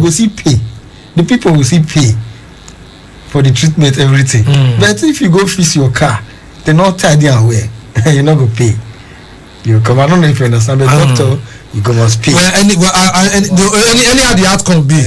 go see pay. The people will see pay for the treatment, everything. But if you go fix your car, they're not tidy and well. You're not going to pay. You come. I don't know if you understand, but doctor, you go must pay. Well, any how the outcome be,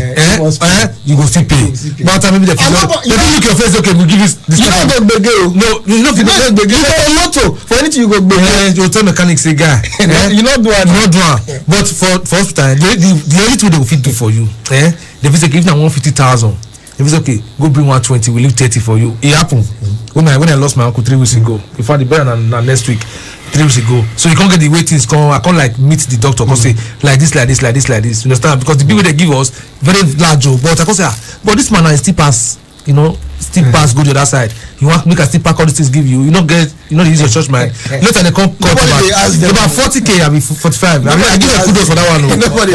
you go see pay. But maybe they look your face. Okay, we give you this. You don't go beggar. No, you know if you don't beggar. You go lotto for anything you go beggar. You tell mechanic say guy. You not do it. Not do it. But for hospital, the only thing they will fit do for you, they will say give them 150,000. If it's okay, go bring 120, we leave 30 for you. It happened when I lost my uncle 3 weeks ago. In fact, the better than next week, 3 weeks ago. So you can't get the waitings. I can't like meet the doctor. Cause say like this. You understand? Because the people they give us very large. But I can say, but this man is still pass. You know, still pass. Go to the other side. You want make a still pack all these things give you. You not get. You know, use your church mind. Later they come cut about 40K. I mean 45. I mean, I give a kudos for that one. Nobody.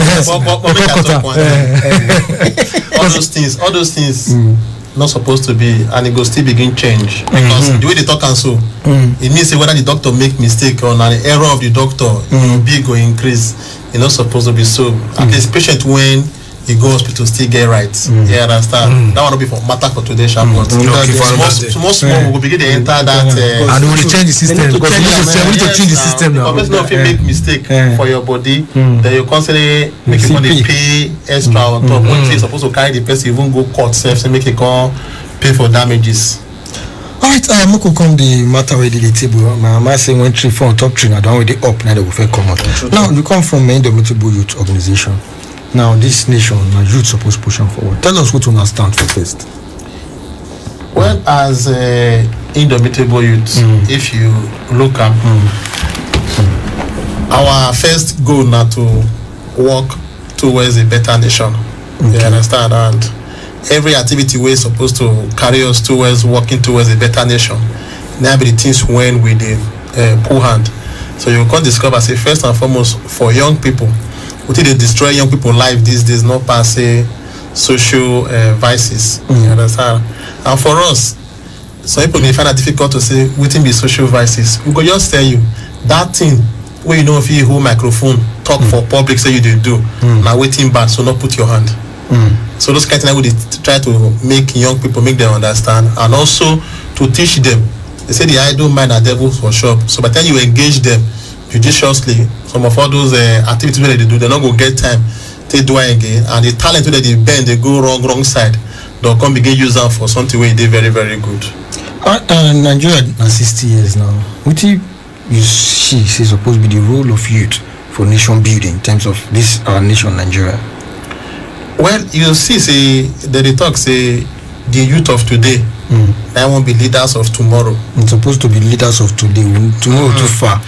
All those things. Not supposed to be, and it go still begin change because the way they talk and so it means say whether the doctor make mistake or an error of the doctor big or increase, it's not supposed to be so. At least patient when you go hospital still get right. You understand? That one will be for matter for today, sharp. Small we will begin to enter that and we will change the system because we need to change the system now. Because if you make mistake for your body, then you constantly make you money pay extra on top. When you supposed to carry the person, even go court self, so make it come pay for damages. Alright, Moko come the matter where the table. My mama say when 3, 4 on top 3 now down with the up now they will come out. Now you come from Indomitable Youth Organization. Now this nation, now youth supposed to push on forward. Tell us what to understand for first. Well, as Indomitable Youth, if you look at our first goal now to work towards a better nation. You understand? And every activity we're supposed to carry us towards working towards a better nation. Now be the things when we the pull hand. So you can discover, say first and foremost for young people. We think they destroy young people's life these days, not per se social vices. You understand? And for us, some people may find it difficult to say what be social vices. We go just tell you that thing where you know if you hold microphone, talk for public, say you do. Now waiting bad, so not put your hand. So those kind of things we try to make young people make them understand, and also to teach them. They say the idle mind are devils for sure. So by the time you engage them judiciously, some of all those activities where they do, they're not going to get time to do it again, and the talent where they bend, they go wrong side, they'll come begin use them for something where they very, very good. Nigeria is 60 years now. What you see is supposed to be the role of youth for nation building in terms of this our nation Nigeria? Well, you see, say they talk, say the youth of today, they won't be leaders of tomorrow. It's supposed to be leaders of today. Tomorrow too far.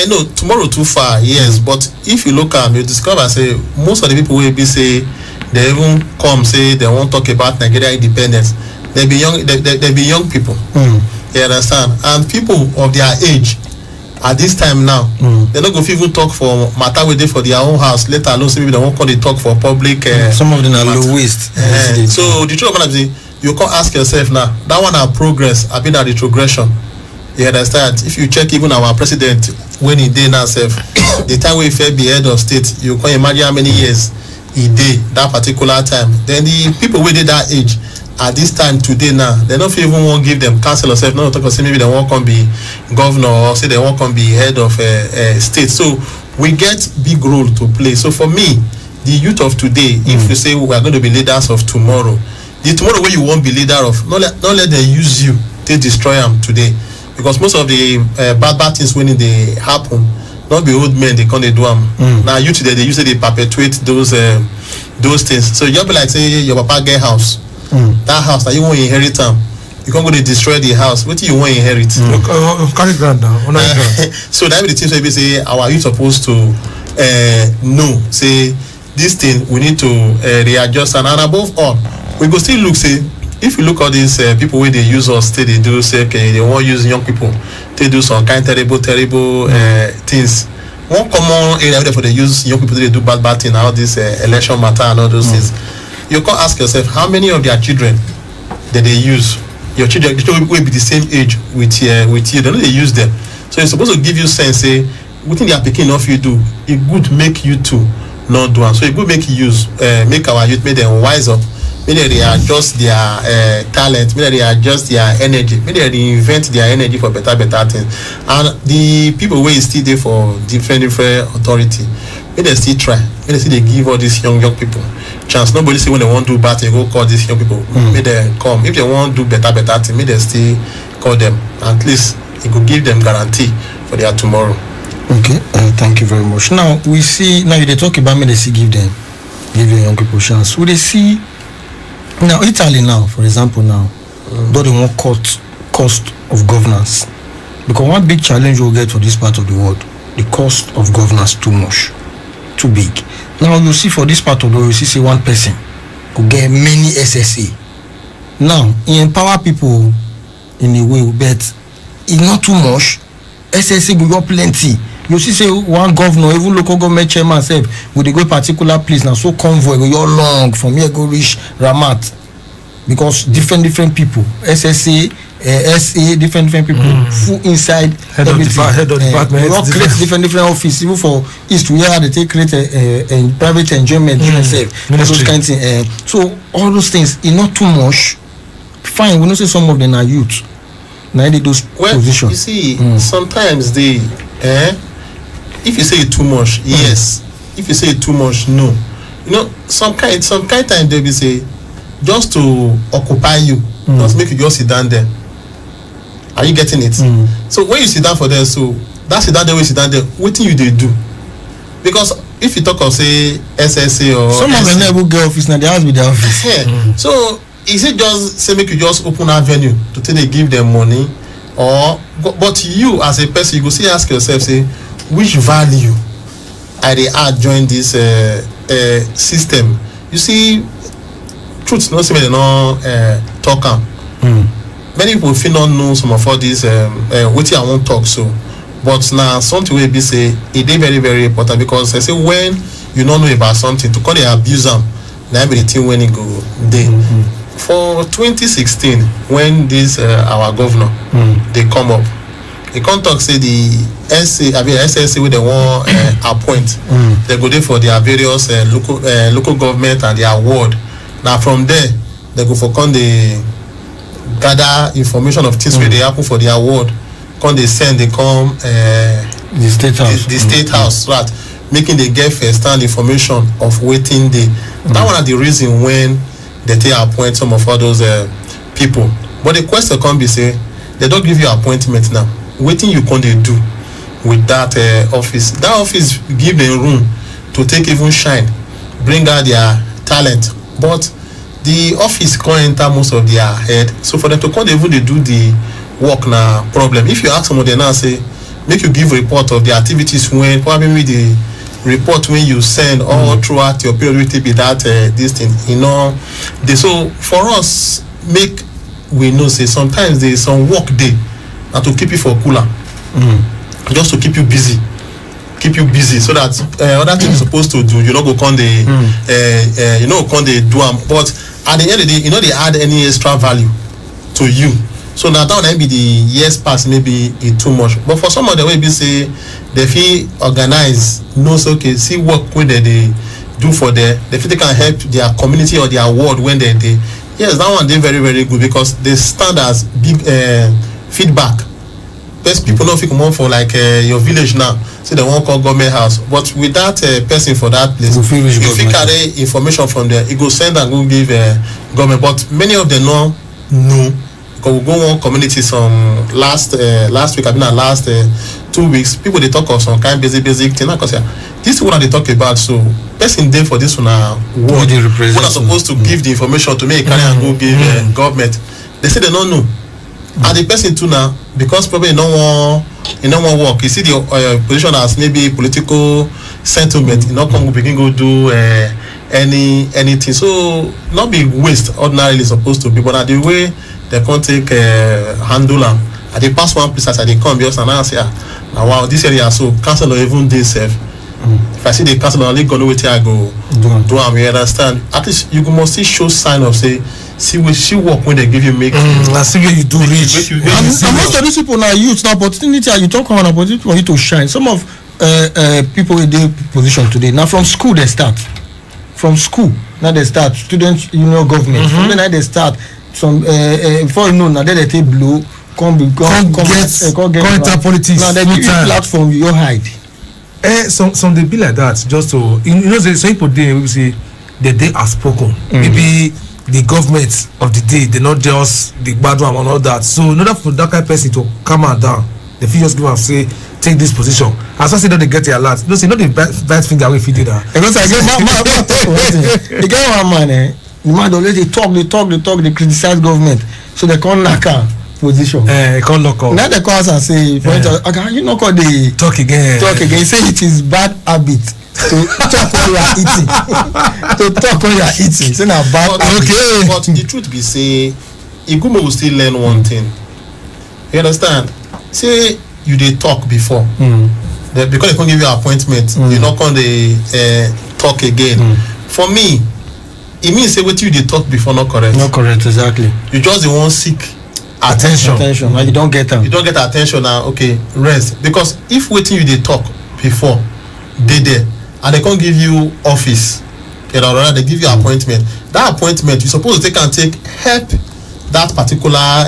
No, tomorrow too far, yes. But if you look at, you discover, say most of the people will be say they even come say they won't talk about Nigeria independence. They be young people. You understand? And people of their age at this time now, they're not going to even talk for matter with for their own house. Let alone say maybe they won't call they talk for public. Some of them are low waste. So the truth of it, you can ask yourself now. That one our progress, I've been a retrogression. You understand? If you check even our president when he did now self, the time we fair be head of state, you can imagine how many years he did that particular time. Then the people with that age at this time today now, they don't even want to give them counsel or self. Not talk about say maybe they won't come be governor or say they won't come be head of a state. So we get big role to play. So for me, the youth of today, if you say we are going to be leaders of tomorrow, the tomorrow where you won't be leader of, not let them use you to destroy them today. Because most of the bad things when they happen, not be old men, they can't do them. Now you today they usually perpetuate those things. So you be like say your papa get house, that house that you won't inherit them. You can't go to destroy the house. What do you want to inherit? Carry ground down. So that be the things we say our youth supposed to know. Say this thing we need to readjust, and above all, we go still look say. If you look at these people where they use us, they do say okay, they won't use young people. They do some kind of terrible things. One common area for they use young people, they do bad things, all this election matter and all those things. You can ask yourself how many of their children that they use. Your children will be the same age with you. They know they use them. So it's supposed to give you sense. Say, within their picking off you do, it would make you to not do am. So e go make use make our youth make them wise up, make dem readjust their talent, make dem readjust their energy, make dem reinvent their energy for better things. And the people wey still dey for different authority, make dem still try, make dem still dey give all these young people chance. Nobody say when they wan do bad thing go call these young people, make dem come. If they wan do better thing, make dem still call them. At least e go give them guarantee for their tomorrow. Okay, thank you very much. Now we see, now they talk about medicine, give the young people chance. We they see now Italy now, for example, now don't they want cost of governance, because one big challenge we'll get for this part of the world, the cost of governance too much, too big. Now you see for this part of the world, you see one person could get many SSA. Now he empower people in a way, but it's not too much. SSA will go plenty. You see, say one governor, even local government chairman said, would they go particular place now? So convoy go your long from here go reach Ramat, because different people, SSA, SA, different people, full inside head of department. We all create different offices. Even for East, we have to create a private enjoyment, those kind of things. So all those things, it's not too much. Fine, we know say some of them are youth. Now they those positions. You see, sometimes they, if you say it too much, yes. If you say it too much, no. You know, some kind time they will say, just to occupy you, just make you just sit down there. Are you getting it? So when you sit down for them, so that sit down there, we sit down there. What thing you they do? Because if you talk of say SSA or some of them never get office now, they have with their office. So is it just say make you just open avenue to tell they give them money, or but you as a person you go see ask yourself, say which value I they add join this system? You see, truth no say they no talk am. Many people feel not know some of all these what I won't talk so, but now something will be say it is very very important, because I say when you don't know about something to call the abuse them, now everything when it go there. For 2016, when this our governor they come up, they can't talk say the SSA with the one appoint, they go there for their various local government and their ward. Now from there they go for come they gather information of things where they happen for their ward. Come they send, they come the state house, the state house, right? Making they get first-hand information of waiting day. That one are the reason when they take appoint some of all those people. But the question can be say they don't give you appointment now. Waiting you can they do with that office? That office give them room to take even shine, bring out their talent. But the office can't enter most of their head. So for them to come even they do the work now problem. If you ask someone they now say make you give report of the activities when probably the report when you send all throughout your period will be that this thing, you know. So for us, make we know say sometimes there is some work day and to keep you for cooler, just to keep you busy, so that other things you're supposed to do, you know, go come they you know come they do them. But at the end of the day, you know, they add any extra value to you. So now that would be the years past, maybe it too much. But for some of the way be say they feel organize, knows okay, see what when they do for them, they feel they can help their community or their ward when they yes, that one they very very good, because they stand as big feedback. Best people don't feel come for like your village now, so they won't call government house. But with that person for that place, if you carry information from there, it go send and go give government. But many of them know. Because we go on community some last week, I mean last 2 weeks, people they talk of some kind of basic thing. Because this is what they talk about. So person there for this one what are supposed to give the information to make carry and go give government. They say they don't know. And the person too now, because probably no one work. You see the position as maybe political sentiment, you know, come begin go do anything. So not be waste ordinarily supposed to be, but at the way they can't take handle them. At the past one place as they come just and I say, now wow, this area so council or even this self. If I see the council only gonna wait till I go do them, you understand? At least you must still show sign of say see work when they give you make see where you do reach. And most of these people now youth now opportunity, you talk about an opportunity for you to shine. Some of people in the position today. Now from school they start. From school now they start student union government. From then now they start some before you know now they take blow come get enter politics. Now they give you platform you hide. Some they be like that just to you know some people they will say the day are spoken. Maybe the government of the day they not just the bad one and all that. So in order for that kind of person to come out down, the fit just give and say take this position. As I say, don't they get your alert. No, say not the bad finger we fit do that. Because I get my they get one man. The man always they talk, they criticize government, so they can't knock her position. Can't lock up. Now they call us and say, for instance, okay, you know call the talk again. Say it is bad habit to talk when you are eating. To talk when you are eating. Say now bad habit. Okay. But the truth be say, Igumo will still learn one thing. You understand? Say you dey talk before. Because they can't give you appointment, you not can they talk again. For me, it means say what you dey talk before not correct. Not correct, exactly. You just the one seek attention. And you don't get them. You don't get attention now. Okay, rest. Because if waiting you dey talk before, they there, and they can't give you office, you know, rather they give you appointment. That appointment you supposed to take help that particular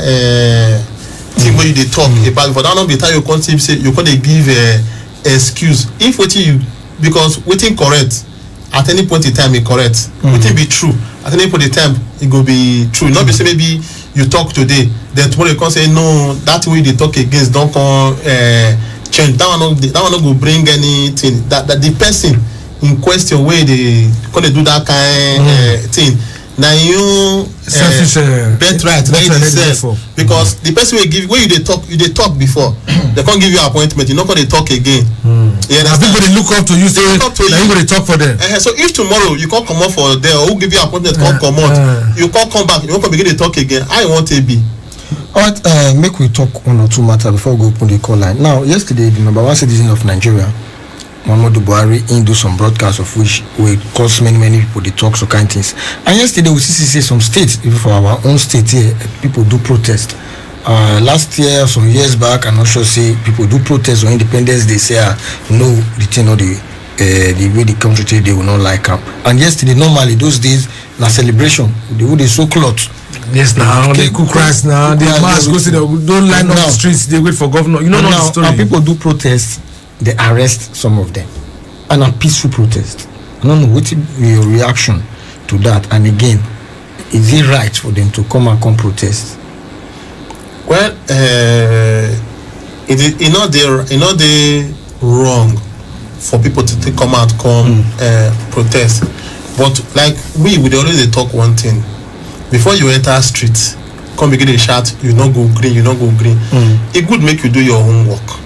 thing where you dey talk about. Before that, not be time you can't say you can't give excuse. If waiting you because waiting correct. At any point in time, it correct. It will be true. At any point in time, it will be true. Not be say maybe you talk today, then tomorrow you can say no. That way they talk against don't come change. That one not go bring anything. That the person in question where they can do that kind thing. Now you bet right because the person will give where you talk before they can't give you appointment. You not going to talk again. Yeah, people they look up to you. Say you going to talk for them. So if tomorrow you can't come out for there, or who give you appointment can't come out, you can't come back. You won't begin to talk again. I want to be. Alright, make we talk one or two matters before we go open the call line. Now, yesterday the number one citizen of Nigeria, Muhammadu Buhari, do some broadcasts of which will cause many people they talk so kind things. And yesterday we see some states, even for our own state here, people do protest. Last year, some years back, I'm not sure say people do protest on Independence. They say no, the thing or the way the country today they will not like up. And yesterday, normally those days, na celebration. They would so clothes. Yes, now they cook rice now. They mass go see don't line up the streets. They wait for governor. You know the story. And people do protest. They arrest some of them, and a peaceful protest. I don't know what is your reaction to that. And again, is it right for them to come protest? Well, it's not they wrong for people to come out protest, but like we always talk one thing before you enter street, come begin to shout, you not go green. It could make you do your homework.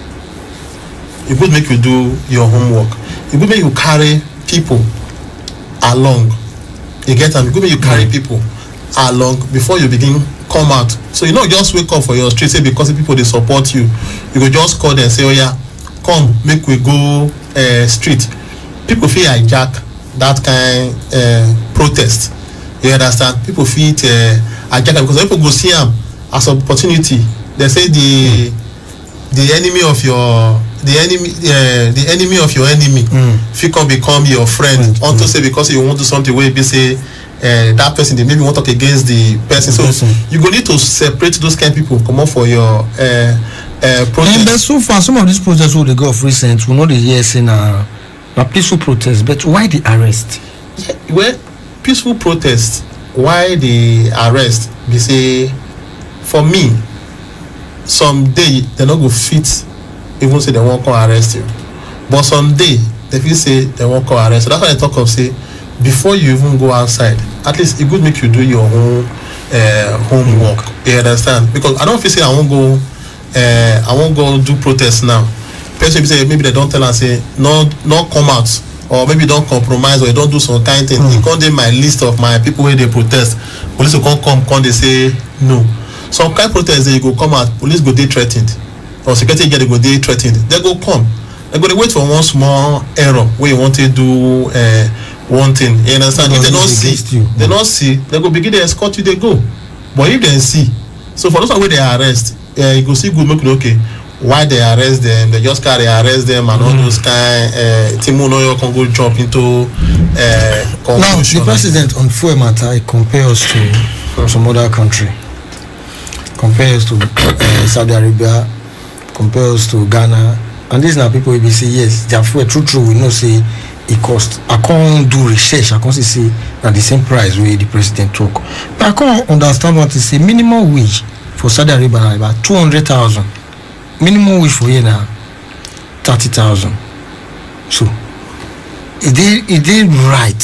It would make you do your homework. It would make you carry people along. You get them? It would make you carry people along before you begin come out. So you not just wake up for your street say because the people they support you. You go just call them and say, oh yeah, come make we go street. People feel hijack that kind protest. You understand? People feel hijack because people go see them as an opportunity. They say the enemy of your the enemy of your enemy if you can become your friend unto say because you want to do something where you say that person they maybe want to talk against the person so you go need to separate those kind of people come up for your protest. But so far some of these protests will they go of recent we know the years in a peaceful protest, but why the arrest? Well, peaceful protest, why the arrest? They say for me someday they not go fit even say they won't come arrest you, but someday they feel say they won't come arrest. So that's why I talk of say before you even go outside, at least it could make you do your own homework. You understand? Because I don't feel say I won't go do protest now. Person say maybe they don't tell us say not come out, or maybe don't compromise or don't do some kind of thing. It can't do my list of my people where they protest. Police will come they say no. Some kind of protest they go come out, police go they threatened. Or security get they go they threatened. They go come. They go they wait for one small error where you want to do one thing. You understand? If they don't see, they go begin to escort you, they go. But if they see, so for those where they arrest, you go see good make okay. why they arrest them, they just carry arrest them and all those kind Timu no can go jump into now the president on fuel matter he compares to some other country, compares to Saudi Arabia, compares to Ghana, and these now people will say yes their fuel true we know say it cost. I can't do research, I can't say at the same price where the president talk, but I can't understand what to say. Minimum wage for Saudi Arabia about 200,000. Minimum wage for here now 30,000. So it did right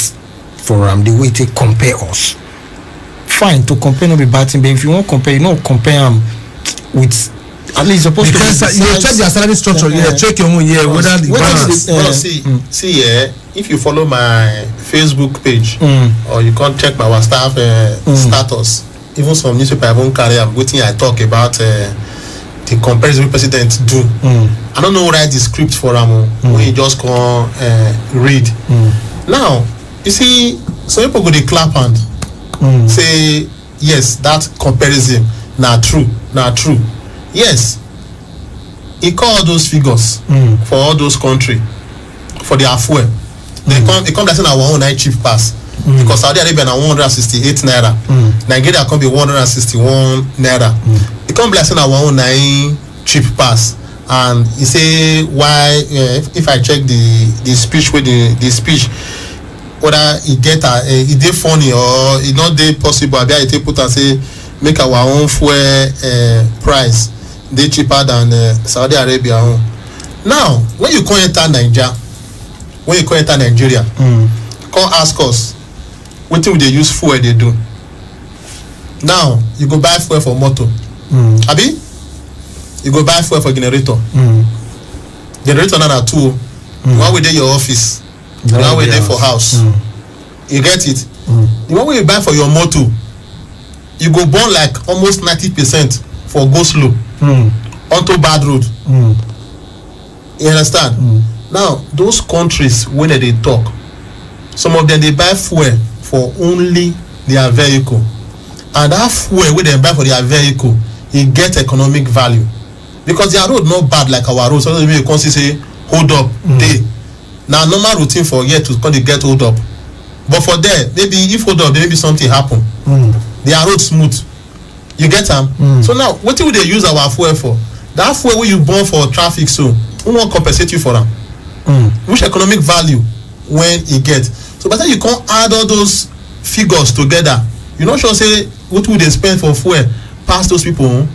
for the way they compare us. Fine to compare, not be bad thing, but if you want to compare, you know compare them with at least supposed because to be you check their salary structure, check your own whether the balance. See if you follow my Facebook page or you can't check my staff status, even some newspaper I won't carry, I'm waiting I talk about the comparison president do. I don't know write the script for them when you just come read. Now you see some people go to clap hand say yes that comparison now true yes he call all those figures for all those country for their fuel they come like say our own night cheap pass because Saudi Arabia na 168 naira Nigeria come be 161 naira it come like say our own night cheap pass and he say why if I check the speech with the speech whether it get it dey funny or it not dey possible abi I take put and say make our own fuel price dey cheaper than Saudi Arabia own. Now when you come enter Nigeria come ask us wetin we dey use fuel dey do. Now you go buy fuel for motor abi you go buy fuel for generator generator na two one wey dey your office the one wey dey for house you get it the one wey you buy for your motor you go burn like almost 90% for go slow onto bad road. You understand? Now those countries wey they talk, some of them they buy fuel for only their vehicle, and that fuel wey they buy for their vehicle it get economic value because their road not bad like our road. So you can say hold up day now normal routine for here to come to get hold up, but for there maybe if hold up maybe something happen their road smooth. You get them? So now what do they use our fuel for? That fuel wey you burn for traffic so who won't compensate you for them? Which economic value when you get? So by the time you can't add all those figures together, you not sure say what would they spend for fuel past those people.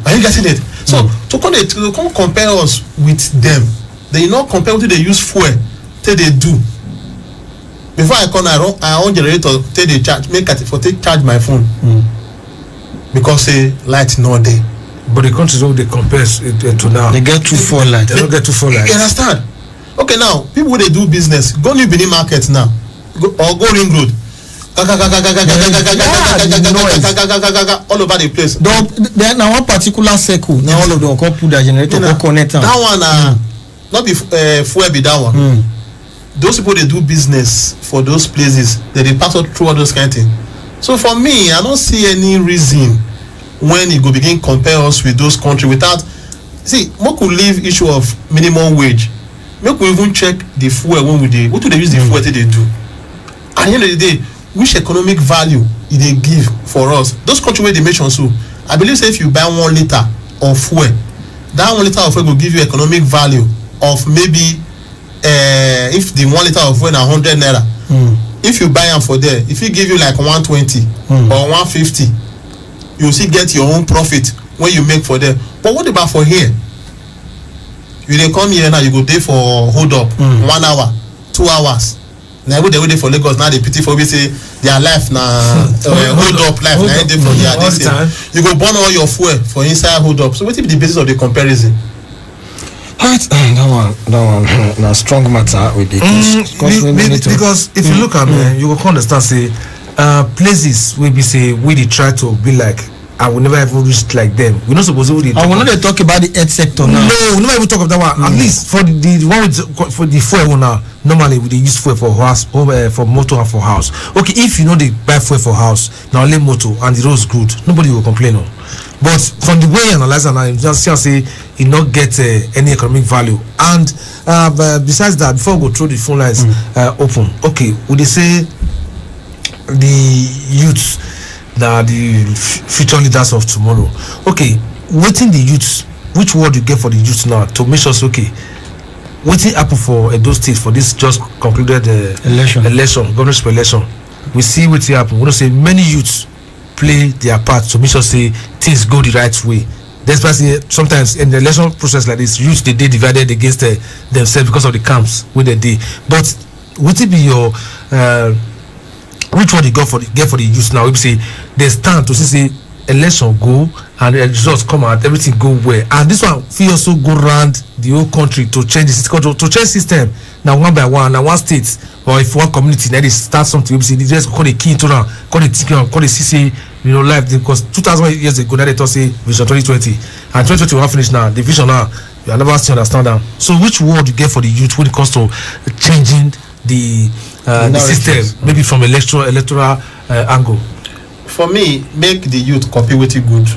Are you getting it? So to come compare us with them, they not compare what they use fuel till they do. Before I come, I own generator till they charge make it for take charge my phone because say light no day. But the countries where they compare to now, they get too full light. They don't get too full light. You understand? Okay, now people they do business go New Benin market now, or go Ring Road, all over the place. There now one particular circle. Now all of them can put their generator or connect. That one not be fuel be that one. Those people they do business for those places, they pass through all those kind of things. So for me, I don't see any reason when you go begin compare us with those countries without see we could leave issue of minimum wage. Make we even check the fuel when we do. What do they use the fuel till they do? At the end of the day, which economic value they give for us? Those countries where they mention so, I believe say if you buy 1 liter of fuel, that 1 liter of fuel will give you economic value of maybe if the 1 liter of fuel na 100 naira. If you buy them for there, if it give you like 120 or 150, you still get your own profit when you make for them. But what about for here? You they come here now, you go there for hold up 1 hour, 2 hours. Now they wait for Lagos. Now they pity for me say their life now hold up life. Now they for their this you go burn all your fuel for inside hold up. So what is the basis of the comparison? Right, that one, strong matter with the because if you look at me, you will understand say places where we say we they try to be like I will never ever reach like them. We're not supposed to. I will not talk about the health sector now. No, we never even talk about that one. At least for the one with for the fuel now. Normally we use fuel for house, for motor and for house. Okay, if you know they buy fuel for house, now only motor and the road's good, nobody will complain. No. but from the way you analyze it now, you just see say it not get any economic value. And besides that, before we go through the phone lines open, okay, would they say the youths that the future leaders of tomorrow? Okay, waiting the youths, which word you get for the youths now to make sure okay, waiting happen for Edo State for this just concluded governorship election? We see what happen. We don't say many youths play their part to make sure say things go the right way. Despite sometimes in the election process like this, youth they divided against themselves because of the camps where they did. But what it be your which one you get for the youth now? We say they stand to say election go and the results come out, everything go well. And this one feel also go around the whole country to change the system, to change system now one by one, now one state or if one community now they start something, we say they just call the key into now, call the CC, you know, life because 2000 years ago now they thought say vision 2020 and 2020 will finish now. The vision now you never still understand that. So which word you get for the youth when it comes to changing the system, maybe from electoral angle? For me, make the youth copy wetin good.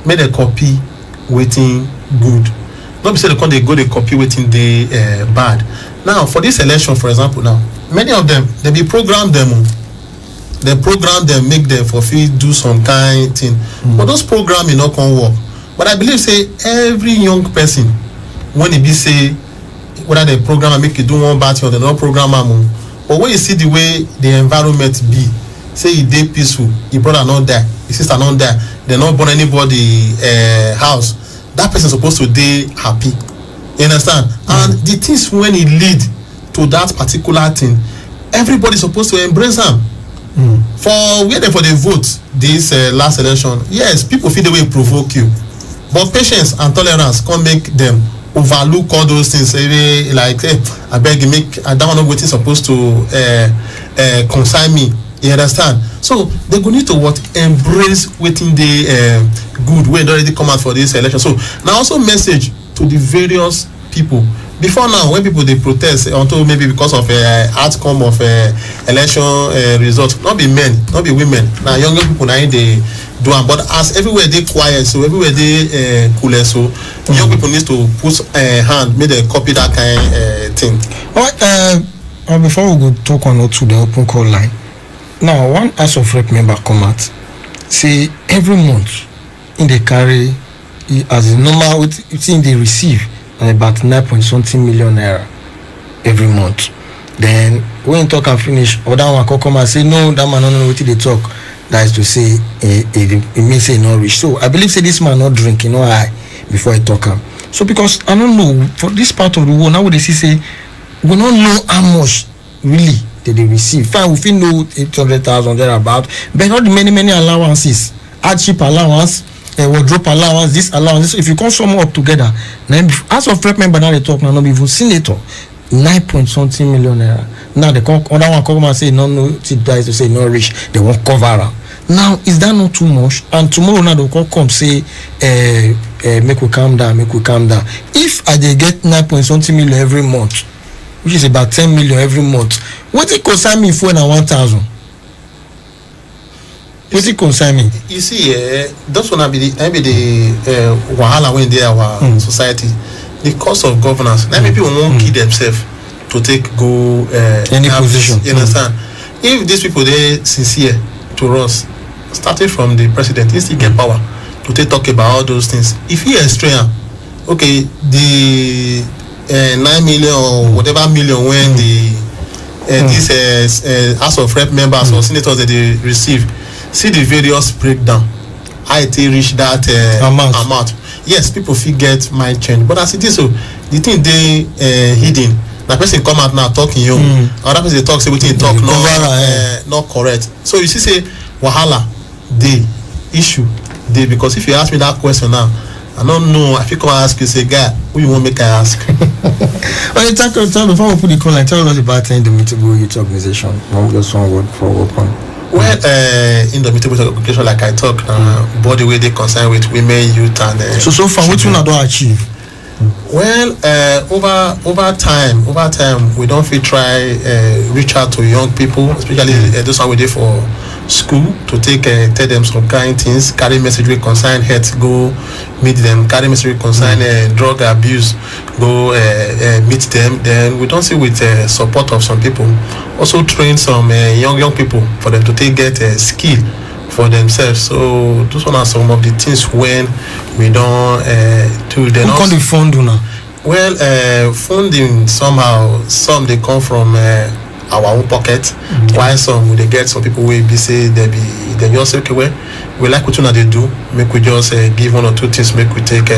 Make them copy wetin good. Not be say they go they copy wetin they bad. Now for this election, for example, now many of them they be program them. They program them, make them for free do some kind thing. But those programming not gonna work. But I believe say every young person when it be say whether they program and make you do one bad thing or they don't program them. But when you see the way the environment be, say you dey peaceful, your brother not die, your sister not die, they not burn anybody house, that person supposed to dey happy. You understand? And the things when it lead to that particular thing, everybody supposed to embrace them. For where they for the vote this last election, yes, people feel the way provoke you, but patience and tolerance can't make them overlook all those things. Like I beg you, make I don't know what is supposed to consign me. You understand? So they go need to what embrace waiting the good way already come out for this election. So now also message to the various people. Before now, when people they protest until maybe because of outcome of election result, not be men, not be women. Now younger people now they do them, but as everywhere they quiet, so everywhere they cooler, so young people need to put hand, make them copy that kind thing. All right. Before we go talk on to the open call line. Now, one House of Rep member come out, say every month in the carry as a normal thing they receive about 9.something million naira every month. Then when talk and finish, or that one come and say no, that man don't know what they talk. That is to say, it means say not rich. So I believe say this man not drinking, no high before I talk him. So because I don't know for this part of the world now, what they say we don't know how much really they receive. Fine, we feel know 800,000 thereabout, but not the many allowances, hardship allowance, wardrobe allowance, this allowance. If you come sum up together, then as of rep member now they talk now, not even senator, 9.something million naira. Now they come other one come and say no, guys to say no rich, they won't cover her. Now is that not too much? And tomorrow now they come say make we calm down. If I they get 9.something million every month, which is about 10 million every month, what it concern me for now 1,000? What it concern me? You see, that's when I be the wahala when they our society, the cost of governance. Now people won't kill themselves to take go any position. You understand? If these people they sincere to us, starting from the president, he still get power to take talk about all those things. If he is Australian, okay, the 9 million or whatever million when these House of Rep members or senators that they receive, see the various breakdown. How it reach that amount. Yes, people forget mind change, but as it is so, the thing they hidden. The person come out now talking you, other person talk say wetin talk not correct. So you see say wahala dey issue dey, because if you ask me that question now, I don't know. I feel come ask you say, guy, who you want make I ask? Well, tell before we put the call line, tell us about the Indomitable Youth Organization. Just one word for open. Well, Indomitable Youth Organization, like I talk, body way they concern with women, youth, and so far, what you not do achieve? Well, over time, we don't feel try reach out to young people, especially those are we there for school to take tell them some kind things, carry message wey concern health, go meet them, carry message wey concern drug abuse, go meet them. Then we don see with support of some people, also train some young people for them to take get skill for themselves. So those one are some of the things when we don do. Then who come the fund now? Well, funding somehow, some they come from our own pocket, while some they get some people will be say they just say, okay, well, we like what they do, make we just give one or two things, make we take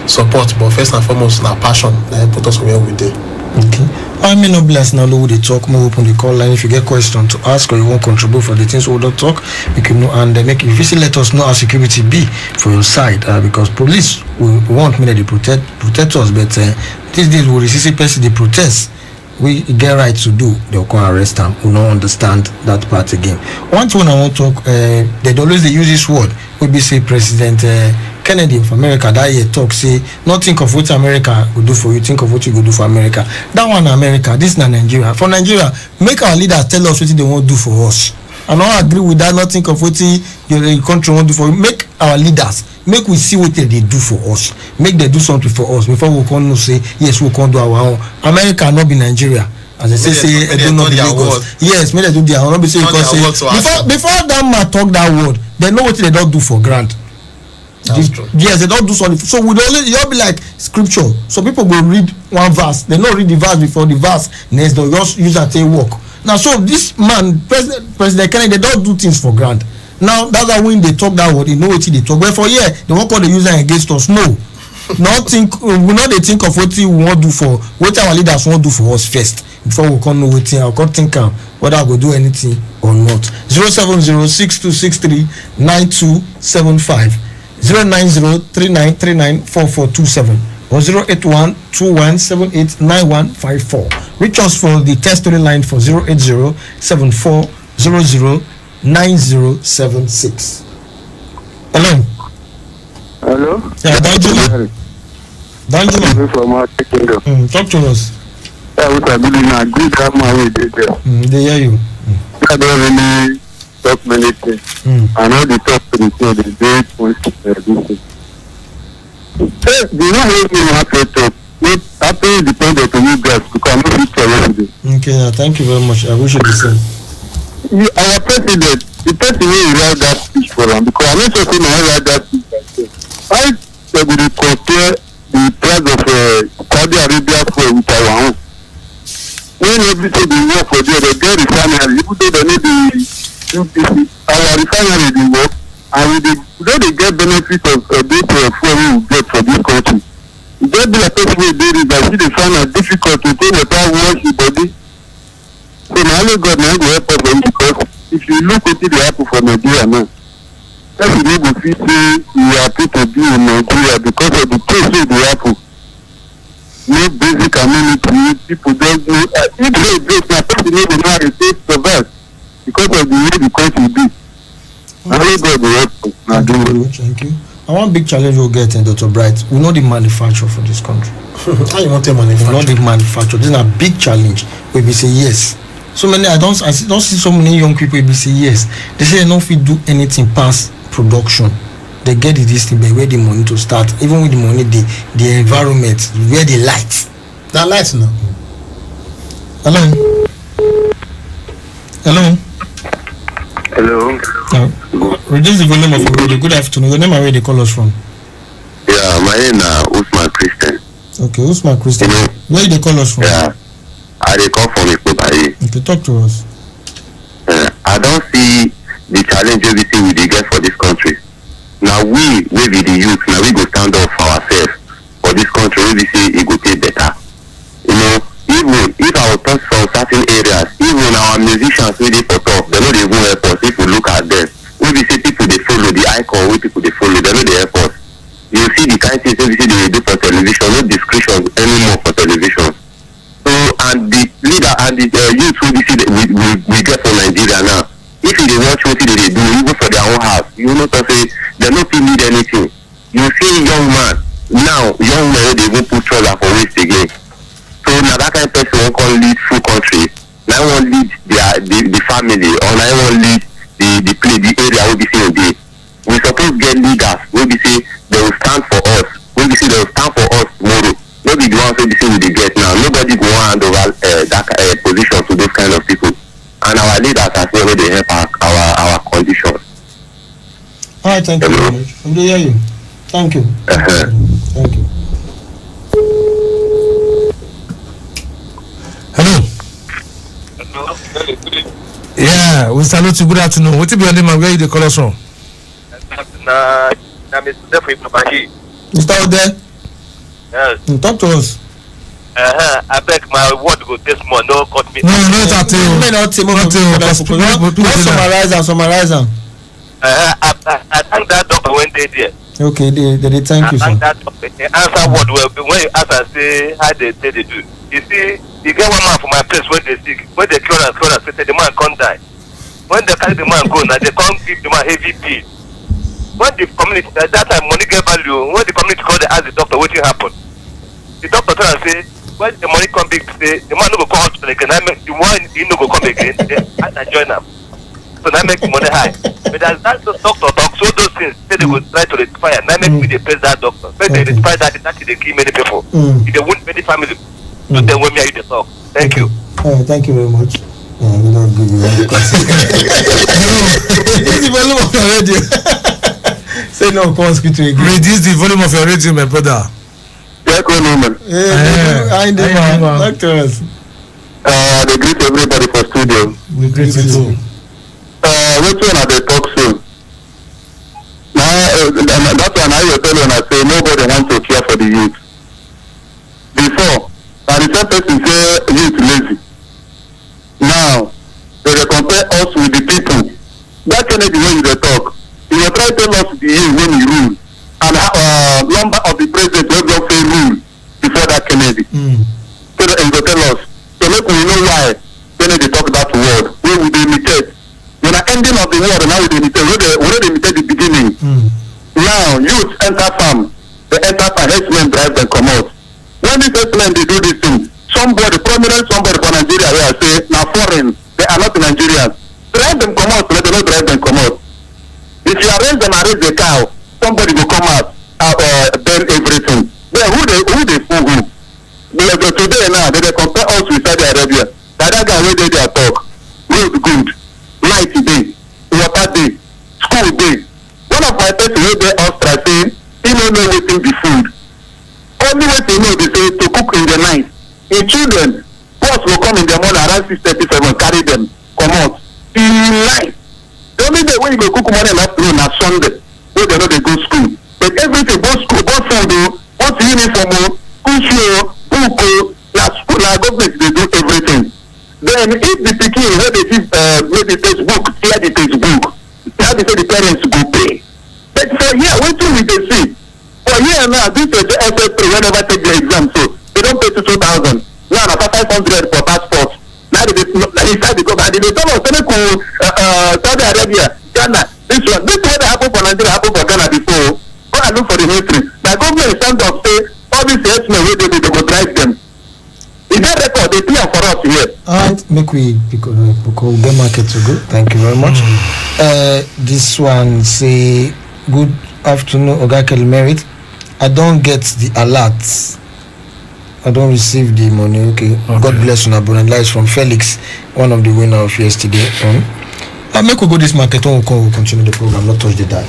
support, but first and foremost, our passion, put us where we did. Okay. I may not bless now, they talk more open the call line. If you get question to ask or you want to contribute for the things we don't talk, we can know and make if you let us know how security be for your side, because police we want me that they protect us, but these days we receive person they protest. We get right to do, they'll come arrest them. We don't understand that part again. One thing I want to talk, they always they use this word. We be say President Kennedy of America that year talk say, not think of what America will do for you, think of what you will do for America. That one America, this is not Nigeria. For Nigeria, make our leaders tell us what they want to do for us. I don't agree with that, not think of what your country want to do for you. Make our leaders, make we see what they do for us. Make they do something for us before we can say, yes, we can do our own. America not be Nigeria. As I say, I do not be Lagos. Yes, may they do their own. Not be say because before that man talk that word, they know what they don't do for grant. That's true. Yes, they don't do something. So we don't. You'll be like scripture. So people will read one verse. They don't read the verse before the verse. Next, they'll just use that they walk. Now, so this man, President Kennedy, they don't do things for grant. Now that's why when they talk that word, they know what they talk. But for they won't call the user against us. No, not think. We not they think of what we want to do for what our leaders want to do for us first before we can know what I can think whether I go do anything or not. 07062639275. 09039394427 or 08121789154. Reach us for the test story line for 08074009076. Hello. Hello. Yeah, Danjuma. From talk to us. What I believe in a good grammar way they hear you. I don't really talk many things. I know the talk to the thing, the great points this thing. The one who have to talk, it happens dependent on you guys because I'm not sure yesterday. Okay, thank you very much. I wish you the same. Our president, the person who write that speech for him, because I'm not sure if I write that speech myself. I will compare the price of Saudi Arabia fuel with our own. When everything they work for there, they get refinery, even though they need our refinery they work, and they get benefit of this fuel we get for this country. They be like person wey dey river, see they find it difficult to take water wash the body. So na only God na go help us because if you look wetin dey happen for Nigeria now, person no go fit say we happy to be in Nigeria because of the case wey dey happen. No basic amenity, people don't know. If they break, na person no go know how to take survive because of the way the country be. Na only God go help us. Thank you. And one big challenge we'll get in Dr. Bright, we know the manufacturer for this country. How you want to manufacture? We know the manufacturer. This is a big challenge where we say yes. So many I don't see so many young people who say yes. They say they don't fit do anything past production. They get this thing by where the money to start. Even with the money, the environment, where the light. That light now. Hello. Hello. Hello. Reduce the volume of your radio. Good afternoon. Your name and where they call us from? Yeah, my name is Usman Christian. Okay, Usman Christian. Where they call us from? Yeah, I dey come from Ikobari. Okay, talk to us. I don't see the challenge we see we dey get for this country. Now we be the youth, now we go stand up for ourselves for this country. We say it go take better. You know, even if I will touch from certain areas, even our musicians wey dey for top, they no dey even help us. If we look at them, we say people they follow the icon, we people they follow, they no dey help us. You see the kind of things we say they do for television, no discretion anymore for television. So and the leader and the youth we see that we get from Nigeria now. If they watch what they do, even for their own house, you know to say they no fit need anything. You see young man now, young men they even put trouble for waste again. So now that kind of person won't call lead full country. Now won't lead the family or now won't lead the the area will be saying day. We suppose get leaders will be say they will stand for us. Will be say they will stand for us tomorrow. Nobody the ones will be say we get now. Nobody go hand over that position to those kind of people. And our leaders as well they help our conditions. All right, thank you very much. I'm hear you. Thank you. Thank you. Hello. Yeah, we salute you. Good afternoon. What be your name and where you the call us from? Mr. Ode. Yes. Talk to us. I beg my word go this month. No, cut me. No, not at all. Summarize them. I thank that doctor when they there. Okay, they thank you, sir. I thank that doctor. The answer word well when you ask and say how they say they do. You see, you get one man from my place when they sick, when they cure and say the man can't die. When they carry the man go, now they can't give the man heavy bill. When the community at that time money get value, when the community call they ask the doctor what happen. The doctor tell and say when the money come big, say the man no go come hospital again. I make the one he no go come again. I join them. So now make the money high. But as that doctor talk, so those things say they go try to rectify. Now make me they praise that doctor. But they rectify that they kill many people. They wound many families. So then when me are you the talk. Thank you. Thank you very much. We don't give you that. Reduce the volume of your radio. Say no, come on, speak to you. Reduce the volume of your radio, my brother. I know, doctors. They greet everybody for studio. We greet you too. Which one are they talk soon? Now, that's why I tell you, I say nobody wants to care for the youth. Before, and the same person say youth lazy. Now, they compare us with the people. That Kennedy when you talk, he will try to tell us the year when he rule and number of the president will just say rule before that Kennedy. So that he will tell us. So let we know why Kennedy talk that word. Where would they imitate? When the ending of the word, now we imitate. Where they imitate the beginning. Now youth enter farm. They enter farm. H-men drive them come out. When these H-men they do this thing, somebody prominent somebody for Nigeria here say now foreign. They are not Nigerians. Drive them come out. Let them not drive them come out. If you arrange them, arrange the cow, somebody will come out burn everything. Then who they fool who? Because today now they compare us with Saudi Arabia. That guy where they talk, road good, light day, water day, school day. One of my person where they Australia say he don't know waiting the food. Only way they know they say to cook in the night. The children, boss will come in the morning around 6:37, carry them, come out. In night. The only day when you go cook morning and afternoon na Sunday, where they know they go school. But everything, both school, both food, both uniform, school shoe, book, school, government, they do everything. Then if the pikin where they give maybe textbook, clear the textbook, now they say the parents go pay. But for here, what do we see? For here now, this is the SS3 whenever take the exam, so they don't pay to 2,000. Now after 500 for passport. Now they decide to go back. They tell us Saudi Arabia, Ghana, this one. This one that happened for Nigeria happened for Ghana before. Go and look for the history. The government stand up say all these herdsmen where they go drive them. In that record, they clear for us here. Alright, make we because get market to go. Thank you very much. This one say good afternoon, Oga Merit. I don't get the alerts. I don't receive the money. Okay. God bless you. Abundant lives from Felix, one of the winner of yesterday. I make we go this market. We'll continue the program. Not touch the dial.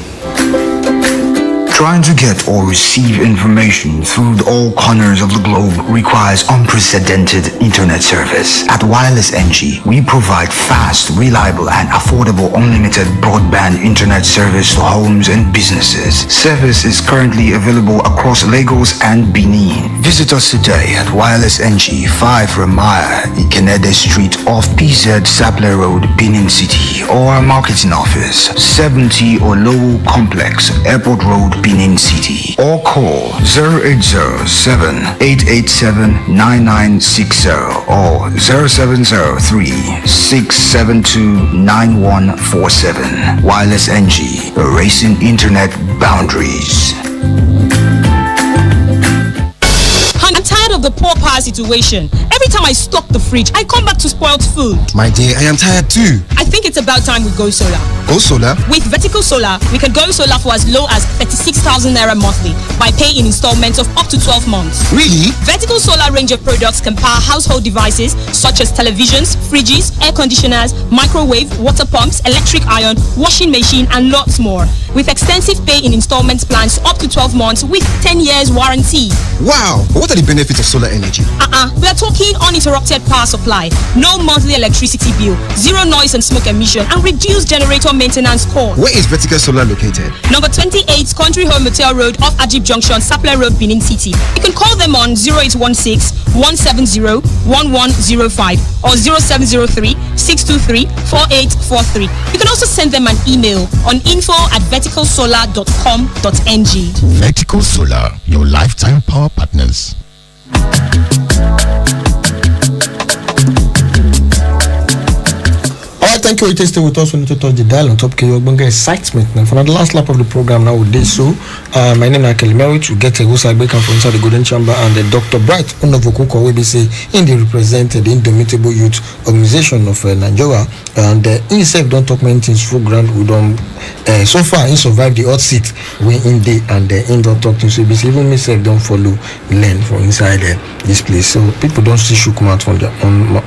Trying to get or receive information through all corners of the globe requires unprecedented internet service. At Wireless NG, we provide fast, reliable, and affordable unlimited broadband internet service to homes and businesses. Service is currently available across Lagos and Benin. Visit us today at Wireless NG, 5 Ramaya, Ikenede Street off PZ Sapler Road, Benin City, or our marketing office, 70 Olowo Complex, Airport Road, Benin City, or call 0807-887-9960 or 0703-672-9147. Wireless NG, erasing internet boundaries. I'm tired of the poor power situation. Every time I stock the fridge, I come back to spoiled food. My dear, I am tired too. I think it's about time we go solar. Go solar? With Vertical Solar, we can go solar for as low as 36,000 naira monthly by paying in installments of up to 12 months. Really? Vertical Solar range of products can power household devices such as televisions, fridges, air conditioners, microwave, water pumps, electric iron, washing machine, and lots more. With extensive pay in installments plans up to 12 months with 10 years warranty. Wow! What are the benefits of solar energy? We are talking uninterrupted power supply, no monthly electricity bill, zero noise and smoke emission, and reduced generator maintenance cost. Where is Vertical Solar located? Number 28, Country Home Motel Road off Ajib Junction, Sapele Road, Benin City. You can call them on 0816-170-1105 or 0703-623-4843. You can also send them an email on info@verticalsolar.com.ng. Vertical Solar, your lifetime power partners. Alright, thank you. It is still with us. We need to touch the dial on top K-Ogbonge excitement. Now, for the last lap of the program now we did so. My name is Kelly Merritt. We get a go side from inside the Golden Chamber, and Dr. Bright Unovokuko will be say in the represented the Indomitable Youth Organization of Nigeria, and himself don't talk many things for ground. We don't so far he survived the hot seat we in day, and in don't talk to so even myself don't follow learn from inside this place. So people don't see shook mouth from the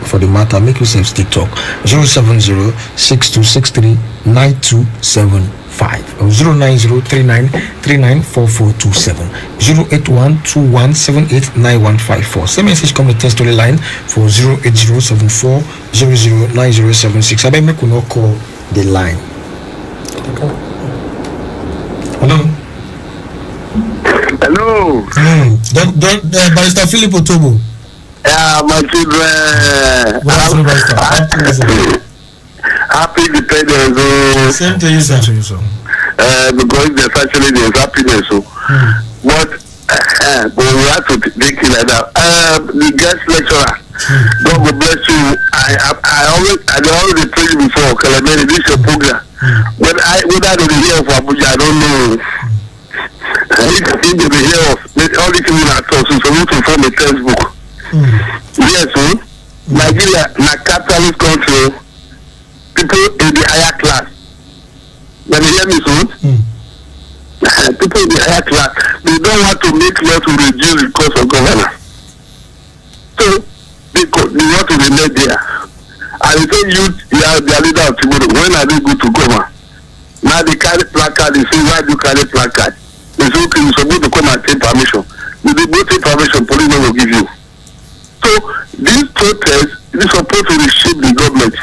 for the matter. Make yourself stick talk 070-6263-9275 or 09039394427 08121789154. Send message come to test line for 08074009076. I bet make we not call the line. Hello. Hello. Barrister Philip Otobo. Yeah, my children. Happy Independence. Same to you, sir. Because there's actually there's happiness. But we have to take it like that. The guest lecturer, God will bless you. I already told you before, Calamari, this is your program. But whether they hear of Abuja, I don't know. I think they hear of all the people that talk, so we to form a textbook. Yes, Nigeria, na capitalist country. People in the higher class. When you hear me, so people in the higher class, they don't want to make law to reduce the cost of governance. So they want to remain there. And they say youth, you are the leader of tomorrow. When are they good to govern? Now they carry placard. They say, why do you carry placard? They say, okay, you're supposed to come and take permission. If they go take permission, police will give you. So these protests is supposed to reshape the government.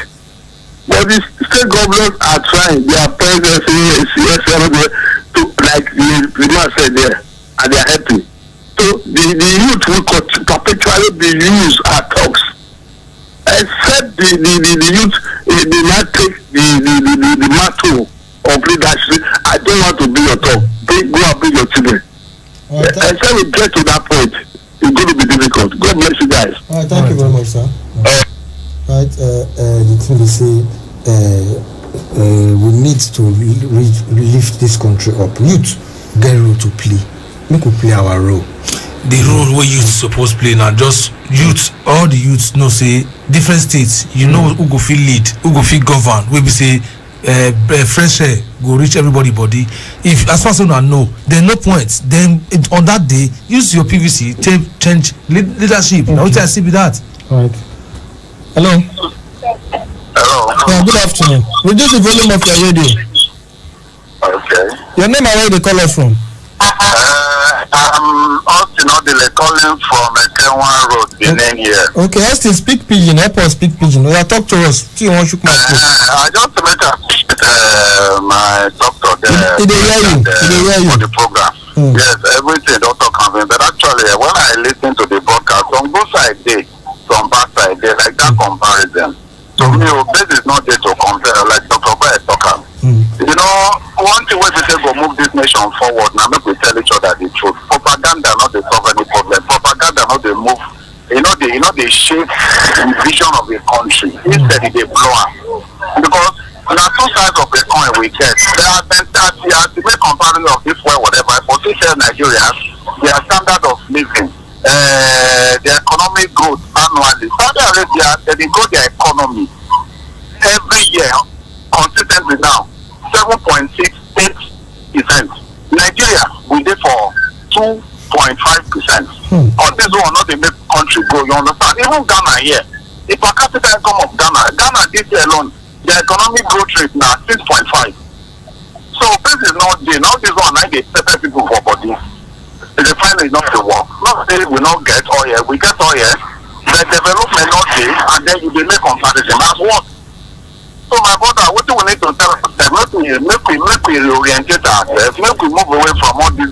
But the state governments are trying. They are present to, like the man said there, and they are helping. So the youth will perpetually be used as talks. Except the youth, they not take the mantle of leadership. I don't want to be your talk. Go and bring your children. Until we get to that point, it's going to be difficult. God bless you guys. Thank you very much, sir. Right, the thing they say, we need to lift this country up. Youth get role to play. We could play our role. The role where youth supposed to play now, just youth, all the youths know say different states, you know who go feel lead, who go feel govern, we be say fresh air go reach everybody body. If as far as you know, there's no point. Then on that day, use your PVC, change leadership. Now I see with that. All right. Hello. Hello. Yeah, good afternoon. Reduce the volume of your radio. Okay. Your name and where they call us from? I'm Austin Odile calling from Kenwan Road, Benin here. Okay, Austin, speak pidgin. Help us speak pidgin. Talk to us. See, I shook my foot. I just met my doctor there. Did they hear you? For the program. Yes, everything doctor comes in. But actually, when I listen to the broadcast, on both sides they, from back side they, like that comparison. So me, this is not there to compare, like Dr. Bright talker. You know, one thing we say go move this nation forward. Now make we tell each other the truth. Propaganda not they solve any problem. Propaganda not they move. They shape the vision of the country. Instead they blow up. Because there are two sides of the coin we get. There are as the make comparison of this way, whatever. For social Nigerians, their standard of living, their economic growth annually. Saudi Arabia, they grow their economy every year consistently now. 7.68%. Nigeria we dey for 2.5%. On this one, not the make country go. You understand? Even Ghana here, the per capita income of Ghana this year alone, the economic growth rate now 6.5. So this is not there. Now this one, they pepper people for body. They finally not the work. Not say we not get oil, we get oil. The development not there, and then you make comparison. That's what. So my brother, what do we need to tell us? Make we reorientate ourselves. Make we move away from all these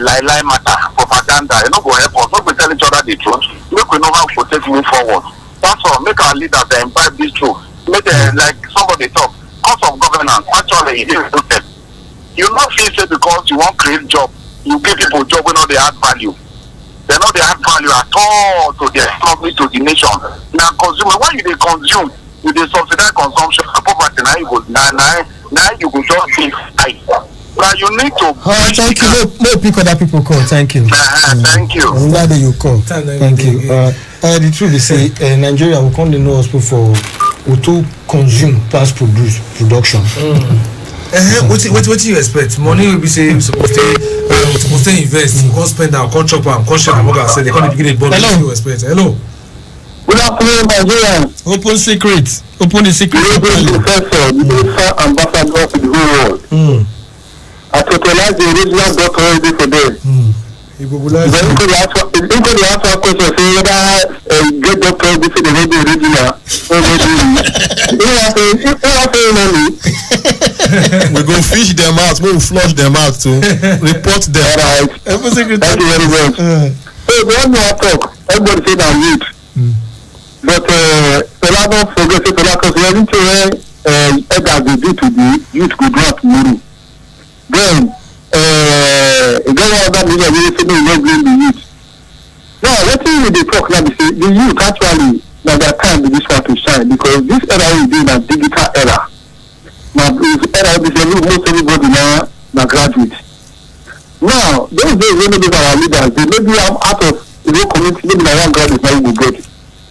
lie matter, propaganda. You know, go help us. Make we tell each other the truth. Make we know how to take move forward. That's all. Make our leaders imbibe this truth. Make like somebody talk. Cost of governance. Actually, it is stupid. You not feel say because you want create job, you give people job when they add value. They know they add value at all to the economy, to the nation. Now, consumer, when you they consume, you dey subsidize consumption and poverty. Now you go just be high. Now you need to. Thank you. No pick other people call. Thank you. Thank you. I'm glad that you call. Thank you. The truth is, say Nigeria will come to know us for to consume past production. What you expect? Money will be say supposed to invest, we can't spend our can't chop and can't share and say they can't begin it. But what you expect? Hello. Good afternoon, Nigeria. Open secret. Open the secret. Professor, the ambassador to the whole world. I totalize the original doctor already for them. Then could you ask a question, say whether get doctor this is the original. We go fish them out, we will flush them out to report them. Right. Thank you very much. So when you talk, everybody say that youth. But Fela don't forget say Fela because everything Edgar dey do to the youth go do tomorrow. Then again other media wey say no blame the youth. Now wetin we dey talk now be say the youth actually na their time be this one to shine because this era we dey na digital era. Now this era be say most everybody na graduate. Now those days wey maybe our leaders they maybe out of the whole community maybe na one graduate na we go get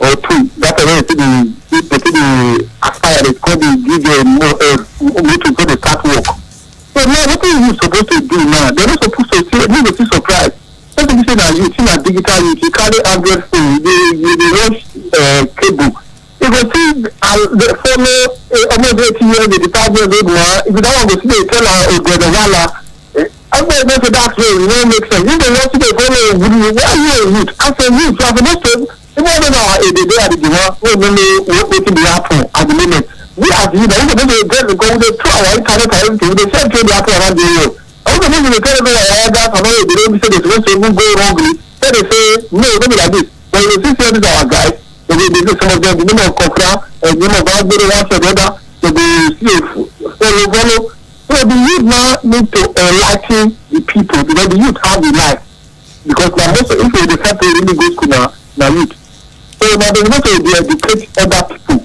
or two. That's why they aspire they call the give them more to go to start work. So now what are you supposed to do now? They're not supposed to say you will be surprised. Let me say that you see that digital you carry Android phone, the rush cable. You go see the follow almost 80 years the 5 years old man. If you don't want to see they tell her I'm going to say that way, you know, make sense. If they want to follow why are you a youth? As a youth, you are supposed to even though the day at the one, we don't know what will happen at the moment. We as you know, we get the go with the 2 hour internet everything. They send to the happen around the world. I don't know if they tell them that I know they don't say they're supposed to go wrongly. Then they say no, don't be like this. But you see some of our guys, they do some of them the name of Kokra, and the name of Agbo, one for the other, they see follow. So the youth now need to enlighten the people because the youth have the life. Because now most if they decide to really go school now youth. So now they want to educate other people.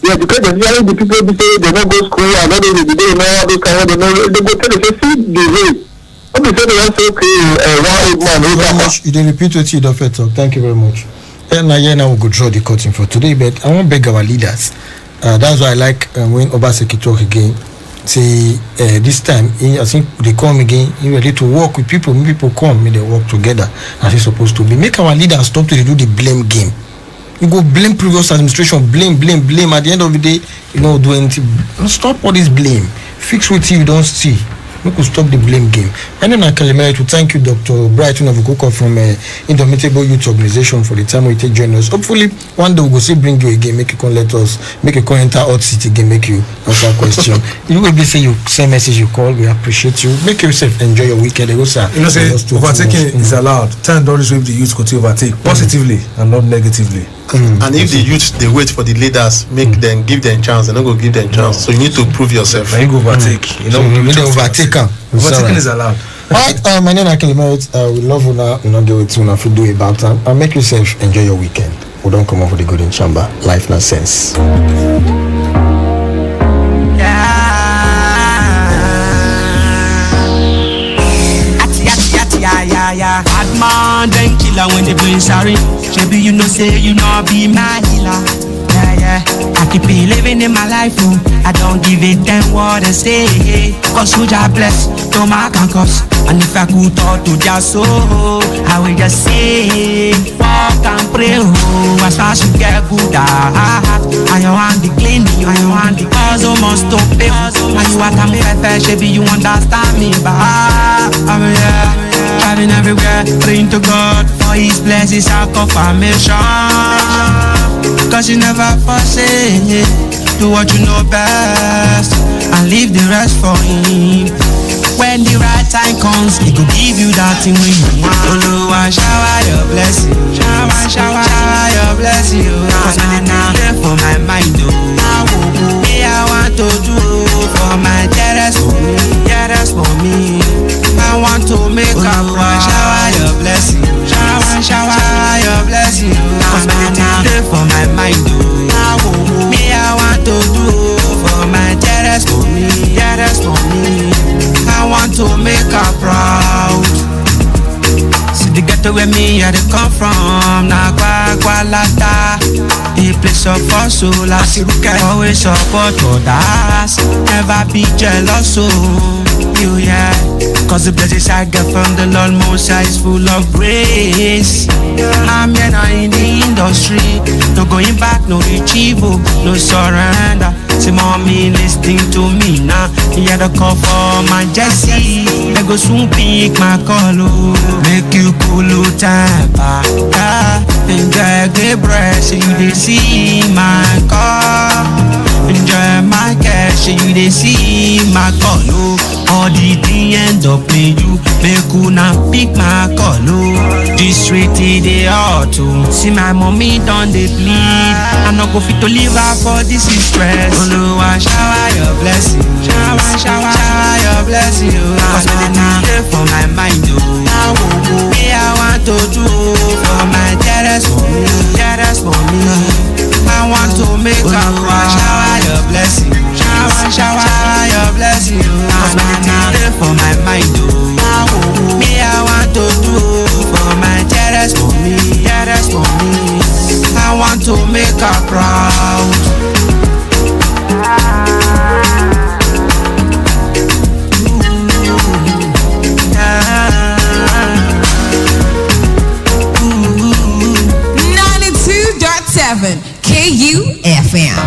They educate especially the people who say they don't go school and not only they know all those kind of they go tell they see the way. When they say they want to okay one old man very much you didn't repeat what you don't talk. Thank you very much. And now we go draw the curtain for today, but I want to beg our leaders. That's why I like when Obaseki talk again. Say this time I think they come again you ready to work with people come they work together as it's supposed to be. Make our leaders stop to do the blame game. You go blame previous administration, blame at the end of the day you know do anything. Stop all this blame, fix what you don't see. We could stop the blame game. And then I can to thank you, Dr. Brighton of Ukoko from Indomitable Youth Organization for the time we take join us. Hopefully, one day we'll go see bring you again, make you come let us, make you come enter Hot City again, make you answer a question. You will be say you send message you call, we appreciate you. Make yourself enjoy your weekend. You know, say overtaking is allowed. Time always with the youth to overtake positively and not negatively. And if the youth they wait for the leaders, make them give them chance, they don't go give them chance. So you need to prove yourself. You go overtake. You know, you need to overtake. Overtaking is allowed. Alright, my name is Akilimerit. We love you now. Not do it soon if you do it about time. And make yourself enjoy your weekend. We don't come off with the good in chamber. Life not sense. Yeah. Bad man, then killer when they bring sorry. Maybe you know say you know be my healer. Yeah. I keep it living in my life, oh. I don't give it them what they say. Cause who just bless, no man can cause. And if I could talk to just so, I will just say, walk and pray, oh. As far as you get good, I want the clean, I want the cause, must stop it. And you are coming perfect, baby, you understand me, but I'm here. Driving everywhere, praying to God for His blessings and confirmation. Cause you never forsake, do what you know best and leave the rest for Him. When the right time comes, He will give you that thing when you want. Oluwa, shower your blessing, shower your blessing. Cause when it's there for my mind, me I want to do for my dearest for me. I want to make a shower your blessing, shower your blessing. Cause when it's there for my mind, me I want to do for my dearest for me. I want to make her proud. See the ghetto where me I come from, na Guagualada, a place of hustle. Always support others, never be jealous, you yeah. Cause the blessings I get from the Lord Most High is full of grace. I'm here now in the industry, no going back, no retrieval, no surrender. See mommy listening to me now, hear the call for my Jesse. I go soon pick my call, make you cool temper. Enjoy the breath, so you they see my car. Enjoy my cash, so you they see my call. All the thing end up in you, make una pick my call. This street they ought to see my mommy done they bleed. I no go fit to live her for this is stress. Oluwa, shower your blessing, shower your blessing. Cause when it's there for my mind, me I want to do for my dearest for me. I want to make her shower your blessing, shower your blessing. Cause when it's there for my mind, me I want to do for my dearest for me. I want to make her proud. KUFM.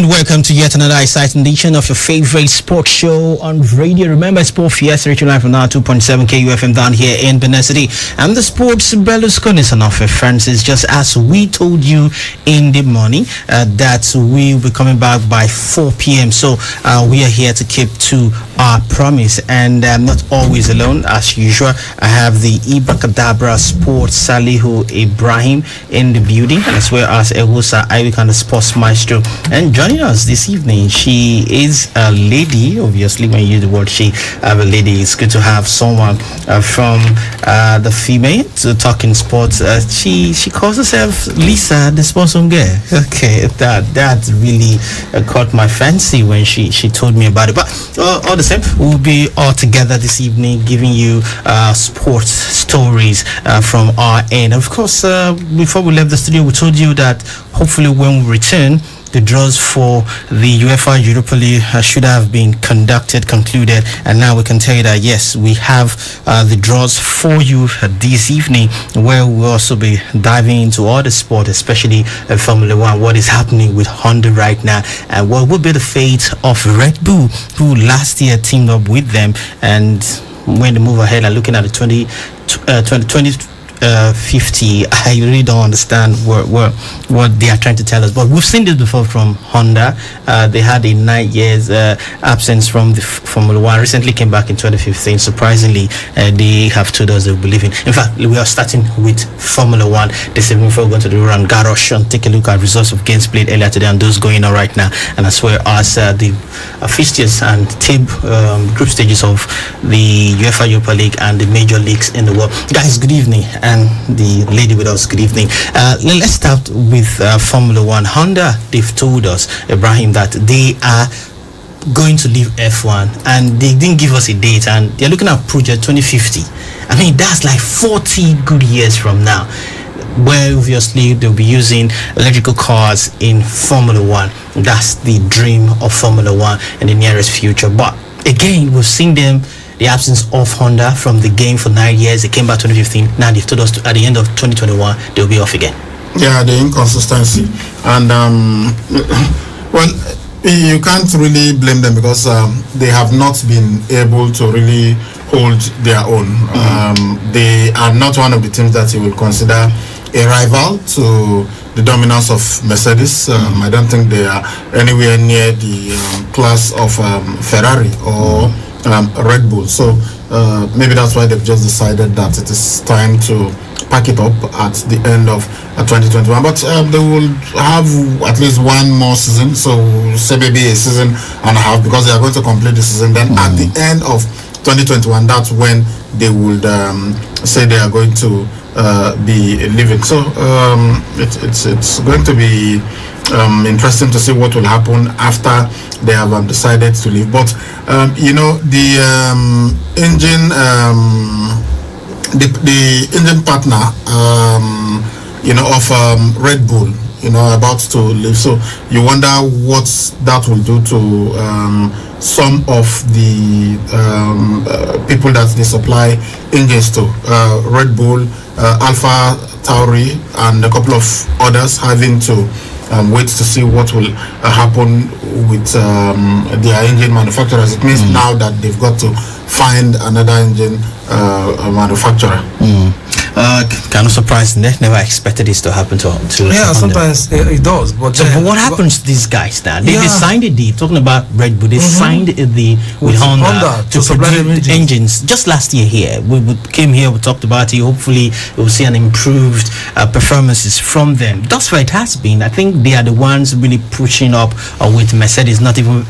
Welcome to yet another exciting edition of your favorite sports show on radio. Remember, Sport Fiesta reaching live from now 2.7 KUFM down here in Benin City. And the Sports Berlusconi son of Francis, just as we told you in the morning that we will be coming back by 4 p.m. So we are here to keep to our promise, and I'm not always alone. As usual, I have the Ibrakadabra Sports Salihu Ibrahim in the building, as well as Ewusa Iwik and the Sports Maestro. And joining us this evening, she is a lady. Obviously, when you use the word she, a lady, it's good to have someone from the female to talking sports. She calls herself Lisa, the sports girl. Okay, that really caught my fancy when she told me about it. But all the same, we'll be all together this evening giving you sports stories from our end. Of course, before we left the studio, we told you that hopefully when we return, the draws for the UEFA Europa League should have been concluded, and now we can tell you that yes, we have the draws for you this evening, where we'll also be diving into all the sport, especially Formula One, what is happening with Honda right now, and what will be the fate of Red Bull, who last year teamed up with them, and when they move ahead and looking at the 50. I really don't understand what they are trying to tell us. But we've seen this before from Honda. They had a 9 years absence from the Formula One. Recently came back in 2015. Surprisingly, they have told us they'll be leaving. In fact, we are starting with Formula One this evening before we go to the Roland Garros and take a look at results of games played earlier today and those going on right now, and as well as the fixtures and group stages of the UEFA Europa League and the major leagues in the world. Guys, good evening, and the lady with us, good evening. Let's start with Formula One. Honda, they've told us, Ibrahim, that they are going to leave F1, and they didn't give us a date, and they're looking at Project 2050. I mean, that's like 40 good years from now, where obviously they'll be using electrical cars in Formula One. That's the dream of Formula One in the nearest future. But again, we've seen them, the absence of Honda from the game for 9 years. They came back 2015. Now they've told us at the end of 2021 they'll be off again. Yeah, the inconsistency. And well, you can't really blame them because they have not been able to really hold their own. They are not one of the teams that you will consider a rival to the dominance of Mercedes. I don't think they are anywhere near the class of Ferrari or Red Bull. So maybe that's why they've just decided that it is time to pack it up at the end of 2021. But they will have at least one more season, so say maybe a season and a half, because they are going to complete the season. Then at the end of 2021, that's when they would say they are going to be leaving. So it's going to be interesting to see what will happen after they have decided to leave. But you know, the engine the engine partner you know, of Red Bull, you know, about to leave. So you wonder what that will do to some of the people that they supply engines to. Red Bull, Alpha Tauri, and a couple of others having to wait to see what will happen with their engine manufacturers. It means now that they've got to find another engine manufacturer. Kind of surprising. They never expected this to happen to yeah, sometimes it does. But what happens to these guys now? They signed a deal, talking about Red Bull. They signed a deal with Honda to produce engines. Just last year here, we came here, we talked about it. Hopefully we'll see an improved performances from them. That's where it has been. I think they are the ones really pushing up with Mercedes, not even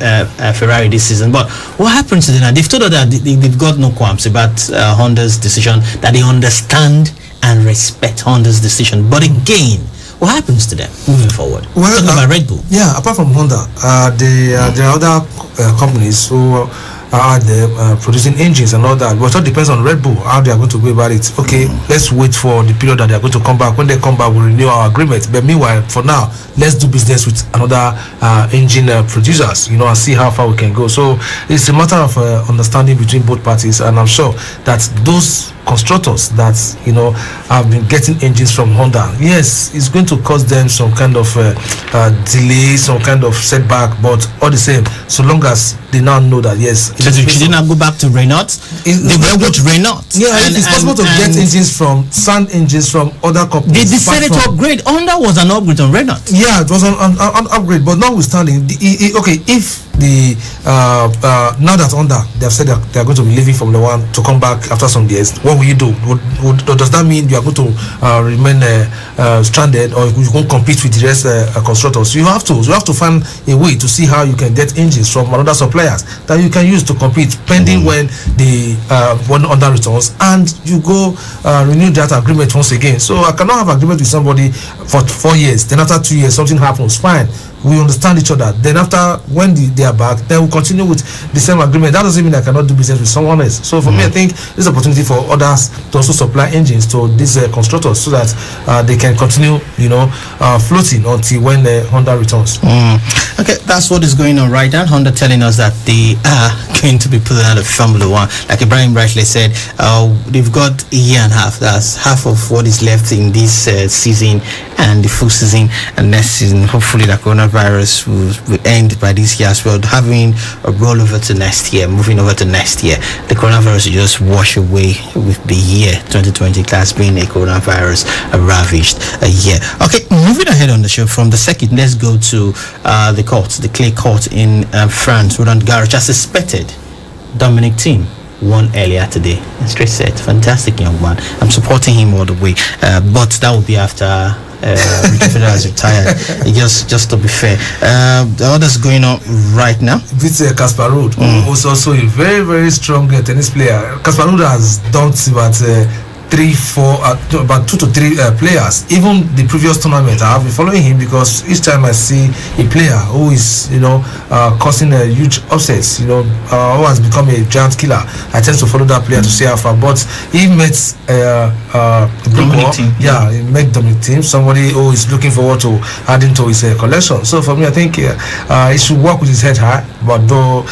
Ferrari this season. But what happens to them now? They've told us that they've got no qualms about Honda's decision, that they understand and respect Honda's decision. But again, what happens to them moving forward? Well, talking about Red Bull. Yeah, apart from Honda, there are other companies who are there producing engines and all that. But it all depends on Red Bull, how they are going to go about it. Okay, let's wait for the period that they are going to come back. When they come back, we'll renew our agreement. But meanwhile, for now, let's do business with another engine producers, you know, and see how far we can go. So it's a matter of understanding between both parties, and I'm sure that those constructors that, you know, have been getting engines from Honda, yes, it's going to cause them some kind of delay, some kind of setback, but all the same, so long as they now know that, yes. So they did not go back to Renault? They went with Renault. Yeah, it's possible to get engines from sound engines from other companies. They decided to upgrade. Honda was an upgrade on Renault. Yeah, it was an upgrade, but notwithstanding, okay, if the now that Honda, they have said that they are going to be leaving Formula One to come back after some years, what will you do? Does that mean you are going to remain stranded, or you won't compete with the rest constructors? You have to find a way to see how you can get engines from another suppliers that you can use to compete, pending when the one Honda returns and you go renew that agreement once again. So I cannot have agreement with somebody for 4 years, then after 2 years something happens, fine, we understand each other. Then after, when they are back, then we'll continue with the same agreement. That doesn't mean I cannot do business with someone else. So for me, I think this is an opportunity for others to also supply engines to these constructors, so that they can continue, you know, floating until when Honda returns. Okay, that's what is going on right now. Honda telling us that they are going to be pulling out of Formula One. Like Ibrahim rightly said, they've got a year and a half. That's half of what is left in this season, and the full season and next season. Hopefully the coronavirus will end by this year as well, having a rollover to next year, moving over to next year. The coronavirus will just wash away with the year 2020 class being a coronavirus ravaged a year. Okay, moving ahead on the show from the second, let's go to the court, the clay court in France. Roland Garros, as expected, Dominic Thiem won earlier today. Straight set, fantastic young man. I'm supporting him all the way, but that will be after Federer has retired. Just to be fair, the others going on right now. It's Casper Ruud, who's also a very, very strong tennis player. Casper Ruud has done about 2 to 3 players. Even the previous tournament, I have been following him because each time I see a player who is, causing a huge upsets, who has become a giant killer, I tend to follow that player to see how far. But he met Dominic Thiem. Yeah, he met Dominic Thiem, somebody who is looking forward to adding to his collection. So for me, I think he should work with his head high. But though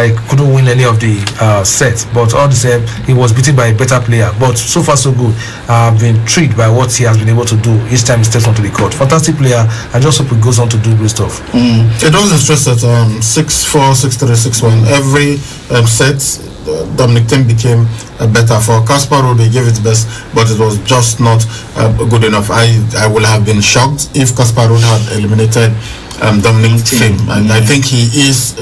he couldn't win any of the sets, but all the same, he was beaten by a better player. But so far so good. I've been intrigued by what he has been able to do each time he steps onto the court. Fantastic player. I just hope he goes on to do great stuff. It was interesting. 6-4, 6-3, 6-1. Every set, Dominic Thiem became better. For Casper Ruud, he gave it best, but it was just not good enough. I would have been shocked if Casper Ruud had eliminated Dominic Thiem. And I think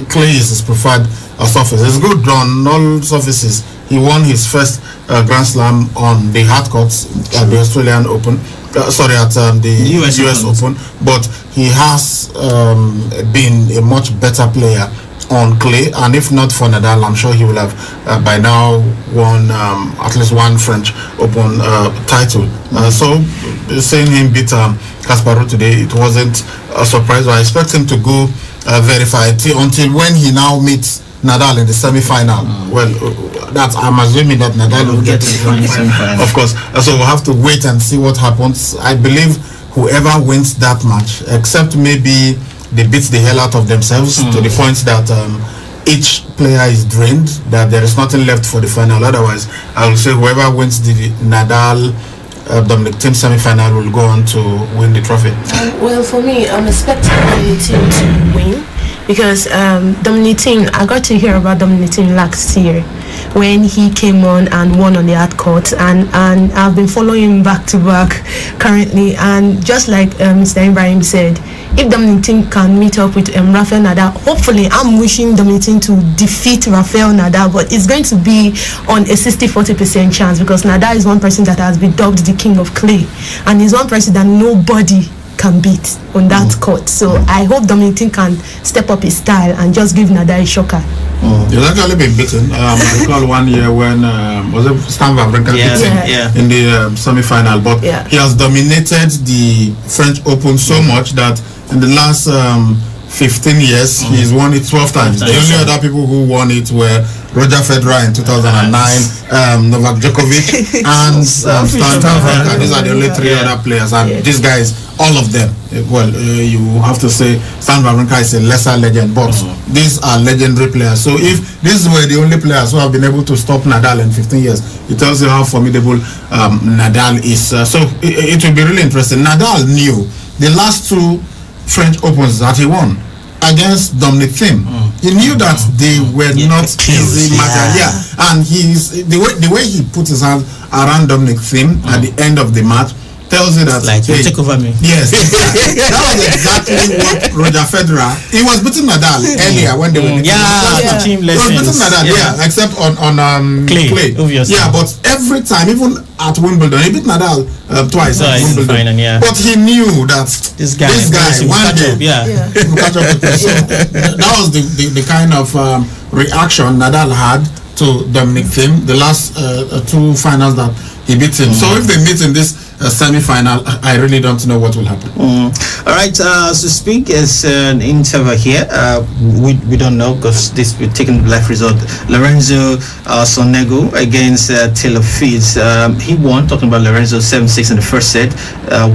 clay is his preferred surface. It's good on all surfaces. He won his first Grand Slam on the hard courts at the Australian Open. At the US Open. But he has been a much better player on clay, and if not for Nadal, I'm sure he will have by now won at least one French Open title. So seeing him beat Casper Ruud today, it wasn't a surprise. I expect him to go verify until when he now meets Nadal in the semi-final. Well, I'm assuming that Nadal will get to the semi-final, of course. So we'll have to wait and see what happens. I believe whoever wins that match, except maybe they beat the hell out of themselves to the point that each player is drained, that there is nothing left for the final. Otherwise, I will say whoever wins the Nadal Dominic Thiem semi-final will go on to win the trophy. Well, for me, I'm expecting Dominic Thiem to win. Because Dominic Thiem, I got to hear about Dominic Thiem last year when he came on and won on the hard court, and I've been following him back to back currently. And just like Mr. Ibrahim said, if Dominic Thiem can meet up with Rafael Nadal, hopefully I'm wishing Dominic Thiem to defeat Rafael Nadal, but it's going to be on a 60-40% chance, because Nadal is one person that has been dubbed the king of clay, and he's one person that nobody can beat on that court. So I hope Dominic Thiem can step up his style and just give Nadal a shocker. He's actually been beaten. I recall one year when was it Stan Wawrinka beat him in the semi-final, but he has dominated the French Open so much that in the last 15 years he's won it 12 times. The only other people who won it were Roger Federer in 2009, Novak Djokovic, and Stan Wawrinka. These are the only 3 other players, and these guys, all of them, well, you have to say Stan Wawrinka is a lesser legend, but these are legendary players. So if these were the only players who have been able to stop Nadal in 15 years, it tells you how formidable Nadal is. So it will be really interesting. Nadal knew the last 2 French Opens that he won against Dominic Thiem. He knew that they were not easy matter. And the way he put his hand around Dominic Thiem at the end of the match tells you that, like, you take over me. Yes, that was exactly what Roger Federer. He was beating Nadal earlier when they were team he was beating Nadal, except on clay. Obviously. Yeah, but every time, even at Wimbledon, he beat Nadal twice at Wimbledon. But he knew that this guy one day will catch up with him. So that was the kind of reaction Nadal had to Dominic Thiem, the last 2 finals that he beat him. So if they meet in this semi-final, I really don't know what will happen. All right, so speak as an interview here. We don't know, because we're taking the live result. Lorenzo Sonego against Taylor Fritz. He won, talking about Lorenzo, 7-6 in the first set,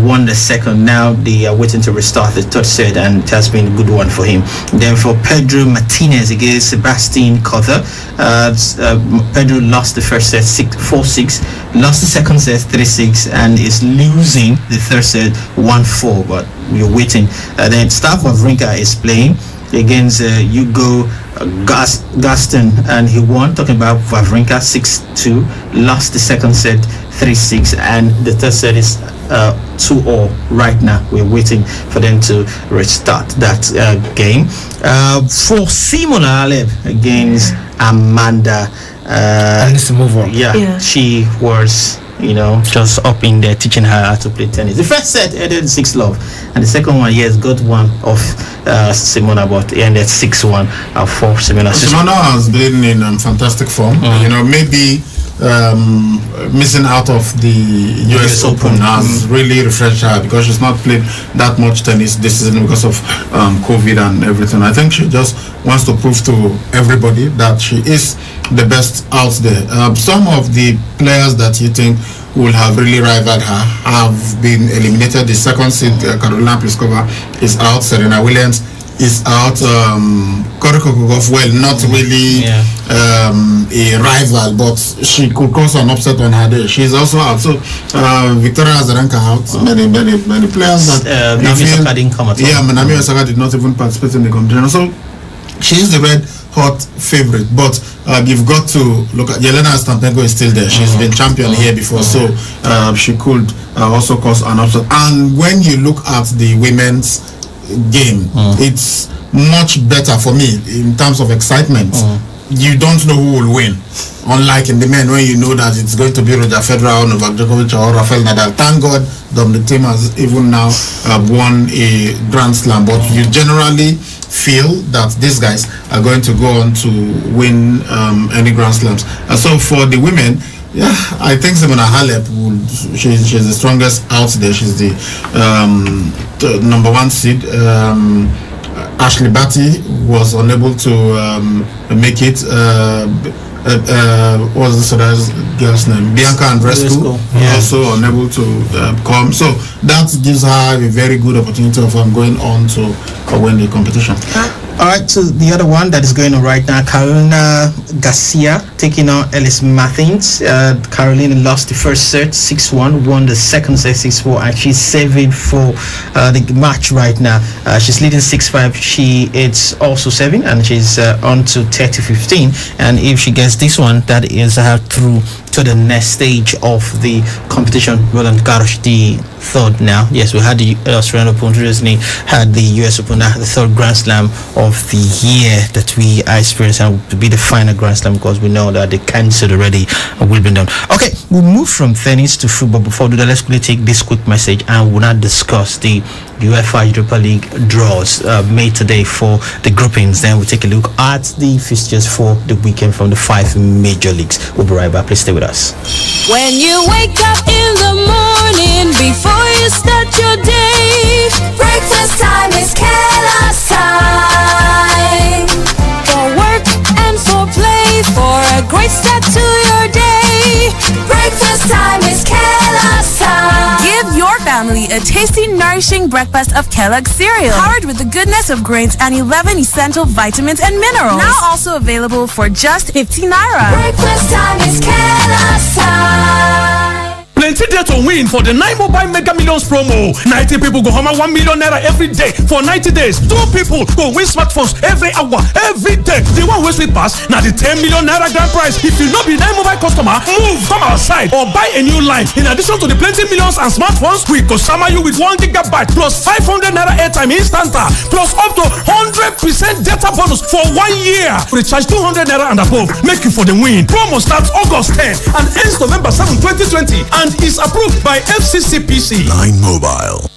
won the second. Now they are waiting to restart the third set, and it has been a good one for him. Then for Pedro Martinez against Sebastian Cotter, Pedro lost the first set 4-6. lost the second set 3-6 and is losing the third set 1-4. But we're waiting. Then Stav Wawrinka is playing against Hugo Gaston, and he won. Talking about Wawrinka 6-2, lost the second set 3-6, and the third set is 2-all right now. We're waiting for them to restart that game. For Simona Halep against Amanda, needs to move on. Yeah, she was, just up in there teaching her how to play tennis. The first set ended 6-love, and the second one, yes, got one of Simona, but it ended 6-1 for Simona. Simona has been in fantastic form. Maybe missing out of the US Open has really refreshed her, because she's not played that much tennis this season because of COVID and everything. I think she just wants to prove to everybody that she is the best out there. Some of the players that you think will have really rivaled her have been eliminated. The second seed, Karolina Pliskova, is out. Serena Williams is out. Koriko Kogov, not really a rival, but she could cause an upset on her day. She's also out. So Victoria Azarenka out. Many players that Naomi Osaka didn't come at all. Yeah, Naomi Osaka did not even participate in the competition. So she is the red hot favorite, but you've got to look at Yelena Ostapenko is still there. She's been champion here before, so she could also cause an upset. And when you look at the women's game, it's much better for me in terms of excitement. You don't know who will win, unlike in the men, when you know that it's going to be Roger Federer or Novak Djokovic or Rafael Nadal. Thank God Dominic Thiem has even now won a Grand Slam, but you generally feel that these guys are going to go on to win any Grand Slams. So for the women, I think Simona Halep she's the strongest out there. She's the number one seed. Ashley Barty was unable to make it. What was this other girl's name? Bianca Andreescu, also unable to come. So that gives her a very good opportunity of going on to win the competition. All right, so the other one that is going on right now, Carolina Garcia taking on Ellis Martins. Carolina lost the first set 6-1, won the second set 6-4, and she's saving for the match right now. She's leading 6-5. It's also serving, and she's on to 30-15. And if she gets this one, that is her through to the next stage of the competition. Roland Garros, the third now. Yes, we had the Australian Open, recently had the US Open, now the third Grand Slam of the year that we are experiencing, and to be the final Grand Slam, because we know that they cancelled already and will be done. Okay, we'll move from tennis to football. Before we do that, let's quickly take this quick message, and we'll now discuss the UEFA Europa League draws made today for the groupings. Then we'll take a look at the fixtures for the weekend from the 5 major leagues. We'll be right back. Please stay with us. When you wake up in the morning, before you start your day, breakfast time is Kellogg's time. For work and for play, for a great start to your day, breakfast time is Kellogg's time. Give your family a tasty, nourishing breakfast of Kellogg's cereal, powered with the goodness of grains and 11 essential vitamins and minerals. Now also available for just 15 naira. Breakfast time is Kellogg's time. Plenty there to win for the 9 Mobile Mega Millions promo. 90 people go home 1 million naira every day for 90 days. 2 people go win smartphones every hour, every day. The one who sleep pass, now the 10 million naira grand prize. If you not be 9 Mobile customer, move, come outside or buy a new line. In addition to the plenty millions and smartphones, we go summer you with 1 gigabyte plus 500 naira airtime instanta plus up to 100% data bonus for 1 year. Recharge 200 naira and above. Make you for the win. Promo starts August 10 and ends November 7, 2020 and is approved by FCCPC. 9 Mobile.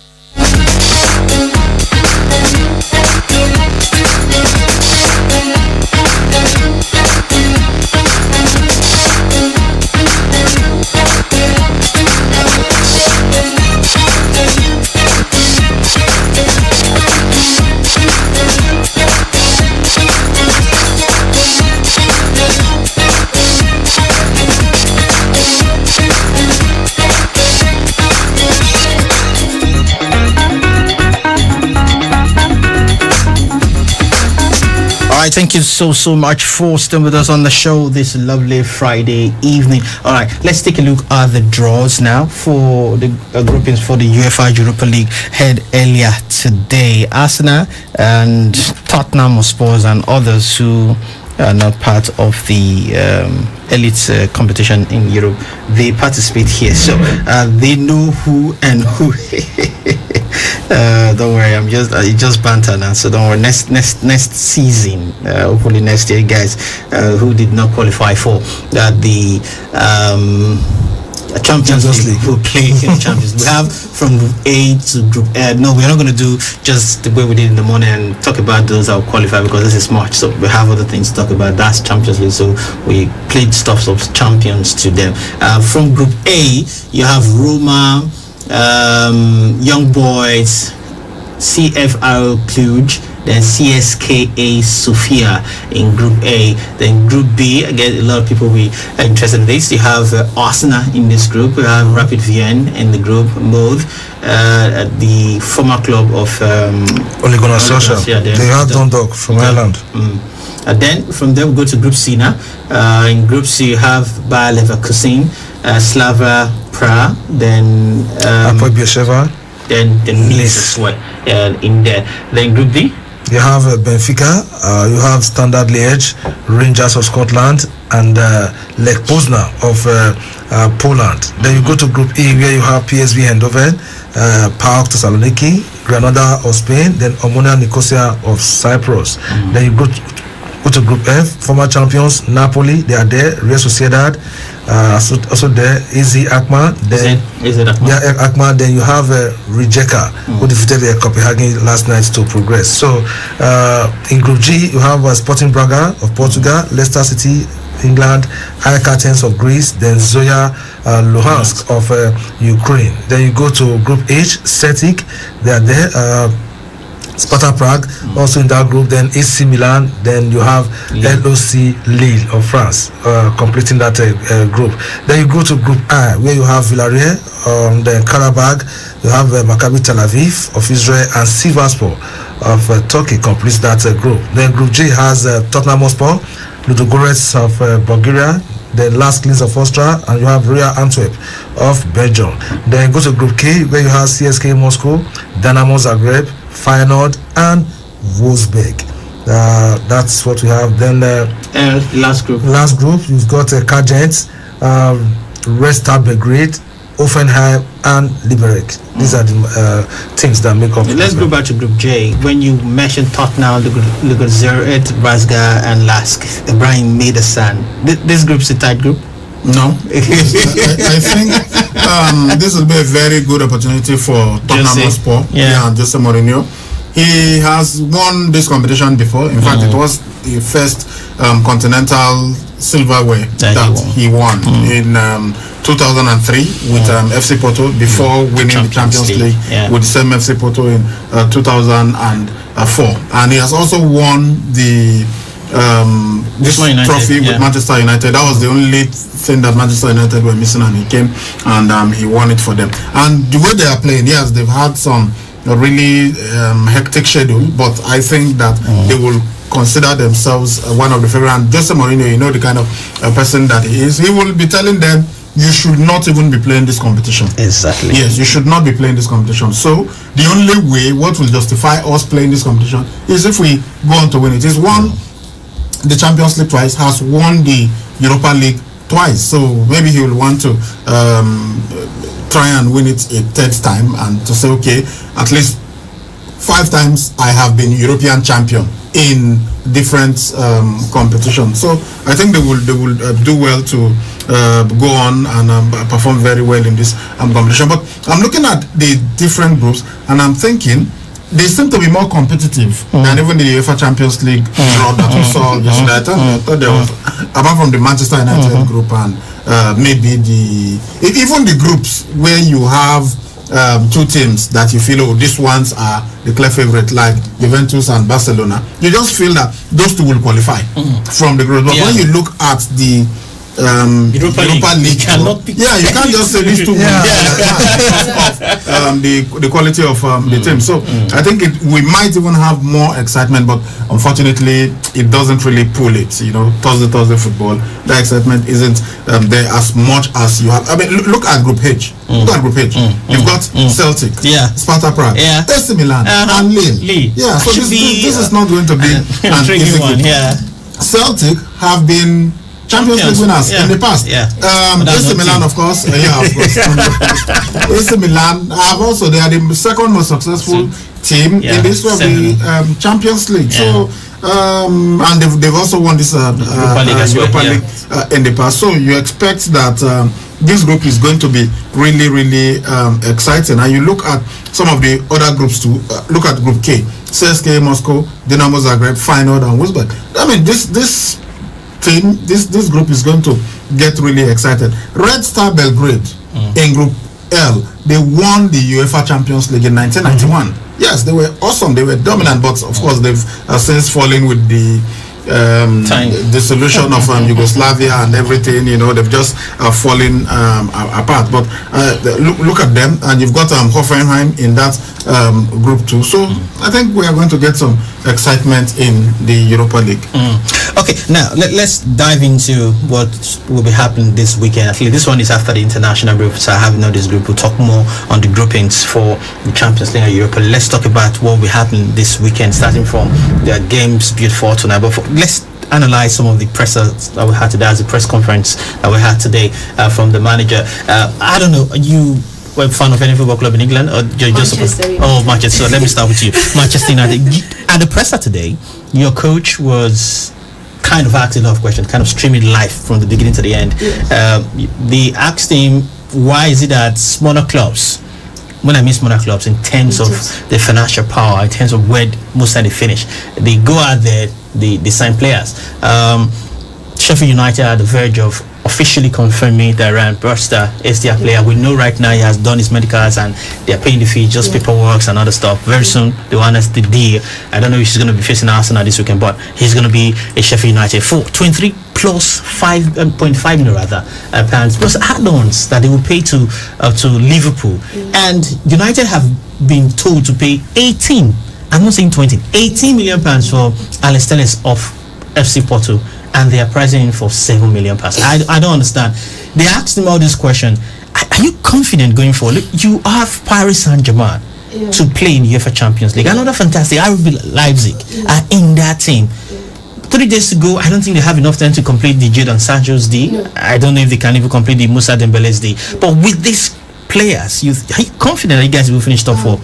right, thank you so much for staying with us on the show this lovely Friday evening. All right, let's take a look at the draws now for the groupings for the UEFA Europa League held earlier today. Arsenal and Tottenham Hotspur and others who are not part of the elite competition in Europe, they participate here, so they know who and who. Don't worry, it's just banter now, so don't worry. Next season, hopefully next year, guys who did not qualify for the Champions League who play in the Champions League. We have from Group A to Group no, we're not going to do just the way we did in the morning and talk about those that will qualify, because this is March, so we have other things to talk about. That's Champions League, so we played stuff of champions to them. From Group A, you have Roma, Young Boys, CFR Cluj, then CSKA Sofia in Group A. Then Group B, again, a lot of people will be interested in this. You have Arsenal in this group. We have Rapid Vienna in the group mode. The former club of Ole Gunnar Solskjaer. They have Dundalk from Ireland. And then from there we go to Group C now. In Group C you have Bayer Leverkusen, Slava Prague, then Apoel Beersheva, then Nice as well in there. Then Group D, you have Benfica, you have Standard Liège, Rangers of Scotland, and Lech Poznan of Poland. Then you go to Group E, where you have PSV Eindhoven, PAOK Thessaloniki, Granada of Spain, then Omonia Nicosia of Cyprus. Then you go to Group F, former champions Napoli, they are there. Real Sociedad, also there. AZ Alkmaar, then Alkmaar. Then you have Rijeka, who defeated Copenhagen last night to progress. So in Group G, you have Sporting Braga of Portugal, Leicester City, England, AEK Athens of Greece, then Zoya Luhansk of Ukraine. Then you go to Group H, Celtic, they are there. Sparta Prague also in that group, then AC Milan, then you have LOC Lille of France completing that group. Then you go to Group I, where you have Villarreal, then Karabakh, you have Maccabi Tel Aviv of Israel, and Sivasspor of Turkey completes that group. Then Group G has Tottenham Hotspur, Ludogorets of Bulgaria, the Last Klins of Austria, and you have Royal Antwerp of Belgium. Then go to Group K, where you have CSKA Moscow, Dynamo Zagreb, Feyenoord, and Wolfsburg. That's what we have. Then last group, you've got Kagent, Red Star Belgrade, Offenheim, and Liberec. These are the teams that make up. Let's go back to Group J. When you mentioned Tottenham, Ludogorets, Razga, and Lask, Brian made a stand. This group's a tight group. No, I think this will be a very good opportunity for Tottenham Hotspur and Jose Mourinho. He has won this competition before. In fact, it was the first continental silverware that he won in 2003 with FC Porto, before winning the Champions League with the same FC Porto in 2004. And he has also won the this trophy with Manchester United. That was the only thing that Manchester United were missing, and he came and he won it for them. And the way they are playing, yes, they've had some really hectic schedule, but I think that they will consider themselves one of the favorite. And Jose Mourinho, you know the kind of person that he is, he will be telling them, you should not even be playing this competition. Exactly. Yes, you should not be playing this competition. So the only way, what will justify us playing this competition, is if we go on to win it. He's won the Champions League twice, has won the Europa League twice. So maybe he will want to try and win it a third time, and to say, okay, at least 5 times I have been European champion in different competitions. So I think they will do well to go on and perform very well in this competition. But I'm looking at the different groups, and I'm thinking they seem to be more competitive than even the UEFA Champions League draw that we saw yesterday. I thought there was, apart from the Manchester United group and maybe even the groups where you have 2 teams that you feel, oh, these ones are the clear favorite, like Juventus and Barcelona, you just feel that those 2 will qualify from the group. But when you look at the Europa League. Yeah, you can't just say these two the quality of the team. So I think we might even have more excitement, but unfortunately it doesn't really pull it. You know, Thursday football, the excitement isn't there as much as you have. I mean, look at Group H. Look at Group H. You've got Celtic, Sparta Prague, AC Milan, and Lille. Yeah, so this is not going to be an easy one. Celtic have been Champions League winners in the past. AC Milan, of course. AC Milan have also, they are the second most successful team in the history of the Champions League. So and they've also won this Europa League in the past. So you expect that this group is going to be really, really exciting. And you look at some of the other groups too. Look at Group K: CSKA Moscow, Dinamo Zagreb, Feyenoord, and Wolfsburg. I mean, this group is going to get really excited. Red Star Belgrade in Group L, they won the UEFA Champions League in 1991. Yes, they were awesome, they were dominant, but of course they've since fallen with the dissolution of Yugoslavia and everything. You know, they've just fallen apart. But look at them, and you've got Hoffenheim in that group too. So I think we are going to get some excitement in the Europa League. Okay, now let's dive into what will be happening this weekend. Actually, this one is after the international group, so I have know this group. We'll talk more on the groupings for the Champions League and Europa. Let's talk about what will be happening this weekend, starting from the games built for tonight. But let's analyze some of the pressers that we had today, as a press conference that we had today from the manager. I don't know, you were a fan of any football club in England, or you're just Manchester? So let me start with you. Manchester United. At the presser today, your coach was kind of asked a lot of questions, kind of streaming live from the beginning to the end. They asked him, why is it that smaller clubs, when I mean smaller clubs, in terms of the financial power, in terms of where most of they finish, they go out there, they sign players. Sheffield United are at the verge of officially confirming that Ryan Burster is their player. We know right now he has done his medicals and they're paying the fee, just paperwork and other stuff. Very soon they want us the deal. I don't know if he's going to be facing Arsenal this weekend, but he's going to be a Sheffield United for 23 plus 5.5 million pounds plus add-ons that they will pay to Liverpool. And United have been told to pay 18, I'm not saying 20, 18 million pounds for Alex Telles of FC Porto, and they are pricing him for 7 million pounds. I don't understand. They asked him all this question. Are you confident going forward? Look, you have Paris Saint-Germain to play in UEFA Champions League. Another fantastic RB Leipzig are in that team. 3 days to go. I don't think they have enough time to complete the Jadon Sancho's deal. I don't know if they can even complete the Moussa Dembele's deal. But with these players, are you confident that you guys will finish top 4?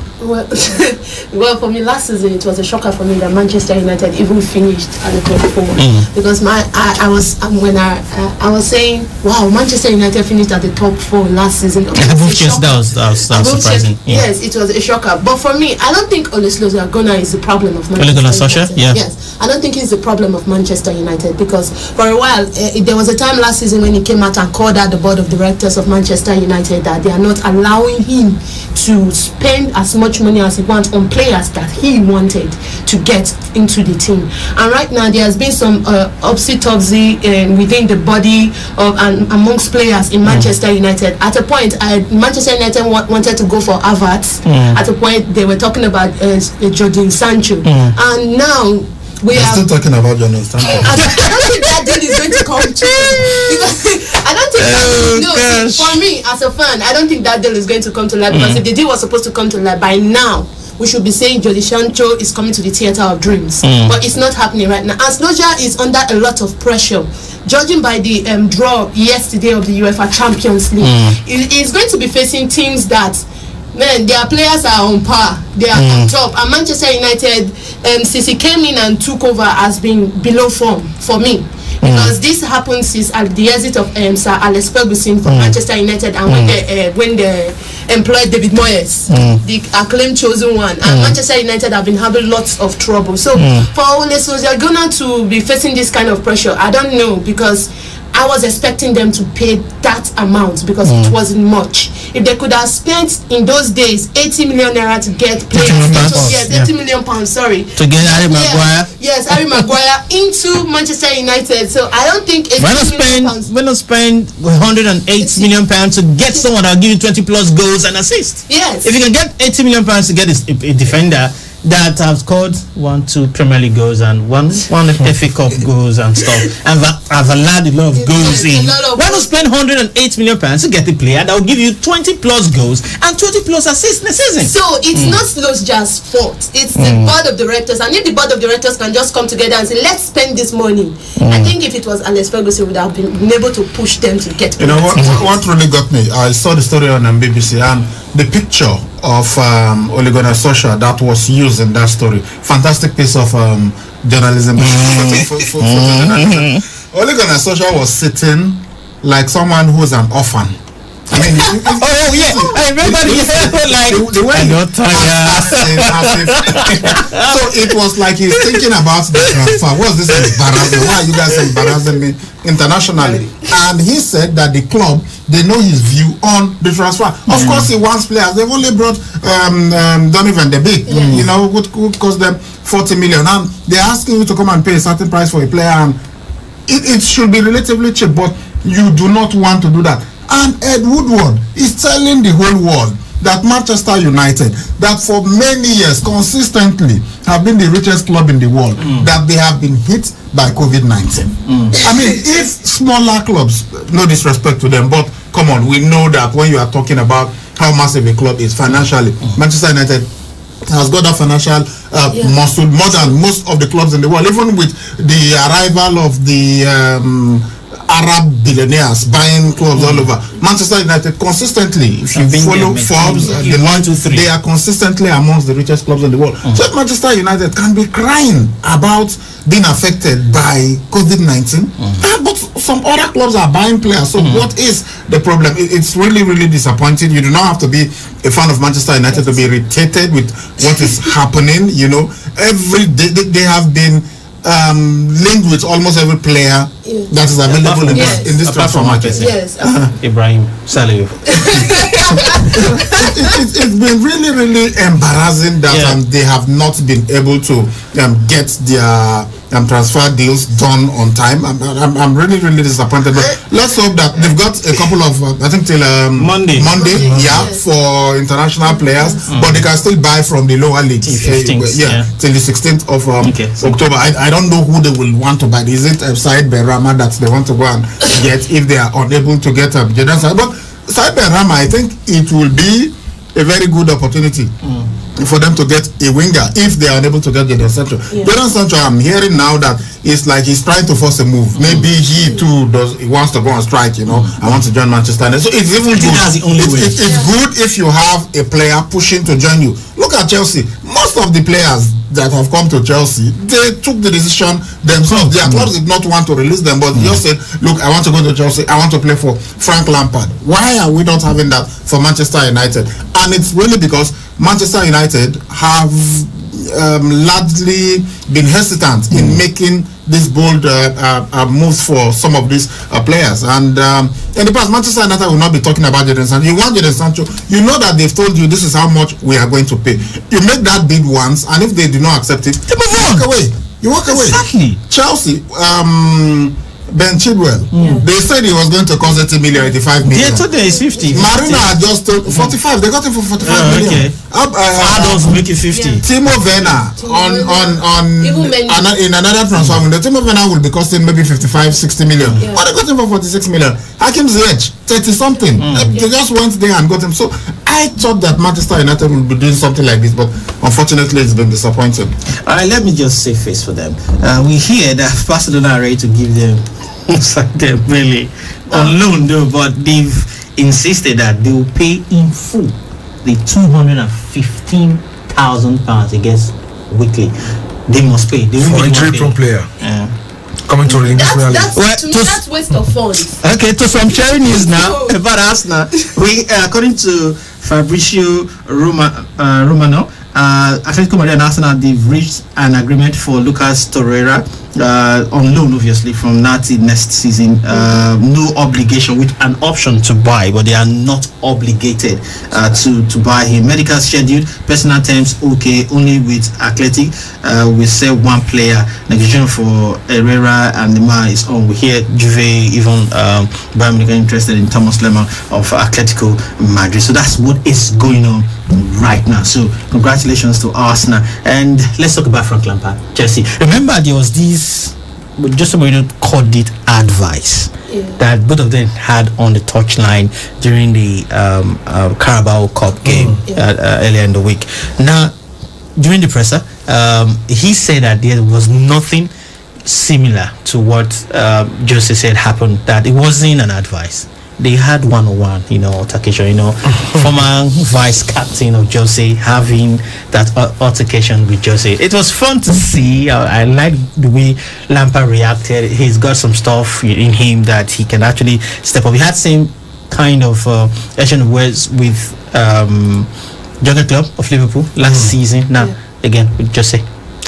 Well, for me last season it was a shocker for me that Manchester United even finished at the top 4 because I was saying, wow, Manchester United finished at the top 4 last season. That was surprising. Yes, it was a shocker. But for me, I don't think Ole Gunnar is the problem of Manchester United. Yes, I don't think he's the problem of Manchester United, because for a while there was a time last season when he came out and called out the board of directors of Manchester United that they are not allowing him to spend as much money as he wants on players that he wanted to get into the team. And right now there has been some upsy-topsy within the body of and amongst players in Manchester United. At a point, Manchester United wanted to go for Havertz. At a point, they were talking about Jadon Sancho, and now we are still talking about Jadon Sancho. I don't think that deal is going to come true, because I don't think for me as a fan, I don't think that deal is going to come to life, because if the deal was supposed to come to life by now, we should be saying Jadon Sancho is coming to the theater of dreams, but it's not happening right now. And Solskjaer is under a lot of pressure, judging by the draw yesterday of the UEFA Champions League. He's going to be facing teams that, man, their players are on par, they are on top, and Manchester United, since he came in and took over, has been below form for me. Because this happened since at the exit of Sir Alex Ferguson from Manchester United, and when they employed David Moyes, the acclaimed chosen one, and Manchester United have been having lots of trouble. So for Ole Gunnar to be facing this kind of pressure, I don't know, because I was expecting them to pay that amount because it wasn't much. If they could have spent in those days 80 million naira to get players, 80 million pounds, sorry, to get Harry Maguire. Yes, Harry Maguire into Manchester United. So I don't think why not spend 108 million pounds to get someone that will give you 20 plus goals and assists? Yes. If you can get 80 million pounds to get a defender that have scored 1-2 Premier League goals and one FA Cup goals and stuff, and have allowed a lot of goals in. Why not spend 108 million pounds to get a player that will give you 20 plus goals and 20 plus assists in a season? So it's not Solskjaer's fault. It's the board of directors, and if the board of directors can just come together and say, let's spend this money, I think if it was Alex Ferguson, would have been able to push them to get. You know what really got me? I saw the story on BBC and the picture of Ole Gunnar Solskjaer that was used in that story. Fantastic piece of journalism. Ole Gunnar Solskjaer was sitting like someone who's an orphan. I mean, I remember the way you're tired. So it was like he's thinking about the transfer. What's this embarrassing? Why are you guys embarrassing me internationally? And he said that the club, they know his view on the transfer. Of course, he wants players. They've only brought Donny van de Beek, you know, who cost them 40 million, and they're asking you to come and pay a certain price for a player, and it should be relatively cheap, but you do not want to do that. And Ed Woodward is telling the whole world that Manchester United, that for many years consistently have been the richest club in the world, that they have been hit by COVID-19. I mean, if smaller clubs, no disrespect to them, but come on, we know that when you are talking about how massive a club is financially, Manchester United has got that financial muscle more than most of the clubs in the world, even with the arrival of the Arab billionaires buying clubs all over. Manchester United consistently, if you follow Forbes, they are consistently amongst the richest clubs in the world. So if Manchester United can be crying about being affected by COVID-19, but some other clubs are buying players. So what is the problem? It's really, really disappointing. You do not have to be a fan of Manchester United to be irritated with what is happening. You know, every day they have been linked with almost every player that is available in this transfer market. Ibrahim Saliu. It's been really, really embarrassing that they have not been able to get their transfer deals done on time. I'm really, really disappointed. But let's hope that they've got a couple of, I think till Monday, for international players, but they can still buy from the lower leagues. Till the 16th of October. I don't know who they will want to buy. Is it Said Benrahma that they want to go and get if they are unable to get Jadon Sancho? But Said Benrahma, I think it will be a very good opportunity for them to get a winger if they are unable to get Jadon Sancho. Jadon Sancho, I'm hearing now that it's like he's trying to force a move. Maybe he too wants to go on strike, you know. I want to join Manchester United. So it's even good. That's the only way. It's good if you have a player pushing to join you. Look at Chelsea. Most of the players that have come to Chelsea, they took the decision themselves. Their clubs did not want to release them, but they just said, look, I want to go to Chelsea. I want to play for Frank Lampard. Why are we not having that for Manchester United? And it's really because Manchester United have largely been hesitant in making this bold moves for some of these players. And in the past, Manchester United will not be talking about Jadon Sancho. You want Jadon Sancho, you know that they've told you this is how much we are going to pay. You make that bid once, and if they do not accept it, you walk away. You walk away. Exactly. Chelsea, Ben Chilwell, they said he was going to cost 80 million, 85 million. Yeah, today is 50. Marina just told 45. They got him for 45 million. Adults make it 50. Timo Werner in another transfer window. Timo Werner will be costing maybe 55, 60 million. But they got him for 46 million. Hakim Ziyech, 30 something. They just went there and got him. So I thought that Manchester United will be doing something like this, but unfortunately it's been disappointing. All right, let me just say face for them. We hear that Barcelona are ready to give them really on loan though, but they've insisted that they will pay in full the £215,000 I guess weekly. They must pay. They for injury prone player. Coming to the English Premier League. That's waste of funds. Okay, to some sharing news now about Arsenal. We according to Fabrizio Romano, Atletico Madrid and Arsenal, they've reached an agreement for Lucas Torreira on loan, obviously, from Nati next season. No obligation, with an option to buy, but they are not obligated to buy him. Medical schedule, personal terms, okay, only with Athletic. We sell one player. Negotiation for Herrera and Neymar is on. We hear Juve, even Bayern Munich interested in Thomas Lemar of Atletico Madrid. So that's what is going on right now. So congratulations to Arsenal. And let's talk about Frank Lampard, Chelsea. Remember, there was this, just somebody called it advice that both of them had on the touchline during the Carabao Cup game earlier in the week. Now, during the presser, he said that there was nothing similar to what Jose said happened, that it wasn't an advice. They had one-on-one, altercation, former vice captain of Jose having that altercation with Jose. It was fun to see. I like the way Lampard reacted. He's got some stuff in him that he can actually step up. He had same kind of exchange of words with Jurgen Klopp of Liverpool last season. Now, again, with Jose.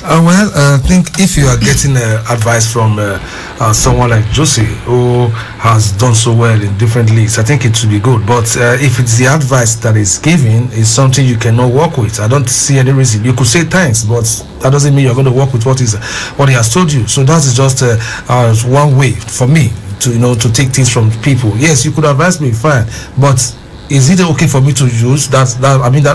I think if you are getting advice from someone like Jose, who has done so well in different leagues, I think it should be good. But if it's the advice that is given is something you cannot work with, I don't see any reason. You could say thanks, but that doesn't mean you're going to work with what he has told you. So that is just one way for me to take things from people. Yes, you could advise me, fine, but is it okay for me to use that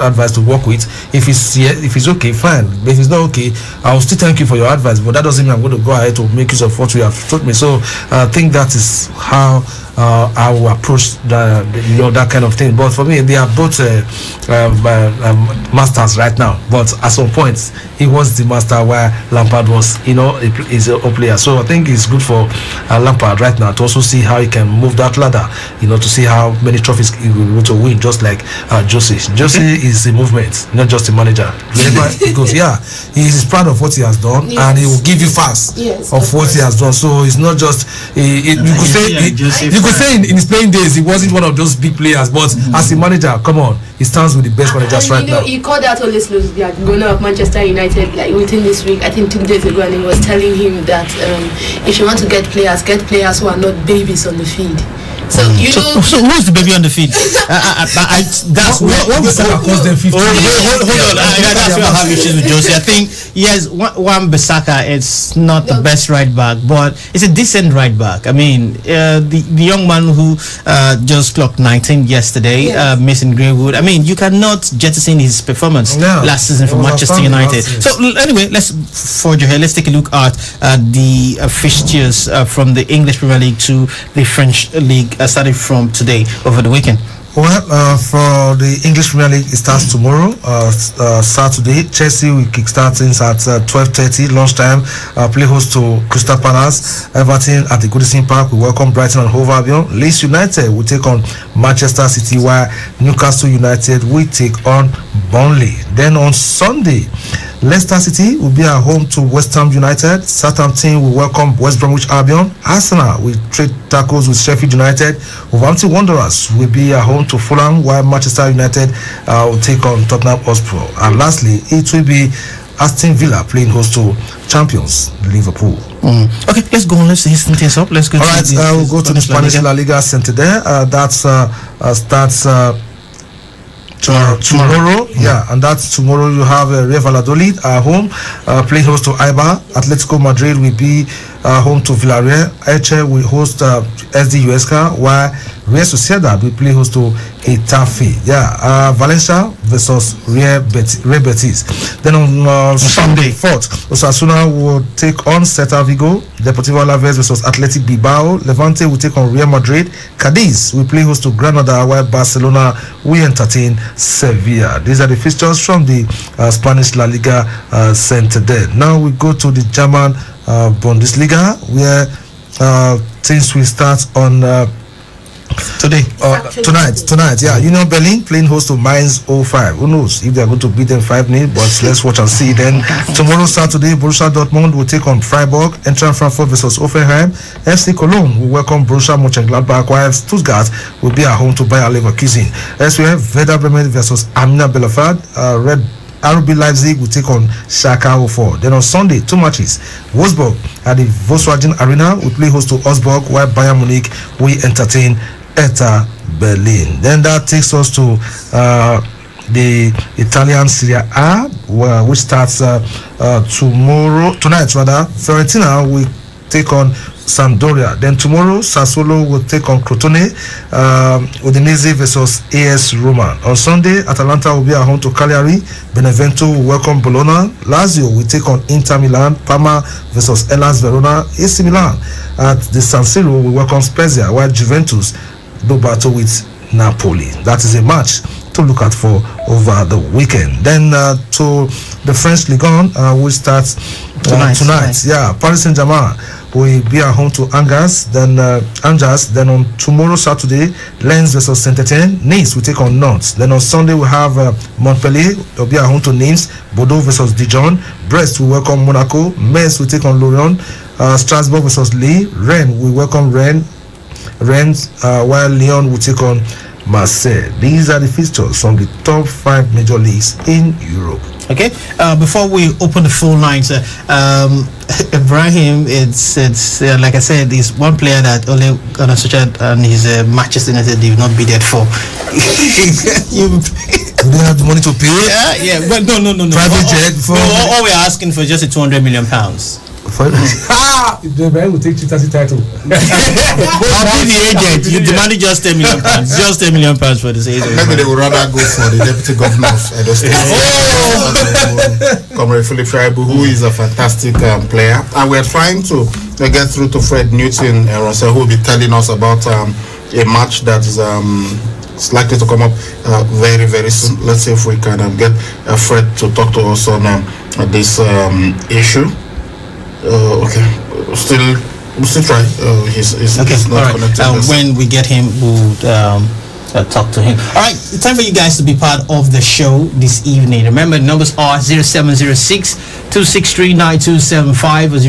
advice to work with? If it's okay, fine. But if it's not okay, I will still thank you for your advice, but that doesn't mean I'm going to go ahead to make use of what you have told me. So I think that is how I will approach that kind of thing. But for me, they are both masters right now. But at some point, he was the master where Lampard was, is a player. So I think it's good for Lampard right now to also see how he can move that ladder, to see how many trophies he will be able to win, just like Jose. Jose is a movement, not just a manager. Whenever he goes, he is proud of what he has done, and he will give you facts of what he has done. So it's not just you could say in his playing days he wasn't one of those big players, but as a manager, come on, he stands with the best managers right now. He called out Ole Slus, the owner of Manchester United, like within this week, I think 2 days ago, and he was telling him that if you want to get players who are not babies on the field. So so who's the baby on the field? That's what Bissaka cost them 50. Hold on, that's why I have issues with Jose. I think yes, one Bissaka is not the best right back, but it's a decent right back. I mean, the young man who just clocked 19 yesterday, Mason Greenwood. I mean, you cannot jettison his performance last season for Manchester United. So anyway, let's forge ahead. Let's take a look at the fixtures from the English Premier League to the French League. Starting from today over the weekend. Well, for the English Premier League, it starts tomorrow, Saturday. Chelsea will kickstart things at 12:30 lunchtime. Play host to Crystal Palace. Everton at the Goodison Park will welcome Brighton and Hove Albion. Leeds United will take on Manchester City, while Newcastle United will take on Burnley. Then on Sunday, Leicester City will be at home to West Ham United. Southampton will welcome West Bromwich Albion. Arsenal will trade tackles with Sheffield United. Wolverhampton Wanderers will be at home to Fulham, while Manchester United will take on Tottenham Hotspur. And lastly, it will be Aston Villa playing host to champions Liverpool. Okay, let's go on. Let's hasten things up. Let's go. All right, we'll go to the Spanish La Liga Santander. That starts tomorrow. And that's tomorrow. You have Real Valladolid at home playing host to Eibar. Atletico Madrid will be home to Villarreal. Elche will host SD Huesca, while Real Sociedad will play host to Getafe. Valencia versus Real Betis. Then on Sunday 4th, Osasuna will take on Celta Vigo. Deportivo Alaves versus Athletic Bilbao. Levante will take on Real Madrid. Cadiz will play host to Granada, while Barcelona will entertain Sevilla. These are the fixtures from the Spanish La Liga Santander. Now we go to the German Bundesliga, where things will start on tonight. Union Berlin playing host to Mainz 05. Who knows if they are going to beat them 5-0, but let's watch and see. Then tomorrow Saturday, Borussia Dortmund will take on Freiburg. Eintracht Frankfurt versus Hoffenheim. FC Cologne will welcome Borussia Mönchengladbach, while Stuttgart will be at home to Bayer Leverkusen. As we have Werder Bremen versus Arminia Bielefeld. Red RB Leipzig will take on Schalke 04. Then on Sunday, 2 matches. Wolfsburg at the Volkswagen Arena will play host to Augsburg, while Bayern Munich will entertain Hertha Berlin. Then that takes us to the Italian Serie A, which starts tonight rather. Fiorentina will take on Sampdoria. Then tomorrow, Sassuolo will take on Crotone, Udinese versus AS Roma. On Sunday, Atalanta will be at home to Cagliari. Benevento will welcome Bologna. Lazio will take on Inter Milan. Parma versus Hellas Verona. AC Milan at the San Siro will welcome Spezia, while Juventus do battle with Napoli. That is a match to look at for over the weekend. Then to the French Ligue 1, which starts tonight. Yeah, Paris Saint-Germain will be at home to Angers. Then Then on tomorrow, Saturday, Lens versus Saint-Etienne. Nice will take on Nantes. Then on Sunday we have Montpellier. They'll be at home to Nice. Bordeaux versus Dijon. Brest will welcome Monaco. Metz will take on Lorient. Strasbourg versus Lille. Rennes will welcome Rennes, while Lyon will take on Marseille. These are the fixtures from the top 5 major leagues in Europe. Okay, before we open the phone lines, Ibrahim, it's like I said, there's one player that Ole Gunnar Solskjaer and his Manchester United did not bid for. You don't have the money to pay? Yeah, but no. Private jet. All we're asking for just a £200 million. Ibrahim will take Chitasi title. I'll be the agent. You demanded just £10 million. Just £10 million for the season. Maybe they would rather go for the deputy governor of Edo State, Comrade Philip Shaibu, who is a fantastic player. And we're trying to get through to Fred Newton, who will be telling us about a match that is likely to come up very, very soon. Let's see if we can get Fred to talk to us on this issue. Okay, we'll still try. He's not connected. When we get him, we'll talk to him. All right, it's time for you guys to be part of the show this evening. Remember, the numbers are 0706-263-9275 or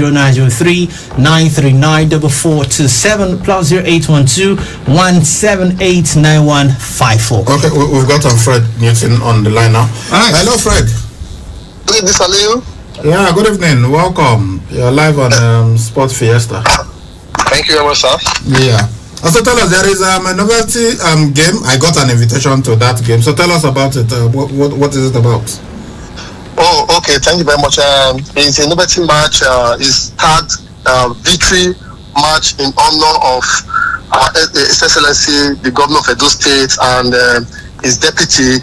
0903-939-4427 plus 0812-178-9154. Okay, we've got Fred Newton on the line now. Right. Hello, Fred. Good evening, Saliu. Yeah, good evening. Welcome. You're live on Sport Fiesta. Thank you very much, sir. Yeah. Also, tell us, there is a novelty game. I got an invitation to that game. So tell us about it. What is it about? Oh, okay. Thank you very much. It's a novelty match. It's tagged victory match in honor of His Excellency, the Governor of Edo State, and his deputy,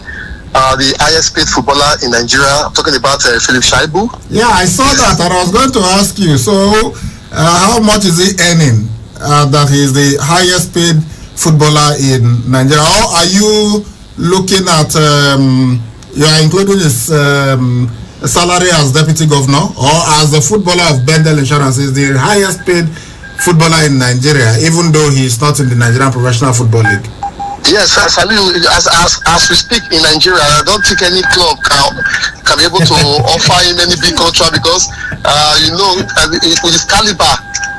the highest paid footballer in Nigeria. I'm talking about Philip Shaibu. Yeah, I saw that, and I was going to ask you. So, how much is he earning? That he is the highest paid footballer in Nigeria. Or are you looking at? You are including his salary as deputy governor, or as the footballer of Bendel Insurance is the highest paid footballer in Nigeria, even though he is not in the Nigerian Professional Football League? Yes, as we speak in Nigeria, I don't think any club can be able to offer him any big contract because with his caliber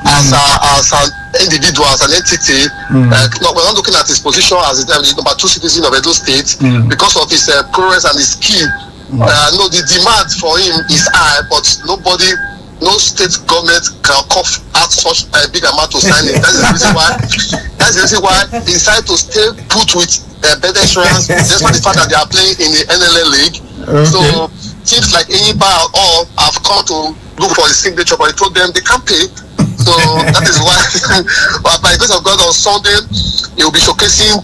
as an individual, as an entity, we're not looking at his position as the number 2 citizen of Edo State because of his prowess and his skill. No, the demand for him is high, but no state government can cough out such a big amount to sign it. That's the reason why he decided to stay put with Bendel Insurance, despite the fact that they are playing in the NLL League. Okay. So teams like Enyimba and all have come to look for his signature, but he told them they can't pay. So that is why, by the grace of God, on Sunday he will be showcasing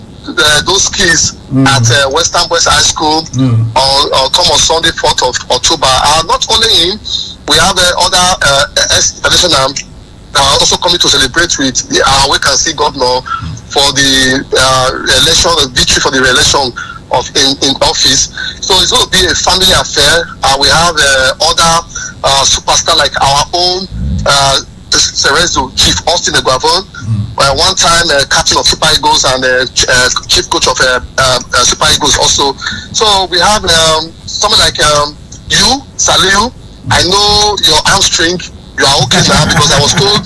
those skills at Western Boys High School or come on Sunday, 4th of October. Not only him, we have other ex-international also coming to celebrate with our vacancy governor for the victory for the re-election in office. So it's going to be a family affair. We have other superstars like our own Cerezo, Chief Austin Eguavon, one time captain of Super Eagles and chief coach of Super Eagles also. So we have someone like you, Saliu. I know your hamstring. You are okay now because I was told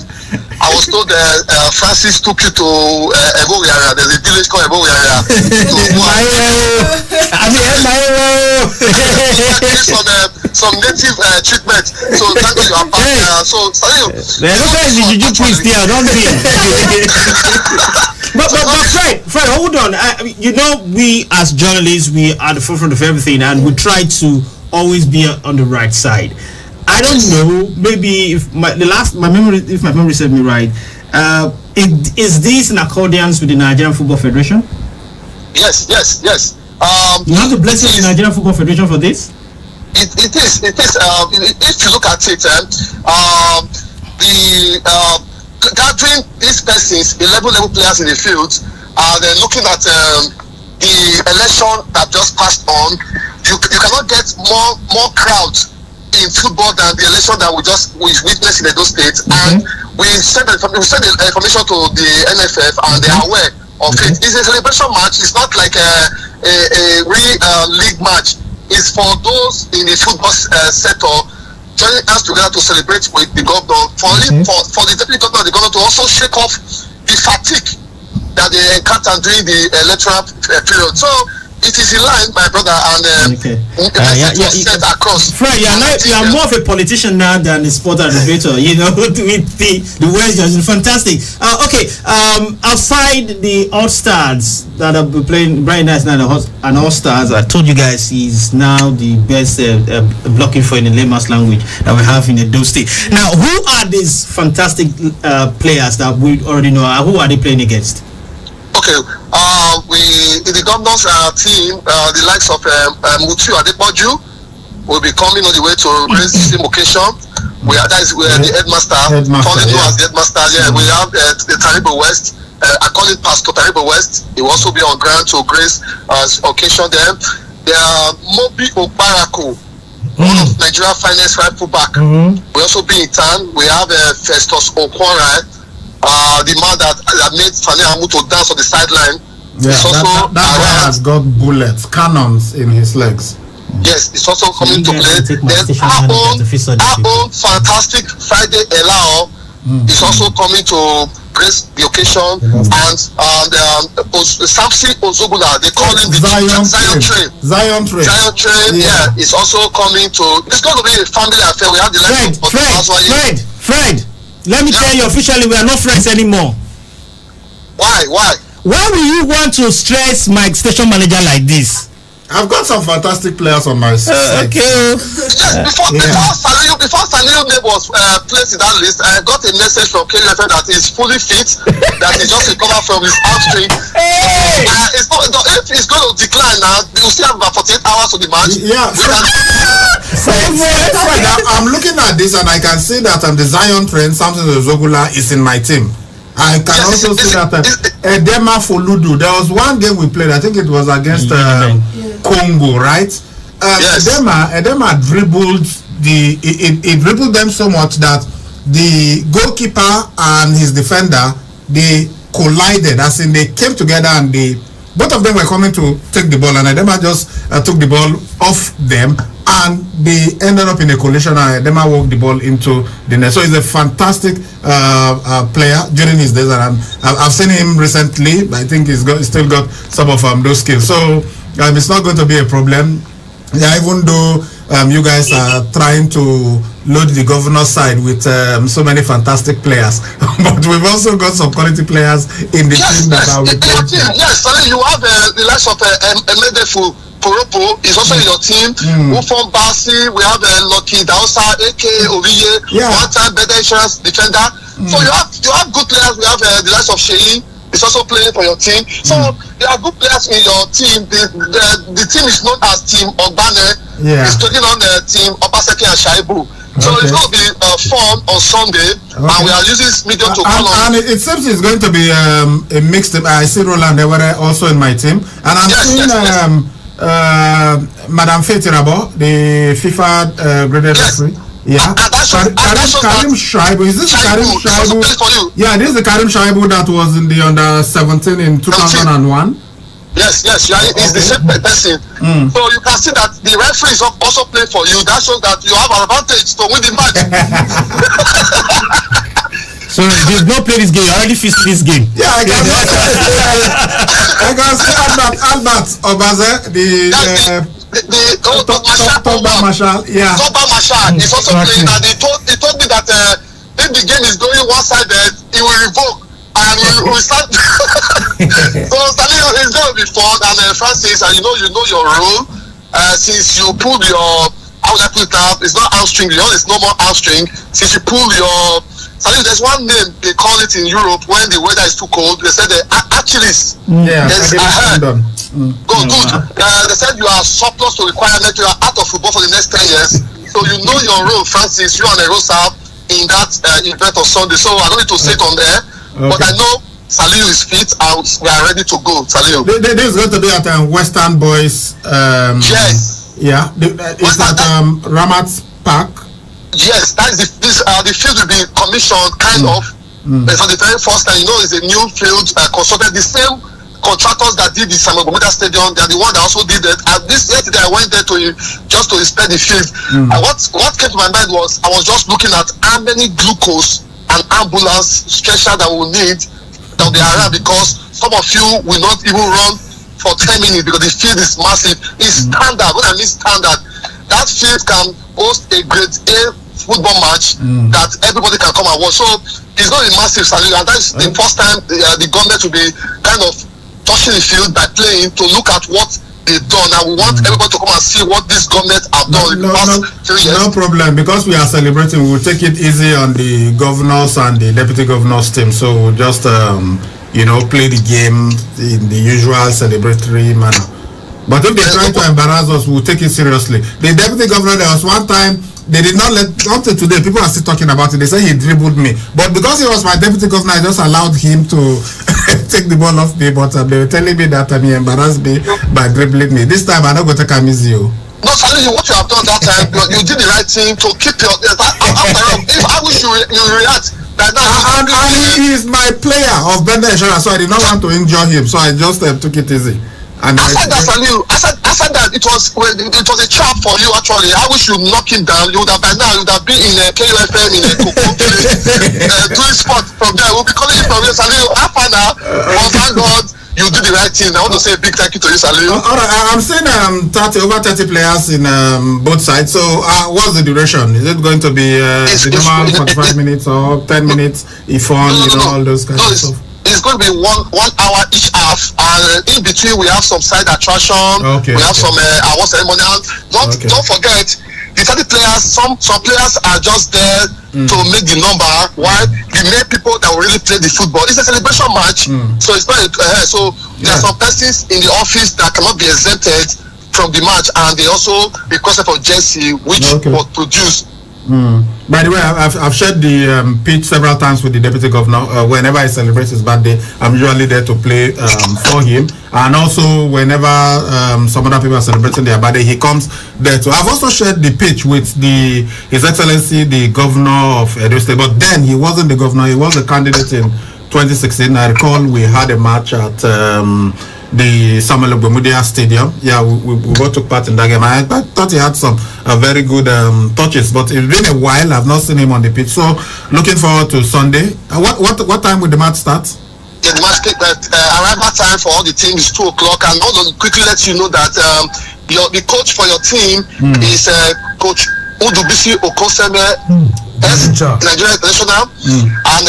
I was told Francis took you to Eboyara. There's a village called Eboyara. Some native treatment. So thank you. So Fred, hold on. You know, we as journalists, we are at the forefront of everything, and we try to always be on the right side. I don't know. Maybe if my memory serves me right, is this in accordance with the Nigerian Football Federation? Yes. You have the blessing of the Nigerian Football Federation for this? It is. If you look at it, gathering these persons, 11 level players in the field, they're looking at the election that just passed on. You cannot get more crowds in football than the election that we witnessed in Edo State, and we sent the information to the NFF, and they are aware of it. It's a celebration match. It's not like a real league match. It's for those in the football sector joining us together to celebrate with the governor. For the deputy governor, the governor to also shake off the fatigue that they encounter during the electoral period. So it is in line, my brother, and set across. Fred, you are more of a politician now than a sport advocate. You know, with the words you're fantastic. Outside the All Stars that have been playing, Brian Nice now and All Stars, I told you guys he's now the best blocking for in the layman's language that we have in Edo State. Now, who are these fantastic players that we already know? Who are they playing against? Okay, in the governor's team, the likes of Mutu Adepoju will be coming on the way to raise the same occasion. We are the headmaster, calling as the headmaster. Yeah, we have the Taribo West. I call it Pastor Taribo West. He will also be on ground to grace occasion there. There are Mobi Obarako, one of Nigeria's finest right fullback. We also be in town. We have Festus Okwara, the man that made Fani Amu to dance on the sideline. Yeah, that guy has got bullets, cannons in his legs. Yes, it's also coming to play. Then our own fantastic Friday Elao is also coming to grace the occasion, and Samson Ozobula, they call him the Zion Train. Yeah, it's also coming to. It's going to be a family affair. We have the Fred. Let me tell you officially, we are not friends anymore. Why? Why will you want to stress my station manager like this? I've got some fantastic players on my side. Okay. Before Sanio name was placed in that list, I got a message from KFN that he's fully fit, that he just recovered from his hamstring. If it's going to decline now, we'll still have about 48 hours to the match. Yeah. I'm looking at this and I can see that the Zion Train, Samson Ozogula, is in my team. I can also see that Edema Foludu. There was one game we played. I think it was against Congo, right? Edema dribbled it dribbled them so much that the goalkeeper and his defender, they collided. As in, they came together and both of them were coming to take the ball, and Edema just took the ball off them, and they ended up in a collision, and Edema walked the ball into the net. So he's a fantastic player during his days, and I've seen him recently. I think he's still got some of those skills. So it's not going to be a problem. Yeah, even though you guys are trying to load the governor's side with so many fantastic players, but we've also got some quality players in the team that are with you. Yes, you have the likes of Emedefu Poropo is also in your team. Ufon Basi, we have Lucky Dausa, aka Oviye, one-time better insurance defender. So you have good players. We have the likes of Sheyi. Is also playing for your team. So there are good players in your team. The team is known as Team Ogbane. It's taking on the team Obaseki and Shaibu. So it's going to be fun on Sunday, and we are using this medium to call on. And it seems it's going to be a mixed team. I see Roland Ewere also in my team, and I'm seeing Madame Fetirabo, the FIFA graded referee. Yeah, Karim Shaibu. Is this Karim Shaibu? Yeah, this is the Karim Shaibu that was in the under-17 in 2001. Yes, it's the same person. So you can see that the referee is also playing for you. That shows that you have an advantage to win the match. So you've not played this game. You already fixed this game. Yeah, I can see Albert Obaze, the Toba Marshall. Yeah. Toba Marshall is also playing, and he told me that if the game is going one-sided, he will revoke and we will start. So Salih, it's going to be fun. And Francis, and you know your role. Since you pulled your, how would I put it out? It's not hamstring. It's no more hamstring. Since you pulled your. Salih, there's one name they call it in Europe when the weather is too cold. They said the Achilles. Yeah, yes, I heard. Good. They said you are surplus to requirement. You are out of football for the next 10 years. So you know your role, Francis. You and Erosa in that event on Sunday. So I don't need to say it on there. Okay. But I know Salih is fit and we are ready to go. Salih. This is going to be at Western Boys. Yes. Yeah. It's at Ramat Park. Yes, that is the field will be commissioned kind of for the very first time. You know, it's a new field constructed. The same contractors that did the Samuel Gomita Stadium, they are the one that also did it. And this yesterday I went there just to inspect the field. And what came to my mind was I was just looking at how many glucose and ambulance stretcher that we will need that will be around, because some of you will not even run for 10 minutes because the field is massive. It's standard. When I mean standard, that field can host a grade A football match that everybody can come and watch. So it's not a massive salary, and that's the first time the government will be kind of touching the field by playing to look at what they've done. And we want everybody to come and see what this government have done in the past 3 years. No problem, because we are celebrating. We'll take it easy on the governors and the deputy governors team. So we'll just play the game in the usual celebratory manner. But if they try to embarrass us, we'll take it seriously. The deputy governor, there was one time, they did not let, up to today, people are still talking about it. They say he dribbled me. But because he was my deputy governor, I just allowed him to take the ball off me. But they were telling me that he embarrassed me by dribbling me. This time, I'm not going to come easy. No, Salih, what you have done that time, you did the right thing to keep your... If I wish you react... And he is my player of Bender Insurance, so I did not want to injure him. So I just took it easy. And I said that it was a trap for you actually. I wish you knock him down. You would have by now been in a KUFM in a doing sport from there. We'll be calling you from here, Salih. After thank God you did the right thing. I want to say a big thank you to you, Salih. Alright, I'm saying over 30 players in both sides. So what's the duration? Is it going to be the normal 45 minutes or 10 minutes? If on, all those kinds of stuff. It's going to be one hour each half, and in between we have some side attraction. We have some award ceremonial. Don't forget the 30 players. Some players are just there to make the number, while the main people that will really play the football. It's a celebration match, so it's not. There are some persons in the office that cannot be exempted from the match, and they also requested for jersey, which was produced. By the way, I've shared the pitch several times with the deputy governor. Whenever he celebrates his birthday, I'm usually there to play for him. And also, whenever some other people are celebrating their birthday, he comes there too. I've also shared the pitch with His Excellency, the governor of Edo State. But then he wasn't the governor; he was a candidate in 2016. I recall we had a match at the Samuel Ogbemudia Stadium. Yeah, we both took part in that game. I thought he had some very good touches, but it's been a while. I've not seen him on the pitch. So looking forward to Sunday. What time will the match start? Yeah, the match arrival time for all the teams is 2 o'clock. And also quickly let you know that the coach for your team is Coach Udubisi Okoseme, Nigeria International, and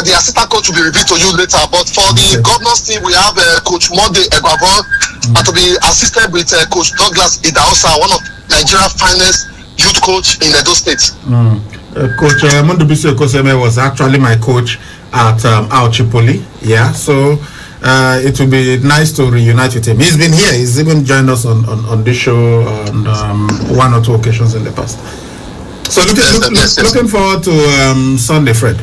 the assistant coach will be revealed to you later. But for the governors team, we have Coach Monday Egwavon, and to be assisted with Coach Douglas Idaosa, one of Nigeria's finest youth coach in Edo State. Coach Mondubisi Okoseme was actually my coach at Tripoli. Yeah, so it will be nice to reunite with him. He's been here. He's even joined us on this show on 1 or 2 occasions in the past. So looking forward to Sunday, Fred.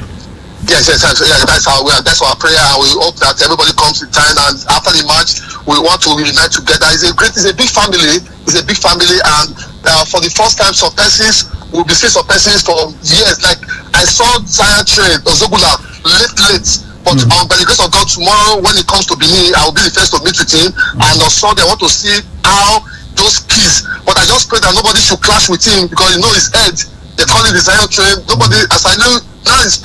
Yes, that's our prayer, and we hope that everybody comes in time. And after the match, we want to reunite together. It's a big family. And for the first time, some persons will be seeing some persons for years. Like I saw Zion Train Ozobula late. But by the grace of God, tomorrow when it comes to Benin, I will be the first to meet with him. And on Sunday, I want to see how those keys. But I just pray that nobody should clash with him, because his head. They call it the Zion Train. Nobody, as I know, now man is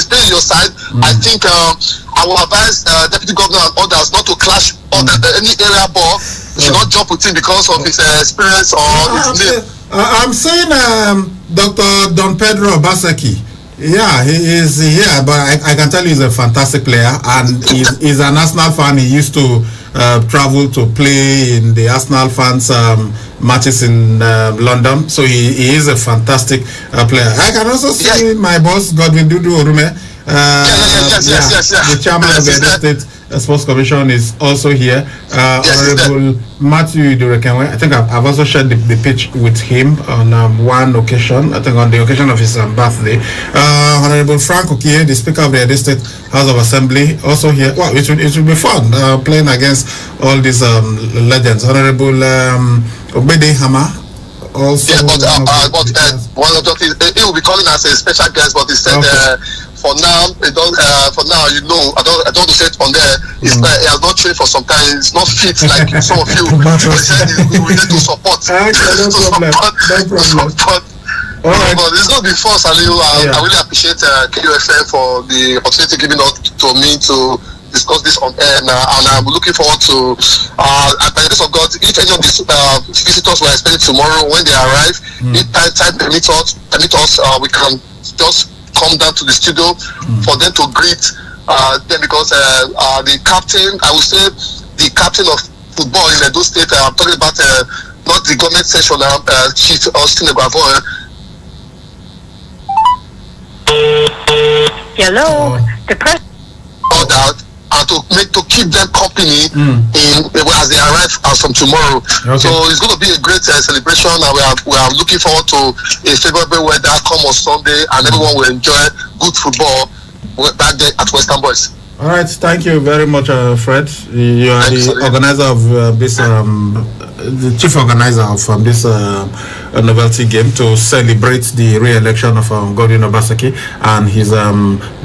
playing your side. I think I will advise Deputy Governor and others not to clash on any area ball. You should not jump with him because of his experience or his name. I'm saying Dr. Don Pedro Obaseki. Yeah, he is here, but I can tell you he's a fantastic player, and he's an Arsenal fan. He used to travel to play in the Arsenal fans matches in London, so he is a fantastic player. I can also see my boss Godwin Dudu Orume. Yes. The chairman of the Edo State Sports Commission is also here. Honorable Matthew Durekenwe. I think I've also shared the pitch with him on one occasion. I think on the occasion of his birthday. Honorable Frank Okie, the Speaker of the Edo State House of Assembly, also here. Well, it will be fun playing against all these legends. Honorable Obede Hama. Also, one of the things he will be calling as a special guest, but he said for now, I don't want to say it on there. He has not trained for some time. It's not fit like some of you. But he said we need to support. But it's not before, Saliu. I really appreciate KUFM for the opportunity given to me to discuss this on air now, and I'm looking forward to by the grace of God, if any of these visitors were expected tomorrow, when they arrive, if time permit us, we can just come down to the studio for them to greet them, because the captain, I would say the captain of football in Edo State, I'm talking about not the government section, Chief Austin Eguavo. Hello, the press. And to keep them company as they arrive from tomorrow. So it's going to be a great celebration, and we are looking forward to a favorable weather come on Sunday, and everyone will enjoy good football back there at Western Boys. All right, thank you very much, Fred. You are the organizer of this, the chief organizer of this novelty game to celebrate the re-election of Godwin Obaseki and his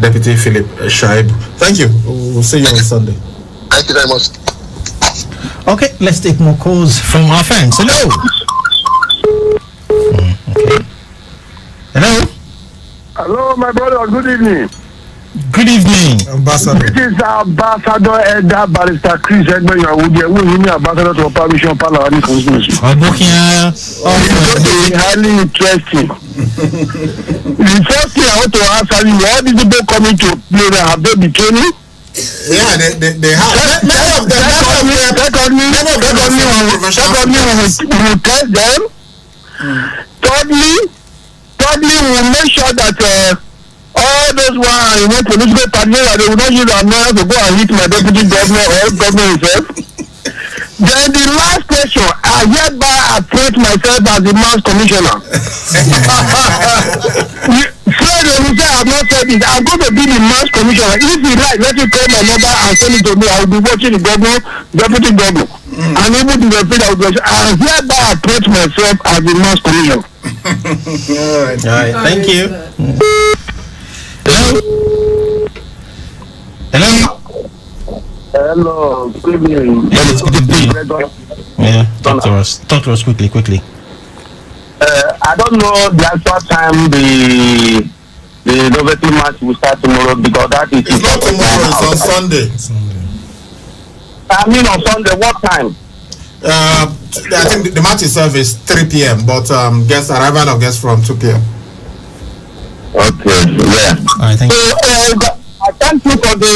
deputy Philip Shaib. Thank you. We'll see you on Sunday. Thank you very much. Okay, let's take more calls from our fans. Hello. Okay. Hello. Hello, my brother. Good evening. Good evening, Ambassador. This is Ambassador Elder Barrister Chris Egbe Yawude. We need Ambassador to permission Palawani Constituency. Highly interesting. The first thing I want to ask you, all these people coming to play, have they been training? Yeah, they have. Secondly, we will test them. Thirdly, we will make sure that all those political parties, they will not use our money to go and hit my deputy governor or governor himself. Then the last question, I hereby appoint myself as the mass commissioner. Fred, you say I have not said it. I'm going to be the mass commissioner. If you like, let me call my number and send it to me. I will be watching the governor, deputy governor. And even to the field of the I hereby appoint myself as the mass commissioner. All right, thank you. Hello, good evening. Yes, good evening. Yeah, talk to us quickly. I don't know the actual time the novelty match will start tomorrow, because that is... It's not tomorrow, it's on Sunday. I mean on Sunday, what time? I think the match itself is 3 p.m, but arrival of guests from 2 p.m. Okay, yeah. Alright, thank you. I thank you for the...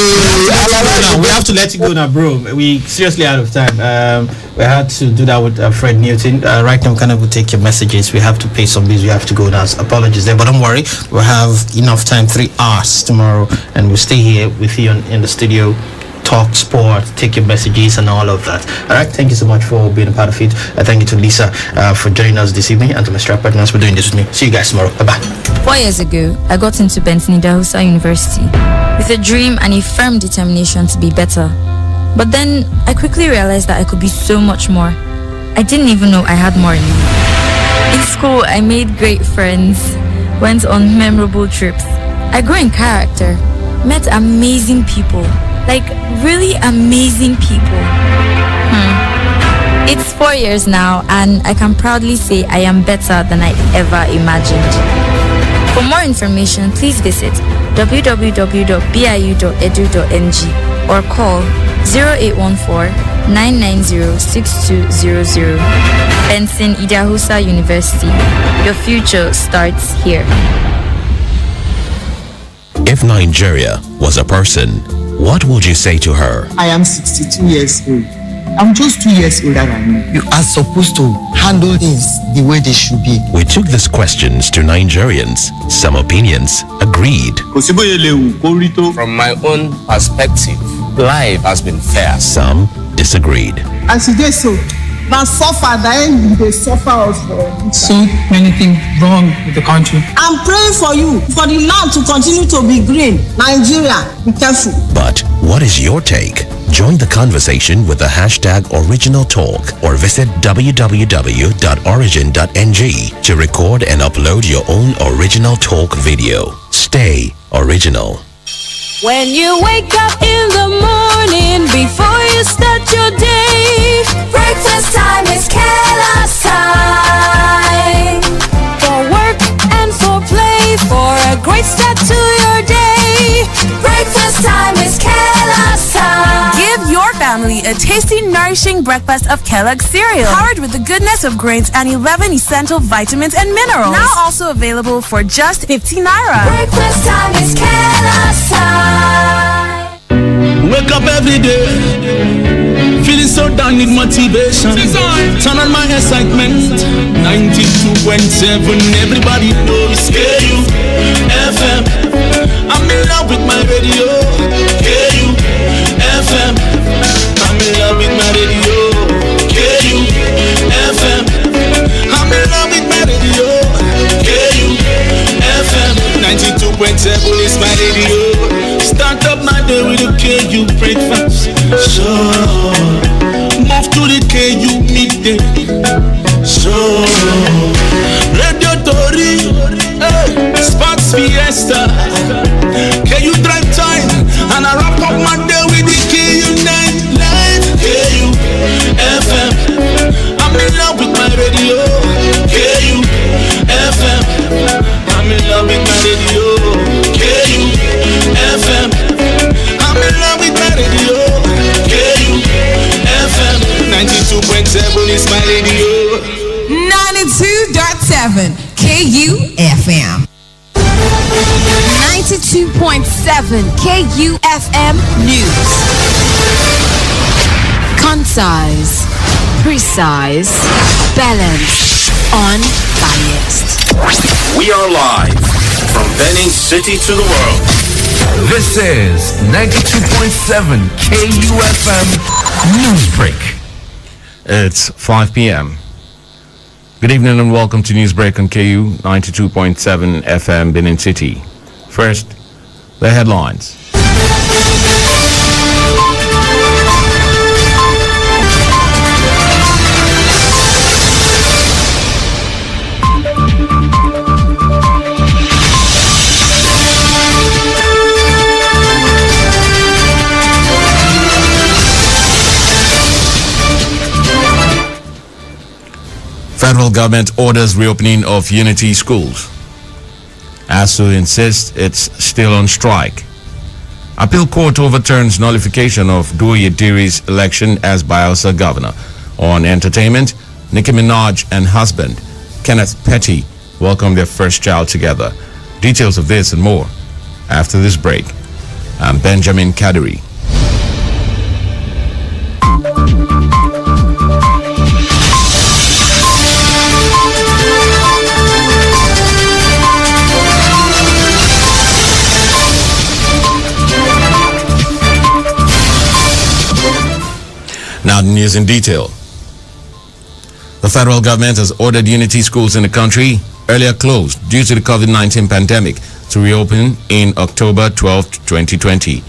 We have to let you go now, bro. We seriously out of time. We had to do that with Fred Newton. Right now, we will take your messages. We have to pay some bills. We have to go now. Apologies there, but don't worry. We'll have enough time, 3 hours tomorrow, and we'll stay here with you in the studio. Talk sport, take your messages and all of that. All right, thank you so much for being a part of it. Thank you to Lisa for joining us this evening, and to my strap partners for doing this with me. See you guys tomorrow. Bye-bye. 4 years ago, I got into Benton Idahosa University with a dream and a firm determination to be better. But then I quickly realized that I could be so much more. I didn't even know I had more in me. In school, I made great friends, went on memorable trips. I grew in character, met amazing people. Like really amazing people. It's 4 years now, and I can proudly say I am better than I ever imagined. For more information, please visit www.biu.edu.ng or call 0814-990-6200. Benson Idahosa University. Your future starts here. If Nigeria was a person, what would you say to her? I am 62 years old. I'm just 2 years older than you. You are supposed to handle things the way they should be. We took these questions to Nigerians. Some opinions agreed. From my own perspective, life has been fair. Some disagreed. As you get so, now suffer, then they suffer also. So many things wrong with the country. I'm praying for you, for the land to continue to be green. Nigeria, be careful. But what is your take? Join the conversation with the hashtag #OriginalTalk or visit www.origin.ng to record and upload your own Original Talk video. Stay original. When you wake up in the morning, before you start your day, breakfast time is Kellogg's time. For work and for play, for a great start to your day, breakfast time is Kellogg's time. Give your family a tasty, nourishing breakfast of Kellogg's cereal, powered with the goodness of grains and 11 essential vitamins and minerals. Now also available for just 15 naira. Breakfast time is Kellogg's time. Wake up every day, feeling so down with motivation. Turn on my excitement. 92.7, everybody knows KU FM. I'm in love with my radio. KU FM. I'm in love with my radio. KU FM. I'm in love with my radio. KU FM. 92.7 is my radio. Start up my day with a KU breakfast. So move to the KU midday. So Radio Tori, Sports Fiesta, KU drive time, and I wrap up my day with the KU night live. KU FM, I'm in love with my radio. KU FM, I'm in love with my radio. KU FM, I'm in love with my radio. KU FM, 92.7 is my radio. 92.7 KUFM. 92.7 KUFM News. Concise, precise, balanced, unbiased. We are live from Benin City to the world. This is 92.7 KUFM Newsbreak. It's 5 p.m. Good evening and welcome to Newsbreak on KU 92.7 FM Benin City. First, the headlines. Federal government orders reopening of Unity schools. ASU insists it's still on strike. Appeal court overturns nullification of Duoye Diri's election as Bayelsa governor. On entertainment, Nicki Minaj and husband Kenneth Petty welcome their first child together. Details of this and more after this break. I'm Benjamin Kadiri. Now the news in detail. The federal government has ordered Unity schools in the country, earlier closed due to the COVID-19 pandemic, to reopen in October 12, 2020.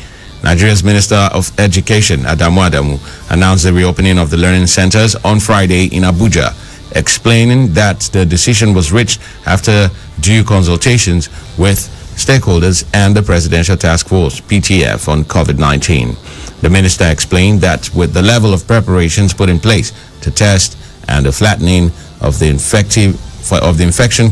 Nigeria's Minister of Education, Adamu Adamu, announced the reopening of the learning centers on Friday in Abuja, explaining that the decision was reached after due consultations with stakeholders and the Presidential Task Force, PTF, on COVID-19. The minister explained that with the level of preparations put in place to test and the flattening of the infection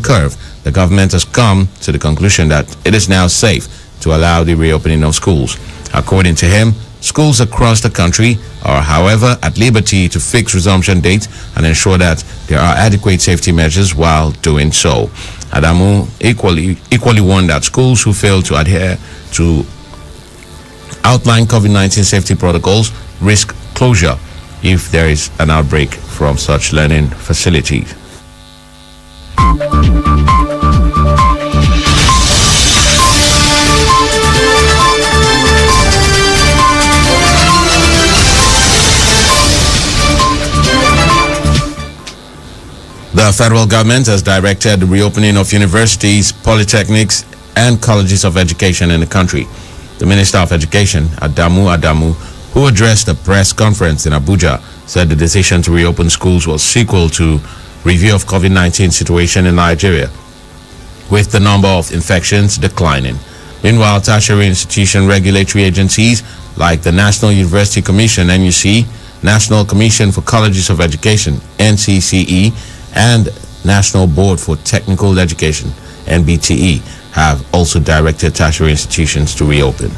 curve, the government has come to the conclusion that it is now safe to allow the reopening of schools. According to him, schools across the country are, however, at liberty to fix resumption dates and ensure that there are adequate safety measures while doing so. Adamu equally warned that schools who fail to adhere to outline COVID-19 safety protocols risk closure if there is an outbreak from such learning facilities. The federal government has directed the reopening of universities, polytechnics, and colleges of education in the country. The Minister of Education, Adamu, who addressed a press conference in Abuja, said the decision to reopen schools was sequel to review of COVID-19 situation in Nigeria, with the number of infections declining. Meanwhile, tertiary institution regulatory agencies like the National University Commission, NUC, National Commission for Colleges of Education, NCCE, and National Board for Technical Education, NBTE, have also directed tertiary institutions to reopen.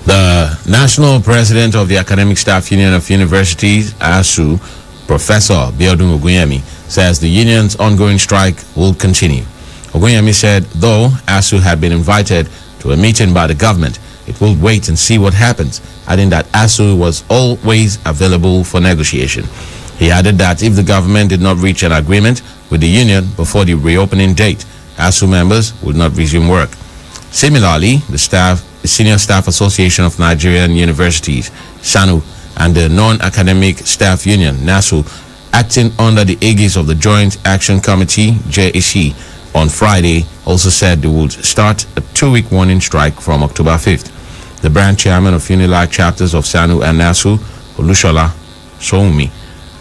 The National President of the Academic Staff Union of Universities, ASU, Professor Biodun Ogunyemi, says the union's ongoing strike will continue. Ogunyemi said, though ASU had been invited to a meeting by the government, it will wait and see what happens, adding that ASU was always available for negotiation. He added that if the government did not reach an agreement with the union before the reopening date, ASU members would not resume work. Similarly, the Senior Staff Association of Nigerian Universities, SANU, and the Non-Academic Staff Union, NASU, acting under the aegis of the Joint Action Committee, JAC, on Friday, also said they would start a 2-week warning strike from October 5th. The branch chairman of UNILAG chapters of SANU and NASU, Olushola Soumi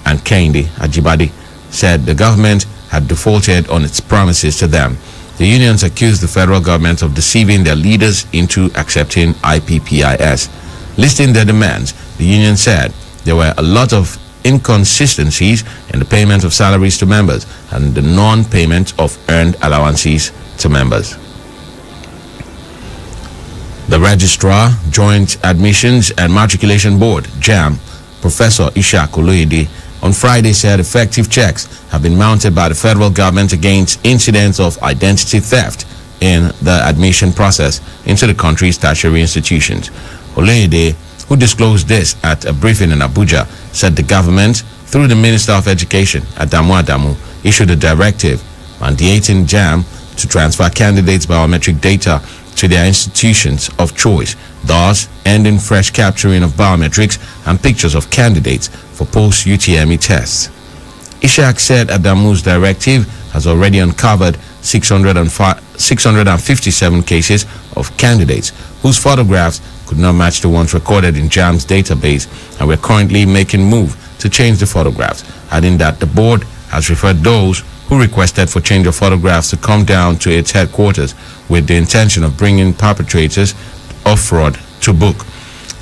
and Kehinde Ajibade, said the government had defaulted on its promises to them. The unions accused the federal government of deceiving their leaders into accepting IPPIS. Listing their demands, the union said there were a lot of inconsistencies in the payment of salaries to members and the non-payment of earned allowances to members. The Registrar, Joint Admissions and Matriculation Board, JAM, Professor Ishak Oloyede, on Friday said effective checks have been mounted by the federal government against incidents of identity theft in the admission process into the country's tertiary institutions. Oloyede, who disclosed this at a briefing in Abuja, said the government, through the Minister of Education, Adamu, issued a directive mandating JAM to transfer candidates' biometric data to their institutions of choice, thus ending fresh capturing of biometrics and pictures of candidates for post-UTME tests. Ishak said Adamu's directive has already uncovered 657 cases of candidates whose photographs could not match the ones recorded in JAM's database, and we're currently making move to change the photographs, adding that the board has referred those who requested for change of photographs to come down to its headquarters with the intention of bringing perpetrators of fraud to book.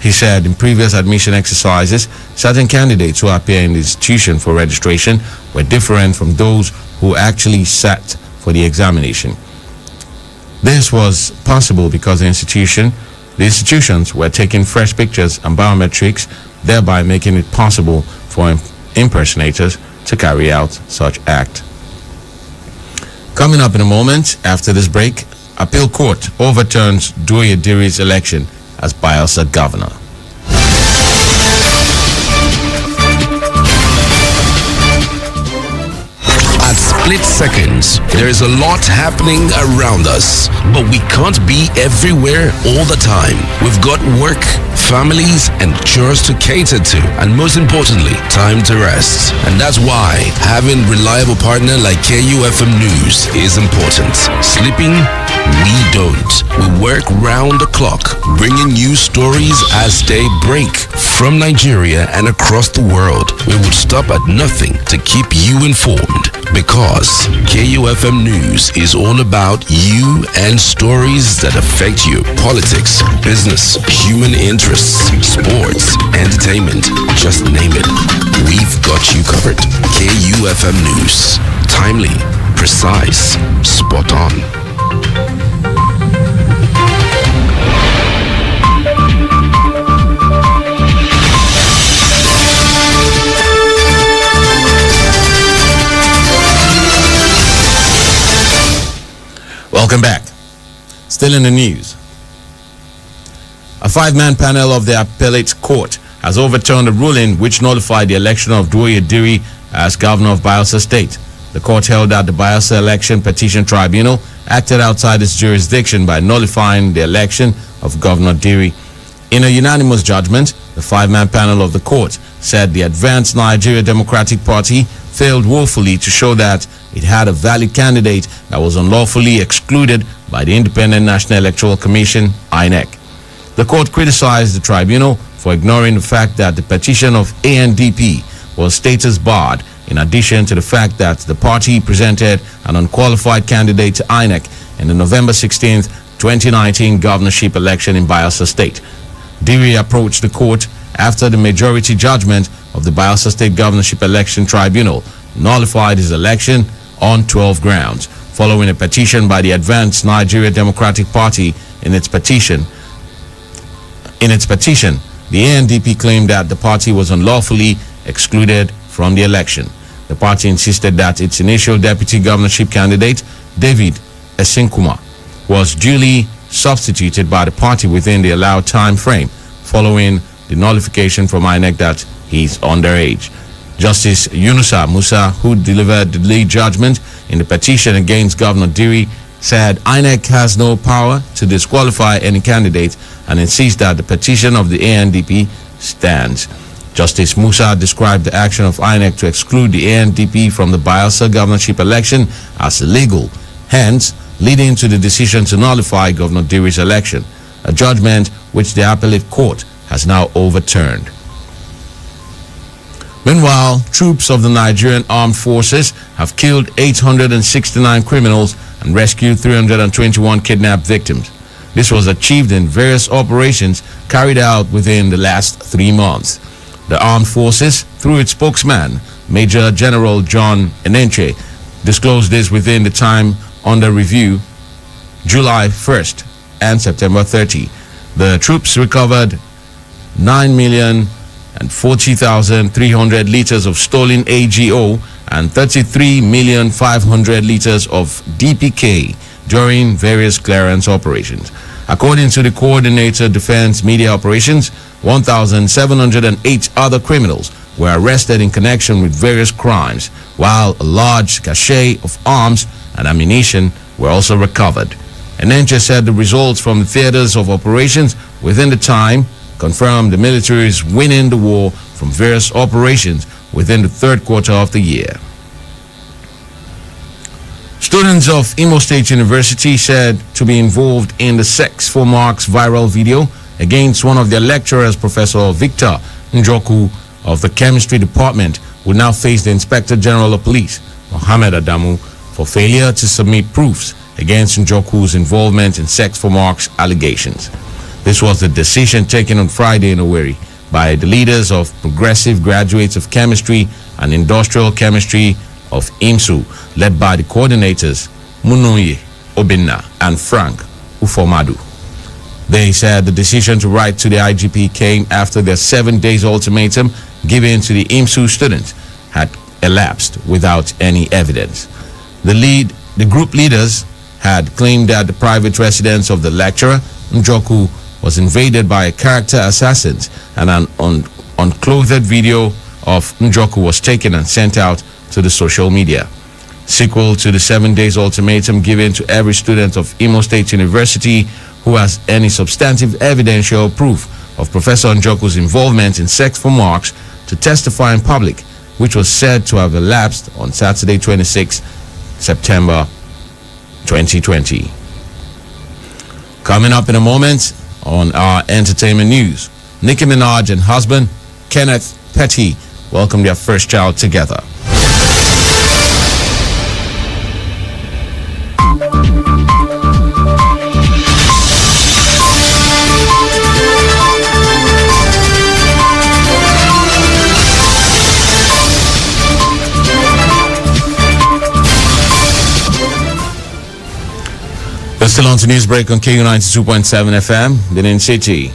He said in previous admission exercises, certain candidates who appear in the institution for registration were different from those who actually sat for the examination. This was possible because the institutions were taking fresh pictures and biometrics, thereby making it possible for impersonators to carry out such act. Coming up in a moment after this break, Appeal Court overturns Doye Diri's election as Bayelsa governor. At split seconds, there is a lot happening around us, but we can't be everywhere all the time. We've got work, families, and chores to cater to, and most importantly, time to rest. And that's why having reliable partner like KUFM News is important. Sleeping? We don't. We work round the clock, bringing you stories as they break from Nigeria and across the world. We would stop at nothing to keep you informed, because KUFM News is all about you and stories that affect you. Politics, business, human interests, sports, entertainment, just name it. We've got you covered. KUFM News. Timely, precise, spot on. Welcome back. Still in the news. A 5-man panel of the appellate court has overturned a ruling which nullified the election of Duoye Diri as governor of Bayelsa State. The court held that the Bayelsa Election Petition Tribunal acted outside its jurisdiction by nullifying the election of Governor Diri. In a unanimous judgment, the 5-man panel of the court said the Advanced Nigeria Democratic Party failed woefully to show that it had a valid candidate that was unlawfully excluded by the Independent National Electoral Commission, INEC. The court criticized the tribunal for ignoring the fact that the petition of ANDP was status barred, in addition to the fact that the party presented an unqualified candidate to INEC in the November 16, 2019 governorship election in Bayelsa State. Diri approached the court after the majority judgment of the Bayelsa State Governorship Election Tribunal nullified his election on 12 grounds, following a petition by the Advanced Nigeria Democratic Party. In its petition, the ANDP claimed that the party was unlawfully excluded from the election. The party insisted that its initial deputy governorship candidate, David Esinkuma, was duly substituted by the party within the allowed time frame, following the nullification from INEC that he is underage. Justice Yunusa Musa, who delivered the lead judgment in the petition against Governor Diri, said INEC has no power to disqualify any candidate and insists that the petition of the ANDP stands. Justice Musa described the action of INEC to exclude the ANDP from the Bayelsa governorship election as illegal, hence leading to the decision to nullify Governor Diri's election, a judgment which the appellate court has now overturned. Meanwhile, troops of the Nigerian Armed Forces have killed 869 criminals and rescued 321 kidnapped victims. This was achieved in various operations carried out within the last 3 months. The Armed Forces, through its spokesman, Major General John Enenche, disclosed this within the time under review, July 1st and September 30. The troops recovered 9,040,300 liters of stolen AGO and 33,500,000 liters of DPK during various clearance operations. According to the Coordinator Defense Media Operations, 1,708 other criminals were arrested in connection with various crimes, while a large cache of arms and ammunition were also recovered. Enenche said the results from the theaters of operations within the time confirmed the military is winning the war from various operations within the third quarter of the year. Students of Imo State University said to be involved in the Sex for Marks viral video against one of their lecturers, Professor Victor Njoku of the Chemistry Department, will now face the Inspector General of Police, Mohammed Adamu, for failure to submit proofs against Njoku's involvement in Sex for Marks allegations. This was the decision taken on Friday in Owerri by the leaders of Progressive Graduates of Chemistry and Industrial Chemistry of IMSU, led by the coordinators Munoye Obinna and Frank Ufomadu. They said the decision to write to the IGP came after their 7 days ultimatum given to the IMSU students had elapsed without any evidence. The group leaders had claimed that the private residence of the lecturer, Njoku, was invaded by character assassins, and an unclothed video of Njoku was taken and sent out to the social media. Sequel to the 7 days ultimatum given to every student of Imo State University who has any substantive evidential proof of Professor Njoku's involvement in Sex for Marks to testify in public, which was said to have elapsed on Saturday, 26 September 2020. Coming up in a moment on our entertainment news, Nicki Minaj and husband Kenneth Petty welcome their first child together. We're still on to Newsbreak on KU 92.7 FM, Benin City.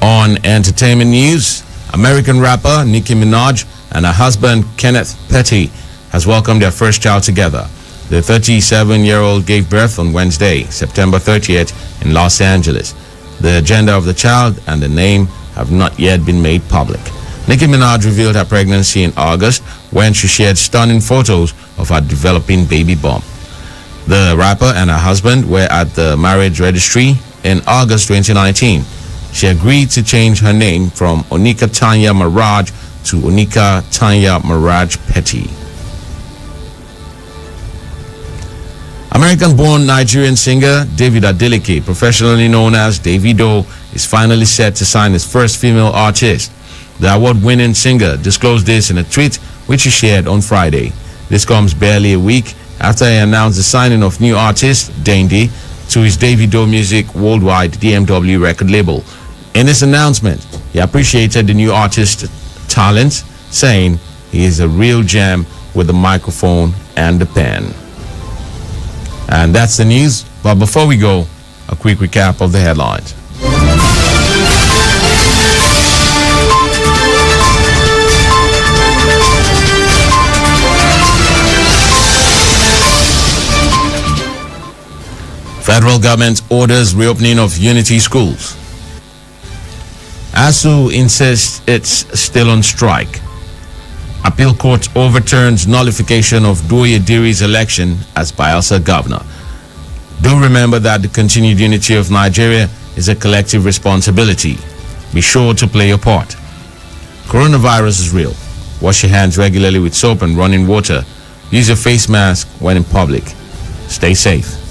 On entertainment news, American rapper Nicki Minaj and her husband Kenneth Petty has welcomed their first child together. The 37-year-old gave birth on Wednesday, September 30th in Los Angeles. The gender of the child and the name have not yet been made public. Nicki Minaj revealed her pregnancy in August when she shared stunning photos of her developing baby bump. The rapper and her husband were at the marriage registry in August 2019. She agreed to change her name from Onika Tanya Maraj to Onika Tanya Maraj Petty. American-born Nigerian singer David Adeleke, professionally known as Davido, is finally set to sign his first female artist. The award-winning singer disclosed this in a tweet which he shared on Friday. This comes barely a week after he announced the signing of new artist Dandy to his Davido Music Worldwide DMW record label. In his announcement, he appreciated the new artist's talent, saying he is a real gem with the microphone and the pen. And that's the news. But before we go, a quick recap of the headlines. Federal government orders reopening of Unity schools. ASU insists it's still on strike. Appeal court overturns nullification of Doye Diri's election as Bayelsa governor. Do remember that the continued unity of Nigeria is a collective responsibility. Be sure to play your part. Coronavirus is real. Wash your hands regularly with soap and running water. Use your face mask when in public. Stay safe.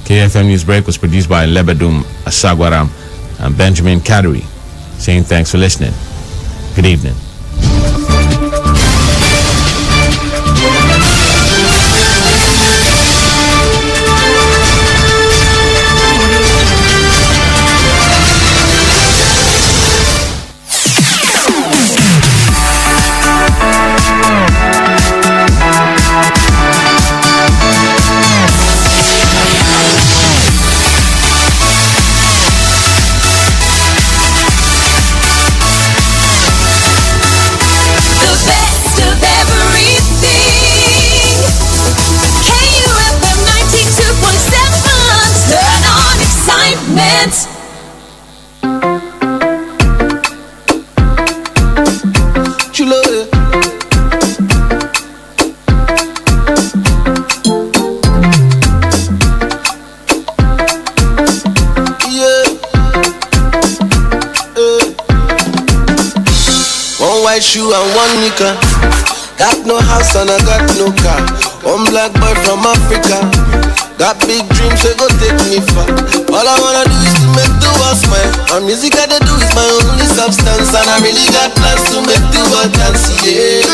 KFM Newsbreak was produced by Lebedum Asagwaram and Benjamin Kadri. Saying thanks for listening. Good evening. Shoe and one nika. Got no house and I got no car. One black boy from Africa. Got big dreams, so go take me far. All I wanna do is to make the world smile. And music I do is my only substance. And I really got plans to make the world dance, yeah.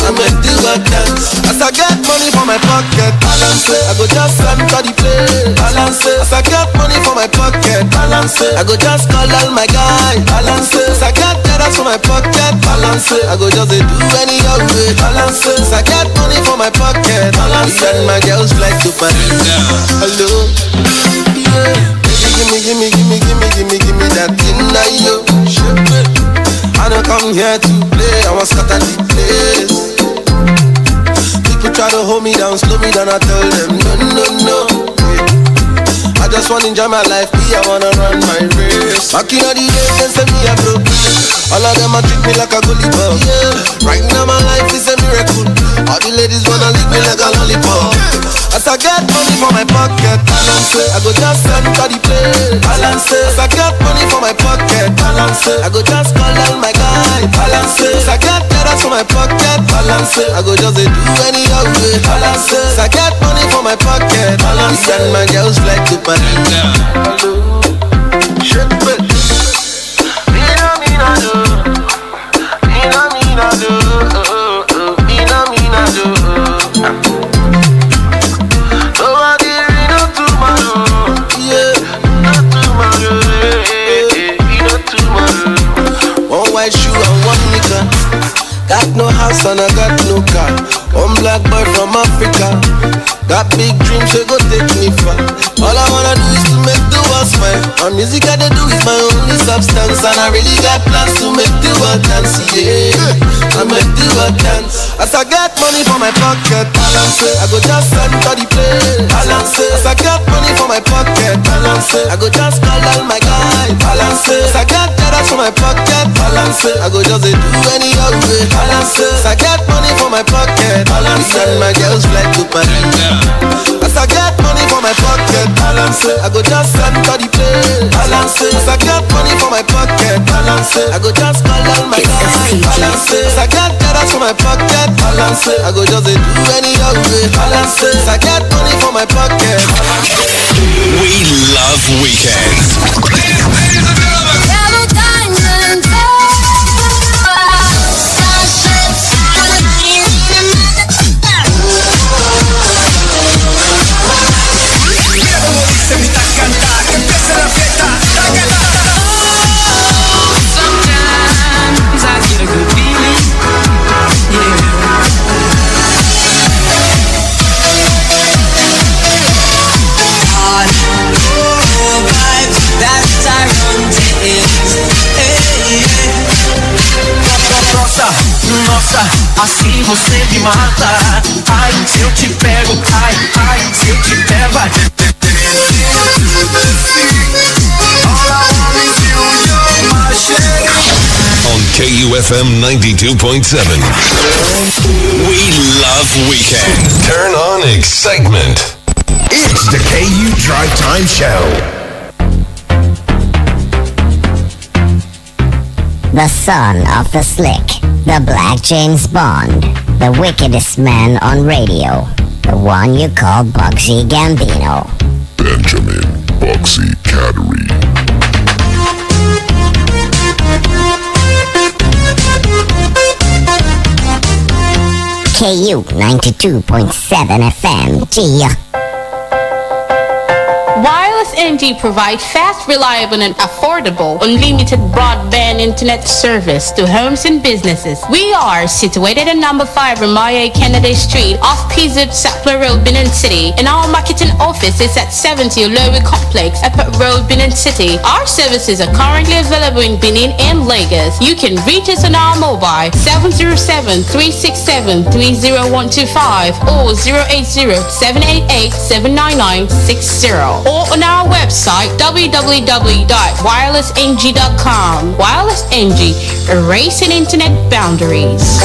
I make the world dance. As I get money for my pocket, balance it. I go just enter the place, balance it. As I get money for my pocket, balance it. I go just call all my guys, balance it. As I get dollars for my pocket, balance it. I go just do any other way, balance it. As I get money for my pocket, balance it. And my girls like to party. Hello, yeah. Give me that thing that you ship it. I don't come here to play, I want to scatter the place. People try to hold me down, slow me down, I tell them no. I just wanna enjoy my life, I wanna run my race. Back in the day, they say me a broke. All of them a treat me like a goalie ball. Yeah. Right now my life is a miracle. All the ladies wanna lick me like a lollipop. As I get money for my pocket, balance it. I go just enter the place, balance it. As I get money for my pocket, balance it. I go just call all my guys, balance it. As I get dollars for my pocket, balance it. I go just do any other way, balance it. As I get money for my pocket, balance it. And my girls like to party. Hello, shit, but Mina do. Nobody not tomorrow. Yeah, not tomorrow. Not tomorrow. One white shoe and one nika. Got no house and I got no car. One black boy from Africa. Got big dreams, so go take me far. All I wanna do is to make the world smile. And music I do is my only substance. And I really got plans to make the world dance, yeah. I make the world dance. As I get money for my pocket, balance it. I go just enter the place, balance it. As I get money for my pocket, balance it. I go just call all my guys, balance it. As I get dollars for my pocket, balance it. I go just do any other way, balance it. As I get money for my pocket, balance it. And my girls fly to Paris. As I get money for my pocket, balance it. I go just enter the place, balance it. As I get money for my pocket, balance it. I go just call all my guys, balance it. As I get dollars for my pocket, balance it. I go just do any other way, balance it. As I get money for my pocket, balance it. We love weekends. Yellow diamonds. Sometimes I get a good feeling, yeah. Hard vibes, that's our routines, hey, Nossa, assim você me mata. Ai, se eu te pego, ai, se eu te pego, vai. On KUFM 92.7. We love weekends. Turn on excitement. It's the KU Drive Time Show. The son of the slick, the Black James Bond, the wickedest man on radio, the one you call Bugsy Gambino. Benjamin Bugsy Cattery. KU 92.7 FM. Gee. Wireless NG provides fast, reliable, and affordable unlimited broadband internet service to homes and businesses. We are situated at number 5 Ramaya Kennedy Street off PZ Sapler Road, Benin City, and our marketing office is at 70 Lowy Complex, Eppot Road, Benin City. Our services are currently available in Benin and Lagos. You can reach us on our mobile 707-367-30125 or 080-788-79960. Or on our website www.wirelessng.com. Wireless NG, erasing internet boundaries.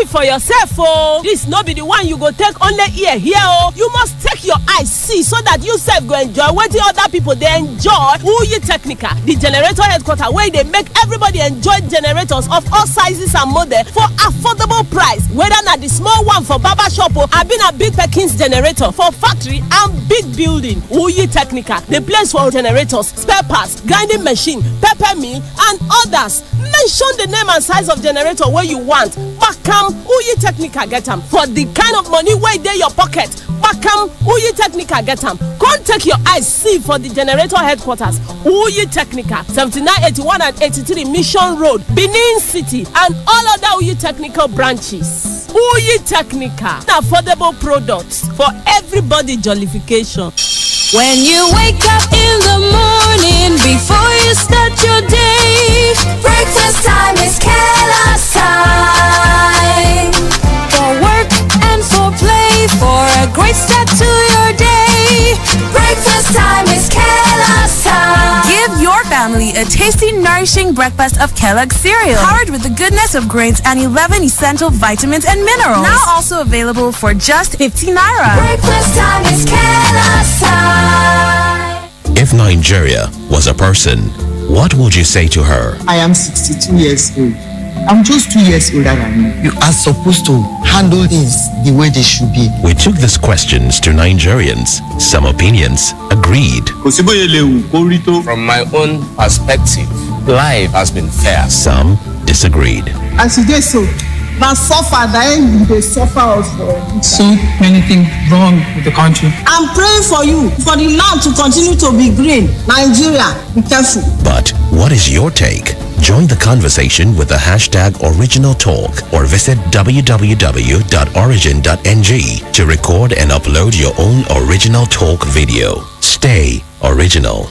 For yourself, oh, this no be the one you go take only ear here, oh. You must take your eyes see so that you self go enjoy what the other people they enjoy. Uyi Technica, the generator headquarter where they make everybody enjoy generators of all sizes and models for affordable price. Whether not the small one for barber shop or I been a big Perkins generator for factory and big building. Uyi Technica, the place for generators, spare parts, grinding machine, pepper mill, and others. Mention the name and size of generator where you want. Bakam Uyi Technica get them for the kind of money where they your pocket. Bakam Uyi Technica get them. Come take your eyes see for the generator headquarters. Uyi Technica, 7981 and 83 Mission Road, Benin City, and all other Uyi Technical branches. Uyi Technica, affordable products for everybody jollification. When you wake up in the morning, before you start your day, breakfast time is Kellogg's time. For work and for play, for a great start to your day, breakfast time is Kellogg's time. Give your family a tasty, nourishing breakfast of Kellogg's cereal, powered with the goodness of grains and 11 essential vitamins and minerals. Now also available for just 15 naira. Breakfast time is Kellogg's time. If Nigeria was a person, what would you say to her? I am 62 years old. I'm just 2 years older than you. You are supposed to handle things the way they should be. We took these questions to Nigerians. Some opinions agreed. From my own perspective, life has been fair. Some disagreed. As you get so, now suffer, then they suffer also. So many things wrong with the country. I'm praying for you, for the land to continue to be green. Nigeria, be careful. But what is your take? Join the conversation with the hashtag #OriginalTalk or visit www.origin.ng to record and upload your own Original Talk video. Stay original.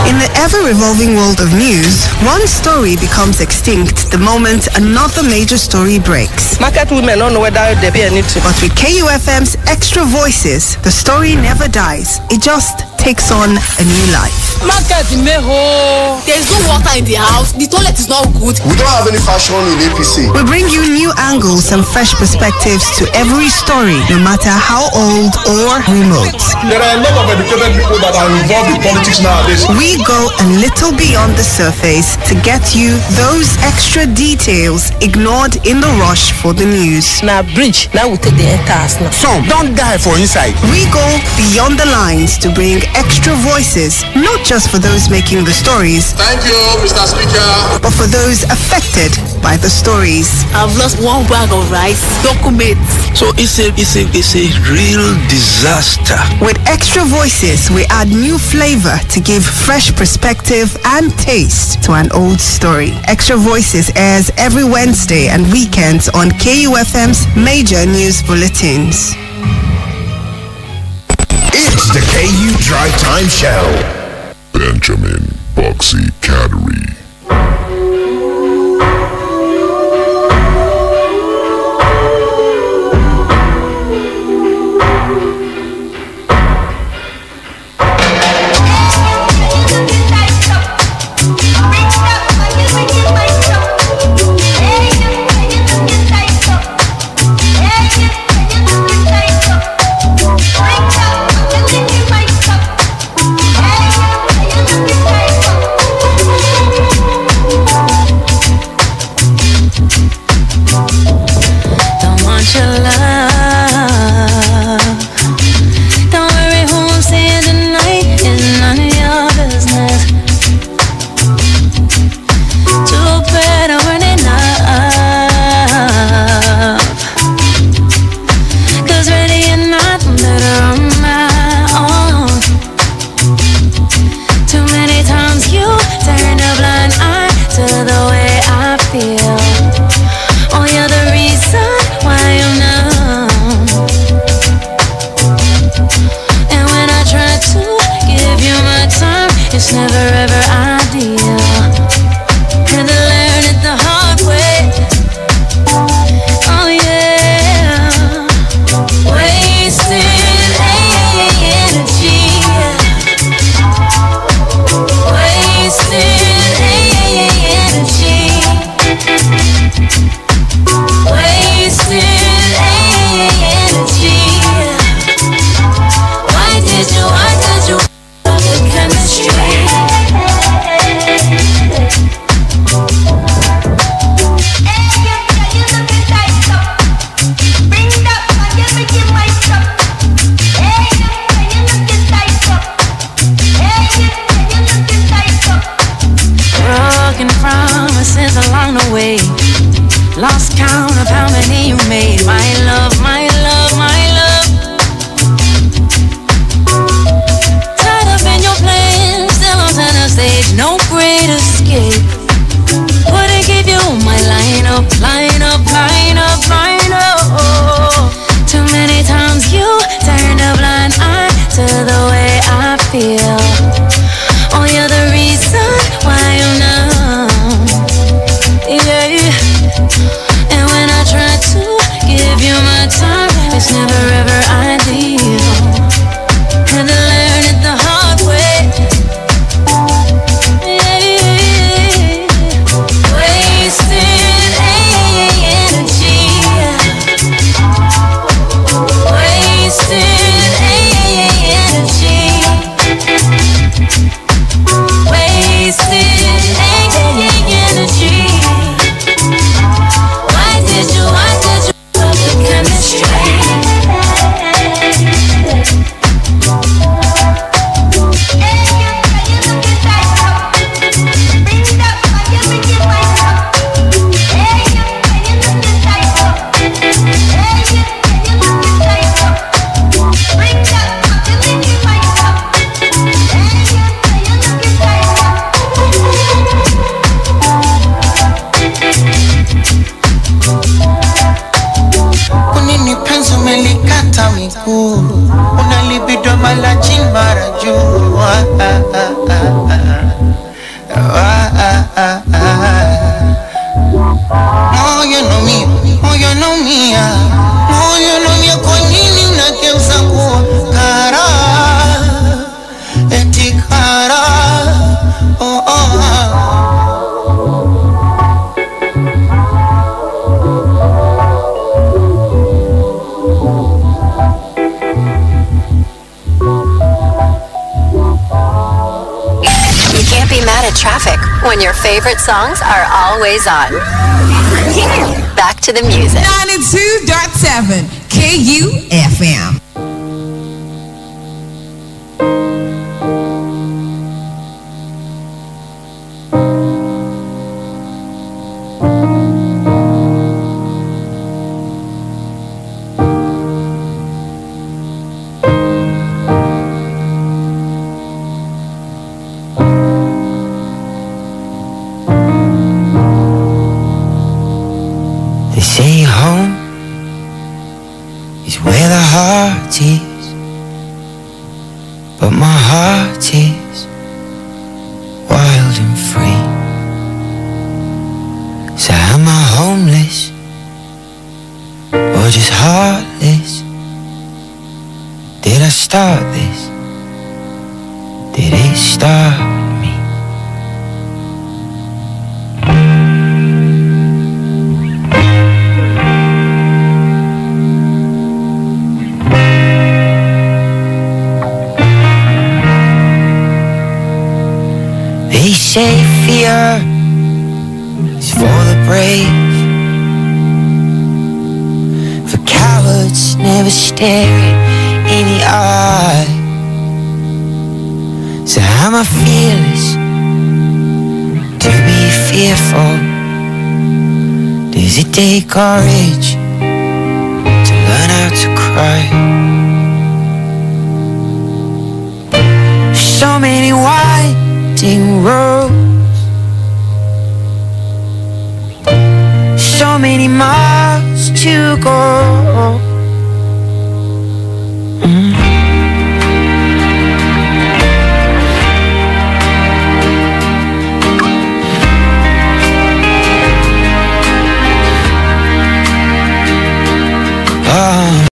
In the ever-revolving world of news, one story becomes extinct the moment another major story breaks. Market women don't know whether they be anything. But with KUFM's Extra Voices, the story never dies. It just takes on a new life. Market meho. There is no water in the house. The toilet is not good. We don't have any fashion in APC. We bring you new angles and fresh perspectives to every story, no matter how old or remote. There are a lot of educated people that are involved in politics nowadays. We go a little beyond the surface to get you those extra details ignored in the rush for the news. Now bridge, now we take the entire now. Some don't die for inside. We go beyond the lines to bring extra voices, not just for those making the stories. Thank you, Mr. Speaker. But for those affected by the stories. I've lost 1 bag of rice, documents. So it's a real disaster. With Extra Voices, we add new flavor to give fresh perspective and taste to an old story. Extra Voices airs every Wednesday and weekends on KUFM's major news bulletins. It's the KU Drive Time Show. Benjamin Boxy Cattery. when your favorite songs are always on. Back to the music. 92.7 KUFM. They say home is where the heart is, but my heart is wild and free. So am I homeless or just heartless? Did I start this? Did it start me? They say fear is for the brave, for cowards never stare it in the eye. So am I fearless to be fearful? Does it take courage to learn how to cry? So many winding roads, so many miles to go.